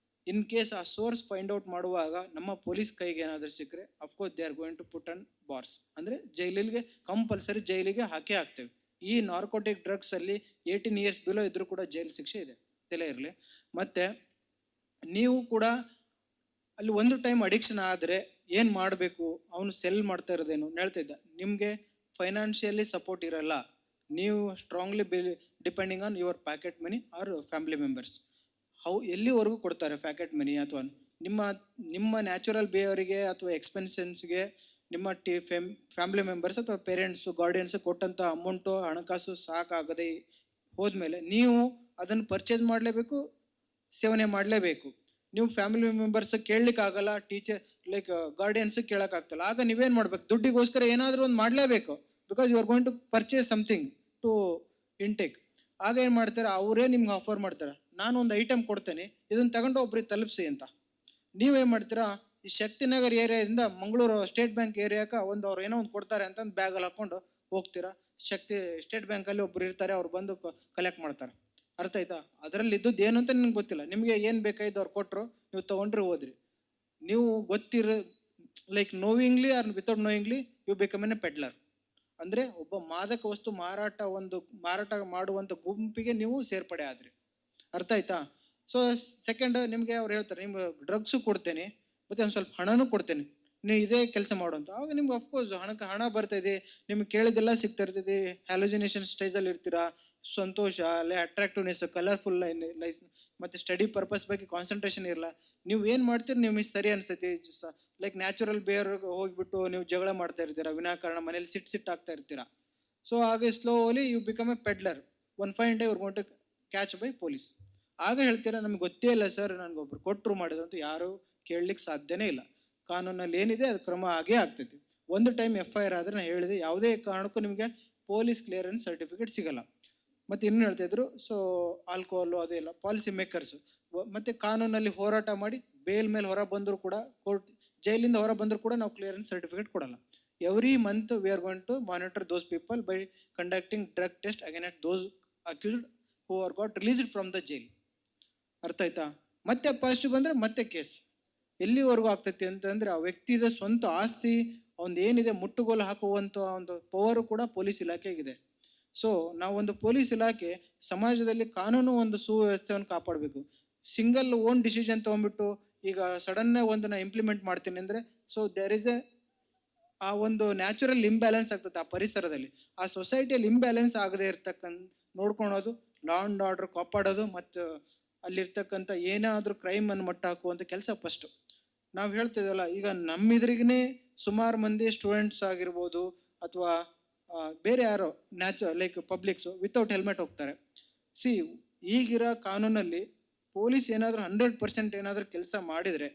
ಇನ್ ಕೇಸ್ ಆ ಸೋರ್ಸ್ ಫೈಂಡ್ ಔಟ್ ಮಾಡುವಾಗ ನಮ್ಮ ಪೊಲೀಸ್ ಕೈಗೆ ಏನಾದರೂ ಸಿಕ್ಕರೆ of course they are going to put on bars, ಅಂದರೆ ಜೈಲಿಗೆ ಕಂಪಲ್ಸರಿ ಜೈಲಿಗೆ ಹಾಕೇ ಹಾಕ್ತೇವೆ. ಈ ನಾರ್ಕೋಟಿಕ್ ಡ್ರಗ್ಸ್ ಅಲ್ಲಿ 18 ಇಯರ್ಸ್ ಬಿಲೋ ಇದ್ರೂ ಕೂಡ ಜೈಲ್ ಶಿಕ್ಷೆ ಇದೆ, ತಲೆ ಇರಲಿ. ಮತ್ತೆ ನೀವು ಕೂಡ ಅಲ್ಲಿ ಒಂದು ಟೈಮ್ ಅಡಿಕ್ಷನ್ ಆದರೆ ಏನು ಮಾಡಬೇಕು, ಅವನು ಸೆಲ್ ಮಾಡ್ತಾ ಇರೋದೇನು ಹೇಳ್ತಾ ಇದ್ದ. ನಿಮಗೆ ಫೈನಾನ್ಷಿಯಲಿ ಸಪೋರ್ಟ್ ಇರಲ್ಲ, ನೀವು strongly depending on your packet money or family members. ಎಲ್ಲಿವರೆಗೂ ಕೊಡ್ತಾರೆ ಪ್ಯಾಕೆಟ್ ಮನಿ, ಅಥವಾ ನಿಮ್ಮ ನ್ಯಾಚುರಲ್ ಬಿಹೇವಿಯರಿಗೆ ಅಥವಾ ಎಕ್ಸ್ಪೆನ್ಷನ್ಸ್ಗೆ ನಿಮ್ಮ ಫ್ಯಾಮಿಲಿ ಮೆಂಬರ್ಸ್ ಅಥವಾ ಪೇರೆಂಟ್ಸು ಗಾರ್ಡಿಯನ್ಸ್ ಕೊಟ್ಟಂಥ ಅಮೌಂಟು ಹಣಕಾಸು ಸಾಕಾಗದೆ ಹೋದ್ಮೇಲೆ ನೀವು ಅದನ್ನು ಪರ್ಚೇಸ್ ಮಾಡಲೇಬೇಕು, ಸೇವನೆ ಮಾಡಲೇಬೇಕು. ನೀವು ಫ್ಯಾಮಿಲಿ ಮೆಂಬರ್ಸ್ ಕೇಳಲಿಕ್ಕಾಗಲ್ಲ, ಟೀಚರ್ ಲೈಕ್ ಗಾರ್ಡಿಯನ್ಸ್ ಕೇಳೋಕ್ಕಾಗ್ತಲ್ಲ. ಆಗ ನೀವೇನು ಮಾಡ್ಬೇಕು, ದುಡ್ಡಿಗೋಸ್ಕರ ಏನಾದರೂ ಒಂದು ಮಾಡಲೇಬೇಕು. Because you are going to purchase something to intake. ಆಗ ಏನು ಮಾಡ್ತಾರೆ, ಅವರೇ ನಿಮ್ಗೆ ಆಫರ್ ಮಾಡ್ತಾರೆ, ನಾನು ಒಂದು ಐಟಮ್ ಕೊಡ್ತೇನೆ, ಇದನ್ನು ತಗೊಂಡು ಒಬ್ರಿಗೆ ತಲುಪಿಸಿ ಅಂತ. ನೀವೇನು ಮಾಡ್ತೀರಾ, ಈ ಶಕ್ತಿನಗರ್ ಏರಿಯಾದಿಂದ ಮಂಗಳೂರು ಸ್ಟೇಟ್ ಬ್ಯಾಂಕ್ ಏರಿಯಾಕ್ಕೆ ಅವ್ರು ಏನೋ ಒಂದು ಕೊಡ್ತಾರೆ ಅಂತಂದು ಬ್ಯಾಗಲ್ಲಿ ಹಾಕ್ಕೊಂಡು ಹೋಗ್ತೀರಾ. ಸ್ಟೇಟ್ ಬ್ಯಾಂಕಲ್ಲಿ ಒಬ್ರು ಇರ್ತಾರೆ, ಅವ್ರು ಬಂದು ಕಲೆಕ್ಟ್ ಮಾಡ್ತಾರೆ. ಅರ್ಥ ಆಯ್ತಾ? ಅದರಲ್ಲಿ ಇದ್ದದ್ದು ಏನು ಅಂತ ನಿಮ್ಗೆ ಗೊತ್ತಿಲ್ಲ, ನಿಮಗೆ ಏನು ಬೇಕಾಯ್ತು ಅವ್ರು ಕೊಟ್ಟರು, ನೀವು ತೊಗೊಂಡ್ರೆ ಹೋದ್ರಿ. ನೀವು like knowingly or without knowingly you become an a peddler. ಅಂದರೆ ಒಬ್ಬ ಮಾದಕ ವಸ್ತು ಮಾರಾಟ ಮಾಡುವಂಥ ಗುಂಪಿಗೆ ನೀವು ಸೇರ್ಪಡೆ ಆದ್ರಿ. ಅರ್ಥ ಆಯ್ತಾ? ಸೊ ಸೆಕೆಂಡ್, ನಿಮಗೆ ಅವ್ರು ಹೇಳ್ತಾರೆ, ನಿಮ್ಗೆ ಡ್ರಗ್ಸು ಕೊಡ್ತೇನೆ ಮತ್ತು ಒಂದು ಸ್ವಲ್ಪ ಹಣನೂ ಕೊಡ್ತೇನೆ, ನೀವು ಇದೇ ಕೆಲಸ ಮಾಡುವಂಥ. ಆಗ ನಿಮ್ಗೆ ಅಫ್ಕೋರ್ಸ್ ಹಣ ಬರ್ತಾಯಿದೆ, ನಿಮ್ಗೆ ಕೇಳಿದೆಲ್ಲ ಸಿಗ್ತಾ ಇರ್ತೈತಿ. ಹ್ಯಾಲೋಜಿನೇಷನ್ ಸ್ಟೇಜಲ್ಲಿ ಇರ್ತೀರಾ, ಸಂತೋಷ, ಅಲ್ಲೇ ಅಟ್ರಾಕ್ಟಿವ್ನೆಸ್, ಕಲರ್ಫುಲ್ ಲೈಫ್, ಮತ್ತು ಸ್ಟಡಿ ಪರ್ಪಸ್ ಬಗ್ಗೆ ಕಾನ್ಸಂಟ್ರೇಷನ್ ಇರಲ್ಲ. ನೀವು ಏನು ಮಾಡ್ತೀರಿ, ನಿಮಗೆ ಸರಿ ಅನಿಸ್ತೈತಿ. ಲೈಕ್ ನ್ಯಾಚುರಲ್ ಬಿಹೇವಿಯರ್ಗೆ ಹೋಗಿಬಿಟ್ಟು ನೀವು ಜಗಳ ಮಾಡ್ತಾ ಇರ್ತೀರಾ, ವಿನಾಕಾರಣ ಮನೇಲಿ ಸಿಟ್ಟು ಆಗ್ತಾ ಇರ್ತೀರಾ. ಸೊ ಹಾಗೆ slowly you become a peddler. One fine day your going to catch by police. ಆಗ ಹೇಳ್ತೀರಾ, ನಮ್ಗೆ ಗೊತ್ತೇ ಇಲ್ಲ ಸರ್, ನನಗೊಬ್ರು ಕೊಟ್ಟರು ಮಾಡಿದ್ರು ಅಂತ. ಯಾರು ಕೇಳಲಿಕ್ಕೆ ಸಾಧ್ಯನೇ ಇಲ್ಲ. ಕಾನೂನಲ್ಲಿ ಏನಿದೆ ಅದು ಕ್ರಮ ಆಗೇ ಆಗ್ತೈತಿ. ಒಂದು ಟೈಮ್ FIR ಆದರೆ ನಾನು ಹೇಳಿದೆ, ಯಾವುದೇ ಕಾರಣಕ್ಕೂ ನಿಮಗೆ ಪೊಲೀಸ್ ಕ್ಲಿಯರೆನ್ಸ್ ಸರ್ಟಿಫಿಕೇಟ್ ಸಿಗಲ್ಲ. ಮತ್ತು ಇನ್ನೂ ಹೇಳ್ತಾ ಇದ್ರು, ಸೊ ಆಲ್ಕೋಹಾಲು ಅದೆಲ್ಲ ಪಾಲಿಸಿ ಮೇಕರ್ಸು. ಮತ್ತು ಕಾನೂನಲ್ಲಿ ಹೋರಾಟ ಮಾಡಿ ಬೇಲ್ ಮೇಲೆ ಹೊರ ಬಂದರೂ ಕೂಡ, ಜೈಲಿಂದ ಹೊರ ಬಂದರೂ ಕೂಡ ನಾವು ಕ್ಲಿಯರೆನ್ಸ್ ಸರ್ಟಿಫಿಕೇಟ್ ಕೊಡಲ್ಲ. Every month we are going to monitor those people by conducting drug test against those accused who are got released from the jail. ಅರ್ಥ ಆಯ್ತಾ? ಮತ್ತೆ ಪಾಸಿಟಿವ್ ಬಂದರೆ ಮತ್ತೆ ಕೇಸ್. ಎಲ್ಲಿವರೆಗೂ ಆಗ್ತೈತಿ ಅಂತಂದರೆ, ಆ ವ್ಯಕ್ತಿದ ಸ್ವಂತ ಆಸ್ತಿ ಒಂದು ಏನಿದೆ ಮುಟ್ಟುಗೋಲು ಹಾಕುವಂಥ ಒಂದು ಪವರು ಕೂಡ ಪೊಲೀಸ್ ಇಲಾಖೆಗಿದೆ. ಸೊ ನಾವೊಂದು ಪೊಲೀಸ್ ಇಲಾಖೆ ಸಮಾಜದಲ್ಲಿ ಕಾನೂನು ಒಂದು ಸುವ್ಯವಸ್ಥೆಯನ್ನು ಕಾಪಾಡಬೇಕು. ಸಿಂಗಲ್ ಓನ್ ಡಿಸಿಷನ್ ತೊಗೊಂಡ್ಬಿಟ್ಟು ಈಗ ಸಡನ್ನ ಒಂದನ್ನ ಇಂಪ್ಲಿಮೆಂಟ್ ಮಾಡ್ತೀನಿ ಅಂದರೆ, ಸೊ ದೇರ್ ಇಸ್ ಆ ಒಂದು ನ್ಯಾಚುರಲ್ ಇಂಬ್ಯಾಲೆನ್ಸ್ ಆಗ್ತದೆ ಆ ಪರಿಸರದಲ್ಲಿ. ಆ ಸೊಸೈಟಿಯಲ್ಲಿ ಇಂಬ್ಯಾಲೆನ್ಸ್ ಆಗದೆ ಇರ್ತಕ್ಕಂಥ ನೋಡ್ಕೊಳೋದು, ಲಾ ಆ್ಯಂಡ್ ಆರ್ಡರ್ ಕಾಪಾಡೋದು, ಮತ್ತು ಅಲ್ಲಿರ್ತಕ್ಕಂಥ ಏನಾದರೂ ಕ್ರೈಮನ್ನು ಮಟ್ಟ ಹಾಕುವಂಥ ಕೆಲಸ ಫಸ್ಟು. ನಾವು ಹೇಳ್ತಿದ್ದೀವಲ್ಲ, ಈಗ ನಮ್ಮಿದ್ರಿಗೇ ಸುಮಾರು ಮಂದಿ ಸ್ಟೂಡೆಂಟ್ಸ್ ಆಗಿರ್ಬೋದು ಅಥವಾ ಬೇರೆ ಯಾರೋ ಲೈಕ್ ಪಬ್ಲಿಕ್ಸು ವಿತೌಟ್ ಹೆಲ್ಮೆಟ್ ಹೋಗ್ತಾರೆ. ಈಗಿರೋ ಕಾನೂನಲ್ಲಿ ಪೊಲೀಸ್ ಏನಾದರೂ 100% ಏನಾದರೂ ಕೆಲಸ ಮಾಡಿದರೆ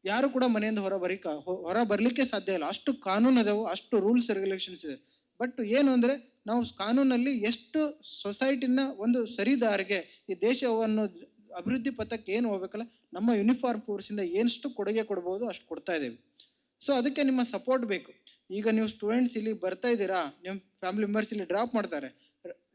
ಯಾರು ಕೂಡ ಮನೆಯಿಂದ ಹೊರ ಬರಲಿಕ್ಕೆ ಸಾಧ್ಯ ಇಲ್ಲ. ಅಷ್ಟು ಕಾನೂನು ಅದಾವು, ಅಷ್ಟು ರೂಲ್ಸ್ ರೆಗ್ಯುಲೇಷನ್ಸ್ ಇದೆ. ಬಟ್ ಏನು ಅಂದರೆ, ನಾವು ಕಾನೂನಲ್ಲಿ ಎಷ್ಟು ಸೊಸೈಟಿನ ಒಂದು ಸರಿದಾರಿಗೆ, ಈ ದೇಶವನ್ನು ಅಭಿವೃದ್ಧಿ ಪಥಕ್ಕೆ ಏನು ಹೋಗ್ಬೇಕಲ್ಲ, ನಮ್ಮ ಯೂನಿಫಾರ್ಮ್ ಫೋರ್ಸಿಂದ ಎಷ್ಟು ಕೊಡುಗೆ ಕೊಡ್ಬೋದು ಅಷ್ಟು ಕೊಡ್ತಾ ಇದ್ದೇವೆ. ಸೊ ಅದಕ್ಕೆ ನಿಮ್ಮ ಸಪೋರ್ಟ್ ಬೇಕು. ಈಗ ನೀವು ಸ್ಟೂಡೆಂಟ್ಸ್ ಇಲ್ಲಿ ಬರ್ತಾ ಇದ್ದೀರಾ, ನಿಮ್ಮ ಫ್ಯಾಮಿಲಿ ಮೆಂಬರ್ಸ್ ಇಲ್ಲಿ ಡ್ರಾಪ್ ಮಾಡ್ತಾರೆ,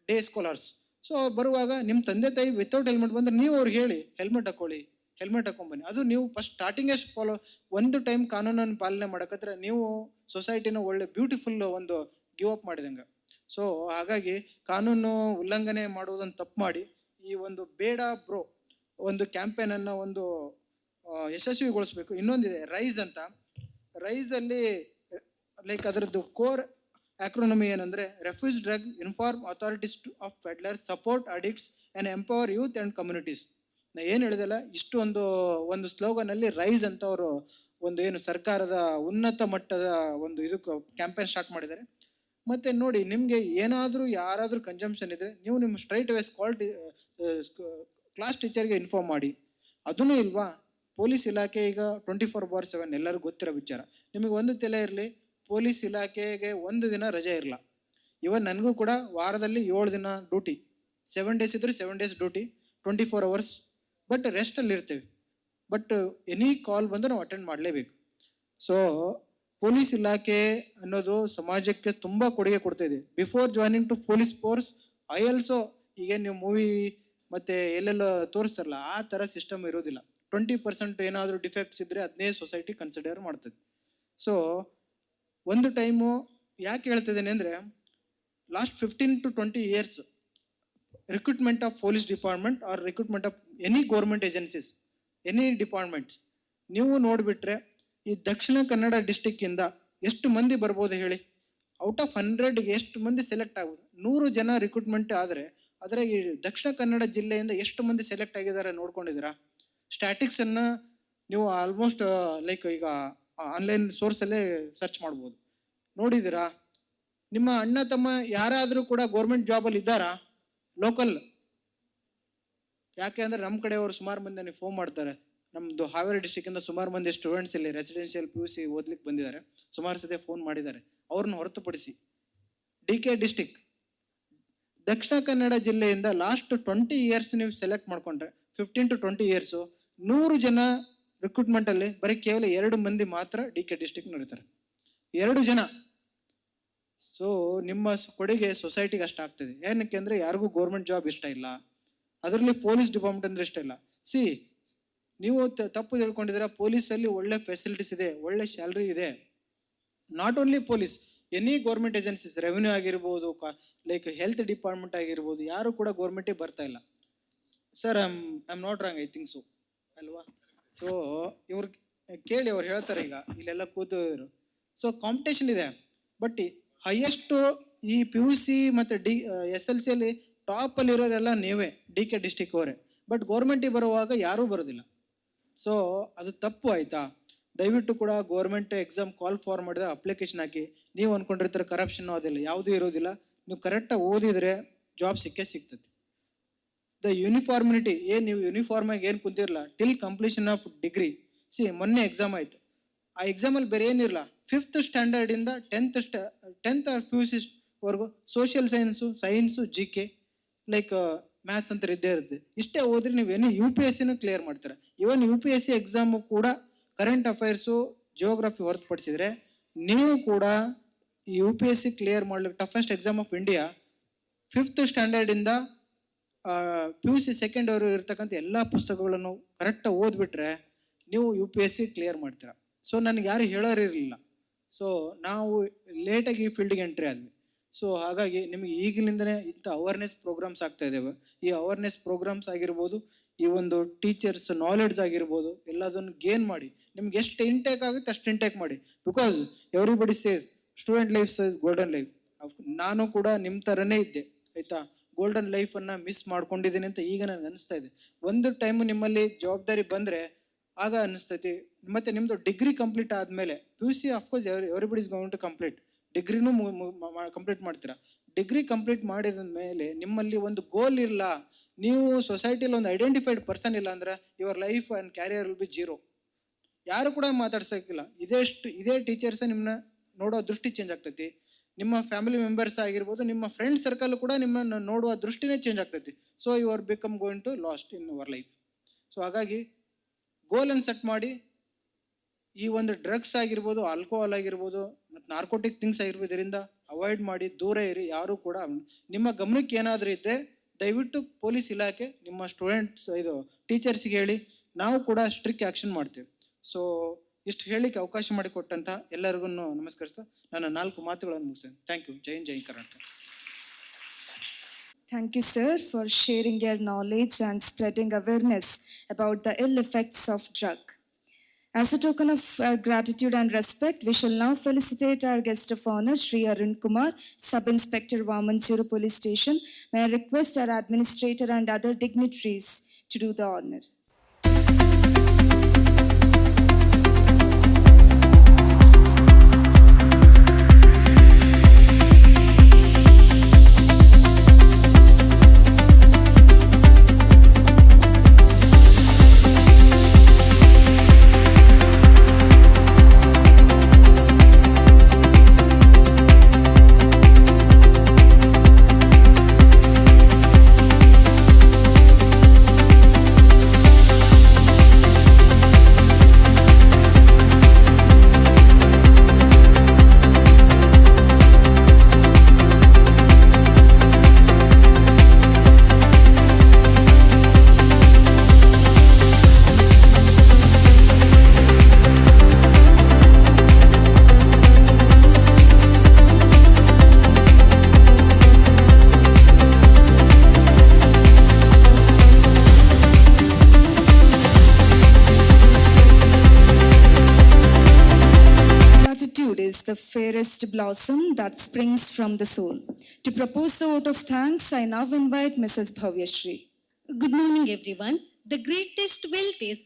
ಡೇ ಸ್ಕಾಲರ್ಸ್. ಸೊ ಬರುವಾಗ ನಿಮ್ಮ ತಂದೆ ತಾಯಿ ವಿತೌಟ್ ಹೆಲ್ಮೆಟ್ ಬಂದರೆ ನೀವು ಅವ್ರಿಗೆ ಹೇಳಿ ಹೆಲ್ಮೆಟ್ ಹಾಕೊಳ್ಳಿ, ಹೆಲ್ಮೆಟ್ ಹಾಕೊಂಬನ್ನಿ. ಅದು ನೀವು ಫಸ್ಟ್ ಸ್ಟಾರ್ಟಿಂಗೇ ಫಾಲೋ, ಒಂದು ಟೈಮ್ ಕಾನೂನನ್ನು ಪಾಲನೆ ಮಾಡಕತ್ರ ನೀವು ಸೊಸೈಟಿನ ಒಳ್ಳೆ ಬ್ಯೂಟಿಫುಲ್ ಒಂದು ಗಿವ್ ಅಪ್ ಮಾಡಿದಂಗೆ. ಸೊ ಹಾಗಾಗಿ ಕಾನೂನು ಉಲ್ಲಂಘನೆ ಮಾಡುವುದನ್ನು ತಪ್ಪು ಮಾಡಿ ಈ ಒಂದು ಬೇಡ ಬ್ರೋ ಒಂದು ಕ್ಯಾಂಪೇನನ್ನು ಒಂದು ಯಶಸ್ವಿಗೊಳಿಸ್ಬೇಕು. ಇನ್ನೊಂದಿದೆ ರೈಸ್ ಅಂತ. ರೈಸಲ್ಲಿ ಲೈಕ್ ಅದರದ್ದು ಕೋರ್ ಆಕ್ರೋನಮಿ ಏನಂದರೆ refuse drug inform authorities of peddler support addicts and empower youth and communities. ನಾ ಏನು ಹೇಳಿದೆಲ್ಲ ಇಷ್ಟು ಒಂದು ಸ್ಲೋಗನಲ್ಲಿ ರೈಸ್ ಅಂತ ಅವರು ಒಂದು ಏನು ಸರ್ಕಾರದ ಉನ್ನತ ಮಟ್ಟದ ಒಂದು ಇದಕ್ಕೆ ಕ್ಯಾಂಪೇನ್ ಸ್ಟಾರ್ಟ್ ಮಾಡಿದ್ದಾರೆ. ಮತ್ತು ನೋಡಿ, ನಿಮಗೆ ಏನಾದರೂ ಯಾರಾದರೂ ಕನ್ಸಂಪ್ಷನ್ ಇದ್ದರೆ ನೀವು ನಿಮ್ಮ ಸ್ಟ್ರೈಟ್ ವೇಸ್ ಕ್ಲಾಸ್ ಟೀಚರ್ಗೆ ಇನ್ಫಾರ್ಮ್ ಮಾಡಿ. ಅದೂ ಇಲ್ವಾ, ಪೊಲೀಸ್ ಇಲಾಖೆ ಈಗ 24/7 ಎಲ್ಲರಿಗೂ ಗೊತ್ತಿರೋ ವಿಚಾರ. ನಿಮಗೆ ಒಂದು ತಲೆ ಇರಲಿ, ಪೊಲೀಸ್ ಇಲಾಖೆಗೆ ಒಂದು ದಿನ ರಜೆ ಇರಲ್ಲ. ಇವನ್ ನನಗೂ ಕೂಡ ವಾರದಲ್ಲಿ 7 ದಿನ ಡ್ಯೂಟಿ, 7 ಡೇಸ್ ಇದ್ದರೆ 7 ಡೇಸ್ ಡ್ಯೂಟಿ, 24 hours. ಬಟ್ ರೆಸ್ಟಲ್ಲಿ ಇರ್ತೀವಿ. ಬಟ್ ಎನಿ ಕಾಲ್ ಬಂದು ನಾವು ಅಟೆಂಡ್ ಮಾಡಲೇಬೇಕು. ಸೊ ಪೊಲೀಸ್ ಇಲಾಖೆ ಅನ್ನೋದು ಸಮಾಜಕ್ಕೆ ತುಂಬ ಕೊಡುಗೆ ಕೊಡ್ತಾ ಇದೆ. Before joining to police force I also, ಈಗ ನೀವು ಮೂವಿ ಮತ್ತು ಎಲ್ಲೆಲ್ಲ ತೋರಿಸ್ತಾರಲ್ಲ ಆ ಥರ ಸಿಸ್ಟಮ್ ಇರೋದಿಲ್ಲ. 20% ಏನಾದರೂ ಡಿಫೆಕ್ಟ್ಸ್ ಇದ್ದರೆ ಅದನ್ನೇ ಸೊಸೈಟಿ ಕನ್ಸಿಡರ್ ಮಾಡ್ತದೆ. ಸೊ ಒಂದು ಟೈಮು ಯಾಕೆ ಹೇಳ್ತಿದ್ದೇನೆ ಅಂದರೆ, last 15 to 20 years recruitment of police department or recruitment of any government agencies, any departments ನೀವು ನೋಡಿಬಿಟ್ರೆ ಈ ದಕ್ಷಿಣ ಕನ್ನಡ ಡಿಸ್ಟಿಕ್ಕಿಂದ ಎಷ್ಟು ಮಂದಿ ಬರ್ಬೋದು ಹೇಳಿ? ಔಟ್ ಆಫ್ 100ಗೆ ಎಷ್ಟು ಮಂದಿ ಸೆಲೆಕ್ಟ್ ಆಗ್ಬೋದು? 100 ಜನ ರಿಕ್ರೂಟ್ಮೆಂಟ್ ಆದರೆ ಅದರ ಈ ದಕ್ಷಿಣ ಕನ್ನಡ ಜಿಲ್ಲೆಯಿಂದ ಎಷ್ಟು ಮಂದಿ ಸೆಲೆಕ್ಟ್ ಆಗಿದ್ದಾರೆ ನೋಡ್ಕೊಂಡಿದ್ದೀರಾ? ಸ್ಟ್ಯಾಟಿಕ್ಸನ್ನು ನೀವು ಆಲ್ಮೋಸ್ಟ್ ಲೈಕ್ ಈಗ ಆನ್ಲೈನ್ ಸೋರ್ಸಲ್ಲೇ ಸರ್ಚ್ ಮಾಡ್ಬೋದು. ನೋಡಿದ್ದೀರಾ? ನಿಮ್ಮ ಅಣ್ಣ ತಮ್ಮ ಯಾರಾದರೂ ಕೂಡ ಗೌರ್ಮೆಂಟ್ ಜಾಬಲ್ಲಿ ಇದ್ದಾರಾ ಲೋಕಲ್? ಯಾಕೆ ಅಂದರೆ ನಮ್ಮ ಕಡೆಯವರು ಸುಮಾರು ಮಂದಿ ನನಗೆ ಫೋನ್ ಮಾಡ್ತಾರೆ. ನಮ್ಮದು ಹಾವೇರಿ ಡಿಸ್ಟಿಕ್ಕಿಂದ ಸುಮಾರು ಮಂದಿ ಸ್ಟೂಡೆಂಟ್ಸ್ ಇಲ್ಲಿ ರೆಸಿಡೆನ್ಷಿಯಲ್ PUC ಓದ್ಲಿಕ್ಕೆ ಬಂದಿದ್ದಾರೆ. ಸುಮಾರು ಸತಿ ಫೋನ್ ಮಾಡಿದ್ದಾರೆ. ಅವ್ರನ್ನ ಹೊರತುಪಡಿಸಿ DK ಡಿಸ್ಟಿಕ್, ದಕ್ಷಿಣ ಕನ್ನಡ ಜಿಲ್ಲೆಯಿಂದ ಲಾಸ್ಟ್ 20 years ನೀವು ಸೆಲೆಕ್ಟ್ ಮಾಡ್ಕೊಂಡ್ರೆ 15 to 20 years 100 ಜನ ರಿಕ್ರೂಟ್ಮೆಂಟಲ್ಲಿ ಬರೀ ಕೇವಲ 2 ಮಂದಿ ಮಾತ್ರ DK ಡಿಸ್ಟಿಕ್ ನಡೀತಾರೆ. 2 ಜನ. ಸೊ ನಿಮ್ಮ ಕೊಡುಗೆ ಸೊಸೈಟಿಗೆ ಅಷ್ಟಾಗ್ತದೆ. ಏನಕ್ಕೆ ಅಂದರೆ ಯಾರಿಗೂ ಗೌರ್ಮೆಂಟ್ ಜಾಬ್ ಇಷ್ಟ ಇಲ್ಲ, ಅದರಲ್ಲಿ ಪೊಲೀಸ್ ಡಿಪಾರ್ಟ್ಮೆಂಟ್ ಅಂದರೆ ಇಷ್ಟ ಇಲ್ಲ. ನೀವು ತಪ್ಪು ತಿಳ್ಕೊಂಡಿದ್ದೀರಾ. ಪೊಲೀಸಲ್ಲಿ ಒಳ್ಳೆ ಫೆಸಿಲಿಟೀಸ್ ಇದೆ, ಒಳ್ಳೆ ಸ್ಯಾಲ್ರಿ ಇದೆ. Not only police, any government agencies, revenue ಆಗಿರ್ಬೋದು, ಲೈಕ್ ಹೆಲ್ತ್ ಡಿಪಾರ್ಟ್ಮೆಂಟ್ ಆಗಿರ್ಬೋದು, ಯಾರು ಕೂಡ ಗೌರ್ಮೆಂಟಿಗೆ ಬರ್ತಾ ಇಲ್ಲ. Sir I'm not wrong, I think so ಅಲ್ವಾ? ಸೊ ಇವ್ರು ಕೇಳಿ ಅವ್ರು ಹೇಳ್ತಾರೆ ಈಗ ಇಲ್ಲೆಲ್ಲ ಕೂತಿದ್ರು. ಸೊ ಕಾಂಪಿಟೇಷನ್ ಇದೆ. ಬಟ್ ಹೈಯೆಸ್ಟು ಈ PUC ಮತ್ತು SLCಯಲ್ಲಿ ಟಾಪಲ್ಲಿರೋರೆಲ್ಲ ನೀವೇ, DK ಡಿಸ್ಟಿಕ್ ಅವರೇ. ಬಟ್ ಗೌರ್ಮೆಂಟಿಗೆ ಬರುವಾಗ ಯಾರೂ ಬರೋದಿಲ್ಲ. ಸೊ ಅದು ತಪ್ಪು ಆಯಿತಾ? ದಯವಿಟ್ಟು ಕೂಡ ಗೌರ್ಮೆಂಟ್ ಎಕ್ಸಾಮ್ ಕಾಲ್ ಫಾರ್ ಮಾಡಿದ ಅಪ್ಲಿಕೇಶನ್ ಹಾಕಿ. ನೀವು ಅಂದ್ಕೊಂಡಿರ್ತಾರೆ ಕರಪ್ಷನ್ನು ಅದೆಲ್ಲ ಯಾವುದೂ ಇರೋದಿಲ್ಲ. ನೀವು ಕರೆಕ್ಟಾಗಿ ಓದಿದರೆ ಜಾಬ್ ಸಿಗ್ತದೆ. ದ ಯೂನಿಫಾರ್ಮಿನಿಟಿ, ಏನು ನೀವು ಯೂನಿಫಾರ್ಮಾಗಿ ಏನು ಕುಂತಿರಲ್ಲ ಟಿಲ್ ಕಂಪ್ಲೀಷನ್ ಆಫ್ ಡಿಗ್ರಿ. ಮೊನ್ನೆ ಎಕ್ಸಾಮ್ ಆಯಿತು. ಆ ಎಕ್ಸಾಮಲ್ಲಿ ಬೇರೆ ಏನಿರಲ್ಲ, 5th ಸ್ಟ್ಯಾಂಡರ್ಡಿಂದ 10th PUCವರೆಗೂ social science GK like maths ಅಂತ ಇದ್ದೇ ಇರುತ್ತೆ. ಇಷ್ಟೇ ಹೋದ್ರೆ ನೀವೇನು UPSCನೂ ಕ್ಲಿಯರ್ ಮಾಡ್ತೀರಾ. ಇವನ್ UPSC ಎಕ್ಸಾಮು ಕೂಡ ಕರೆಂಟ್ ಅಫೈರ್ಸು ಜಿಯೋಗ್ರಫಿ ಹೊರತುಪಡಿಸಿದ್ರೆ ನೀವು ಕೂಡ ಈ UPSC ಕ್ಲಿಯರ್ ಮಾಡ್ಲಿಕ್ಕೆ toughest exam of India 5th ಸ್ಟ್ಯಾಂಡರ್ಡಿಂದ PUC ಸೆಕೆಂಡ್ ಇರ್ತಕ್ಕಂಥ ಎಲ್ಲ ಪುಸ್ತಕಗಳನ್ನು ಕರೆಕ್ಟಾಗಿ ಓದ್ಬಿಟ್ರೆ ನೀವು UPSC ಕ್ಲಿಯರ್ ಮಾಡ್ತೀರಾ. ಸೊ ನನಗೆ ಯಾರು ಹೇಳೋರಿರಲಿಲ್ಲ. ಸೊ ನಾವು ಲೇಟಾಗಿ ಈ ಫೀಲ್ಡಿಗೆ ಎಂಟ್ರಿ ಆದ್ವಿ. ಸೊ ಹಾಗಾಗಿ ನಿಮಗೆ ಈಗಲಿಂದನೇ ಇಂಥ ಅವೇರ್ನೆಸ್ ಪ್ರೋಗ್ರಾಮ್ಸ್ ಆಗ್ತಾ ಇದ್ದಾವೆ. ಈ ಅವೇರ್ನೆಸ್ ಪ್ರೋಗ್ರಾಮ್ಸ್ ಆಗಿರ್ಬೋದು, ಈ ಒಂದು ಟೀಚರ್ಸ್ ನಾಲೆಡ್ಜ್ ಆಗಿರ್ಬೋದು, ಎಲ್ಲದನ್ನು ಗೇನ್ ಮಾಡಿ. ನಿಮ್ಗೆ ಎಷ್ಟು ಇಂಟೇಕ್ ಆಗುತ್ತೆ ಅಷ್ಟು ಇಂಟೇಕ್ ಮಾಡಿ. Because everybody says student life says golden life. ನಾನು ಕೂಡ ನಿಮ್ಮ ಥರನೇ ಇದ್ದೆ ಆಯಿತಾ. ಗೋಲ್ಡನ್ ಲೈಫನ್ನು ಮಿಸ್ ಮಾಡ್ಕೊಂಡಿದ್ದೀನಿ ಅಂತ ಈಗ ನನಗೆ ಅನಿಸ್ತಾ ಇದೆ. ಒಂದು ಟೈಮು ನಿಮ್ಮಲ್ಲಿ ಜವಾಬ್ದಾರಿ ಬಂದರೆ ಆಗ ಅನ್ನಿಸ್ತೈತಿ. ಮತ್ತು ನಿಮ್ಮದು ಡಿಗ್ರಿ ಕಂಪ್ಲೀಟ್ ಆದಮೇಲೆ PUC of course everybody is going to complete. ಡಿಗ್ರಿನೂ ಕಂಪ್ಲೀಟ್ ಮಾಡ್ತೀರಾ. ಡಿಗ್ರಿ ಕಂಪ್ಲೀಟ್ ಮಾಡಿದ ಮೇಲೆ ನಿಮ್ಮಲ್ಲಿ ಒಂದು ಗೋಲ್ ಇಲ್ಲ, ನೀವು ಸೊಸೈಟಿಯಲ್ಲಿ ಒಂದು ಐಡೆಂಟಿಫೈಡ್ ಪರ್ಸನ್ ಇಲ್ಲ ಅಂದ್ರೆ your life and carrier will be zero. ಯಾರು ಕೂಡ ಮಾತಾಡ್ಸೋಕ್ಕಿಲ್ಲ. ಇದೇ ಟೀಚರ್ಸ್ ನಿಮ್ಮನ್ನ ನೋಡೋ ದೃಷ್ಟಿ ಚೇಂಜ್ ಆಗ್ತೈತಿ. ನಿಮ್ಮ ಫ್ಯಾಮಿಲಿ ಮೆಂಬರ್ಸ್ ಆಗಿರ್ಬೋದು, ನಿಮ್ಮ ಫ್ರೆಂಡ್ ಸರ್ಕಲ್ ಕೂಡ ನಿಮ್ಮನ್ನು ನೋಡುವ ದೃಷ್ಟಿನೇ ಚೇಂಜ್ ಆಗ್ತೈತಿ. So you are become going to lost in your life. So ಹಾಗಾಗಿ ಗೋಲನ್ನು ಸೆಟ್ ಮಾಡಿ ಈ ಒಂದು ಡ್ರಗ್ಸ್ ಆಗಿರ್ಬೋದು, ಆಲ್ಕೋಹಾಲ್ ಆಗಿರ್ಬೋದು, ಮತ್ತು ನಾರ್ಕೋಟಿಕ್ ಥಿಂಗ್ಸ್ ಆಗಿರ್ಬೋದು, ಇದರಿಂದ ಅವಾಯ್ಡ್ ಮಾಡಿ ದೂರ ಇರಿ. ಯಾರು ಕೂಡ ನಿಮ್ಮ ಗಮನಕ್ಕೆ ಏನಾದರೂ ಇದ್ದರೆ ದಯವಿಟ್ಟು ಪೊಲೀಸ್ ಇಲಾಖೆ ನಿಮ್ಮ ಸ್ಟೂಡೆಂಟ್ಸ್ ಇದು ಟೀಚರ್ಸ್ಗೆ ಹೇಳಿ, ನಾವು ಕೂಡ ಸ್ಟ್ರಿಕ್ಟ್ ಆ್ಯಕ್ಷನ್ ಮಾಡ್ತೇವೆ. ಸೊ ಇಷ್ಟು ಹೇಳಲಿಕ್ಕೆ ಅವಕಾಶ ಮಾಡಿಕೊಟ್ಟಂಥ ಎಲ್ಲರಿಗೂ ನಮಸ್ಕರಿಸ್ತಾ ನನ್ನ 4 ಮಾತುಗಳನ್ನು ಮುಗಿಸ್ತೇನೆ. Thank you. ಜೈ ಹಿಂದ್, ಜೈ Karnataka. Thank you, sir, for sharing your knowledge and spreading awareness about the ill effects of drug. As a token of our gratitude and respect, we shall now felicitate our guest of honor, Shri Arun Kumar, Sub-Inspector, Vamanchuru Police Station. May I request our administrator and other dignitaries to do the honor. Is the fairest blossom that springs from the soul. To propose the vote of thanks, I now invite Mrs. Bhavyashri. Good morning, everyone. The greatest wealth is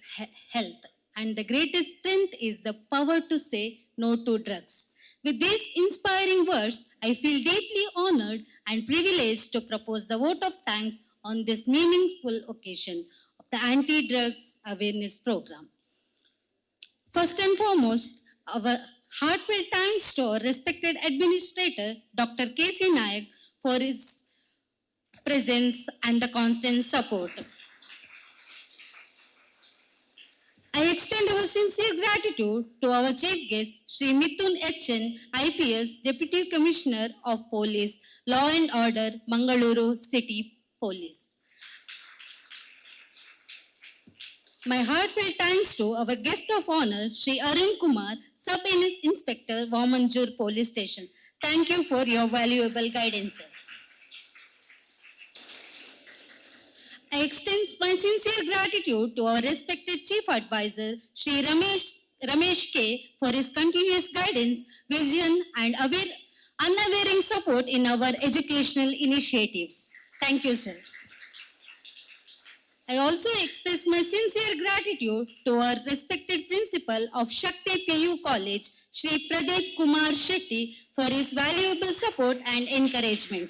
health, and the greatest strength is the power to say no to drugs. With these inspiring words, I feel deeply honored and privileged to propose the vote of thanks on this meaningful occasion of the Anti-Drugs Awareness Program. First and foremost, our heartfelt thanks to our respected administrator, Dr. K.C. Nayak, for his presence and the constant support. I extend our sincere gratitude to our chief guest, Shri Mithun H.N., IPS, Deputy Commissioner of Police, Law and Order, Mangaluru City Police. My heartfelt thanks to our guest of honor, Shri Arun Kumar, Sub-Inspector, Vamanchuru Police Station. Thank you for your valuable guidance, sir. I extend my sincere gratitude to our respected Chief Advisor, Shri Ramesh K, for his continuous guidance, vision, and unwavering support in our educational initiatives. Thank you, sir. I also express my sincere gratitude to our respected principal of Shakti PU College, Shri Pradeep Kumar Shetty, for his valuable support and encouragement.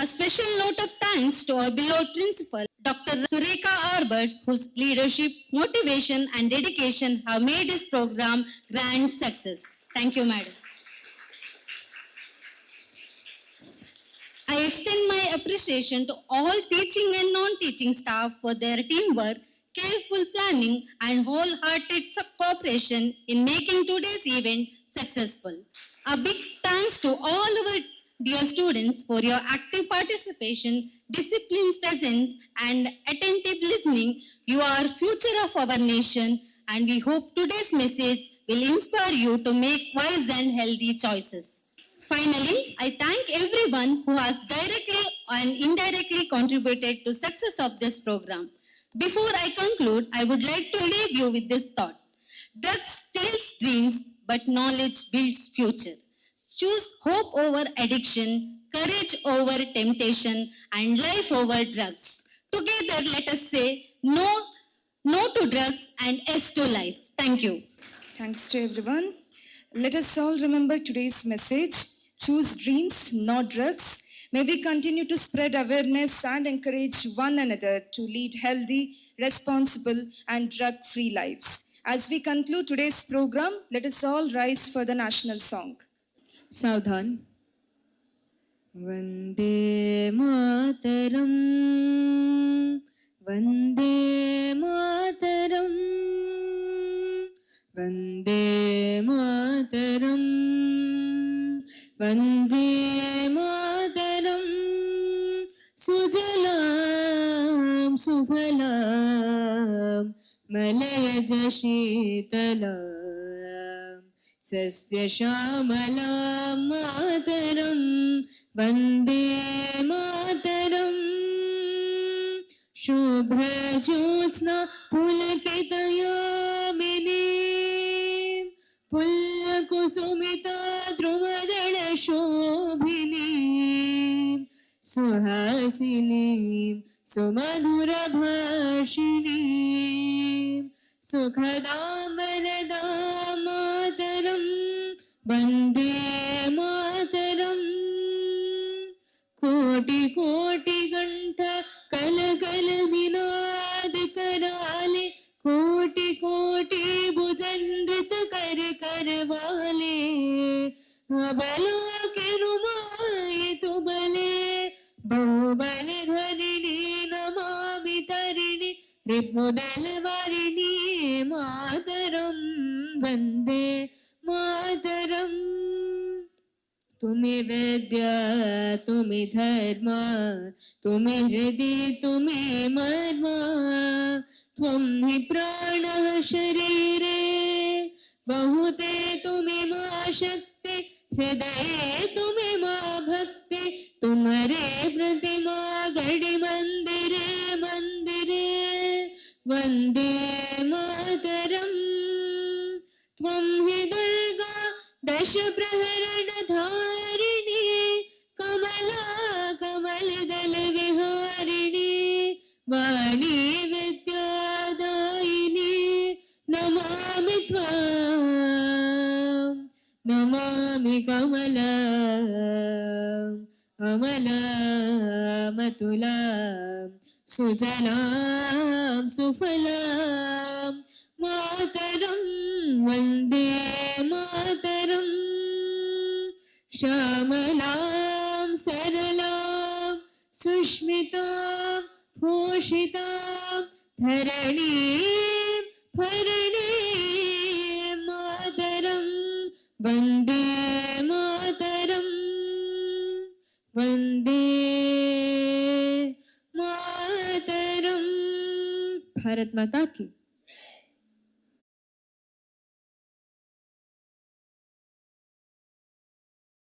A special note of thanks to our beloved principal, Dr. Sureka Arbert, whose leadership, motivation, and dedication have made this program grand success. Thank you, madam. I extend my appreciation to all teaching and non-teaching staff for their teamwork, careful planning, and wholehearted cooperation in making today's event successful. A big thanks to all our dear students for your active participation, disciplined presence, and attentive listening. You are future of our nation, and we hope today's message will inspire you to make wise and healthy choices. Finally, I thank everyone who has directly and indirectly contributed to success of this program. Before I conclude, I would like to leave you with this thought. Drugs steals dreams, but knowledge builds future. Choose hope over addiction, courage over temptation, and life over drugs. Together, let us say no to drugs and yes to life. Thank you. Thanks to everyone. Let us all remember today's message. Choose dreams, not drugs. May we continue to spread awareness and encourage one another to lead healthy, responsible, and drug-free lives. As we conclude today's program, let us all rise for the national song. सावधान. वंदे मातरम, वंदे मातरम, वंदे मातरम, वंदे मातरम. सुजलां सुफलां मलयज शीतलां सस्यश्यामलां मातरं वन्दे मातरम् शुभ्रज्योत्स्ना पुलकितयामिनी पुल्लकुसुमिता द्रुमदलशोभिनी सुहासिनीं सुमधुरभाषिणीं सुखदां वरदां मातरं वन्दे मातरम् कोटि कोटि कंठ कल कल विनाद कराले कोटि कोटि भुजंगित कर कर वाले अबला के रुमाए तो बले बहुबल धरिणी नमामि तरिणी रिपुदल वारिणी मातरम वंदे मातरम तुम्हें विद्या तुम्हें धर्म तुम्हें हृदय तुम्हें मर्म त्वं हि प्राणः शरीरे बहुते तुम्हें मां शक्ति हृदये तुम्हें मां भक्ति तुम्हारे प्रतिमा गढ़ मंदिरे मंदिरे वंदे मातरम त्वं हि दुर्गा दश प्रहरण धारिणी कमला कमल दल विहारिणी वाणी विद्यादायिनी नमामि त्वां नमामि कमला अमलामतुलां सुजलां सुफलां मातरं वन्दे मातरं श्यामलां सरलां सुष्मितां भूषितां धरणीं भरणीं मातरं वन्दे मातरं वन्दे मातरं। भारत माता की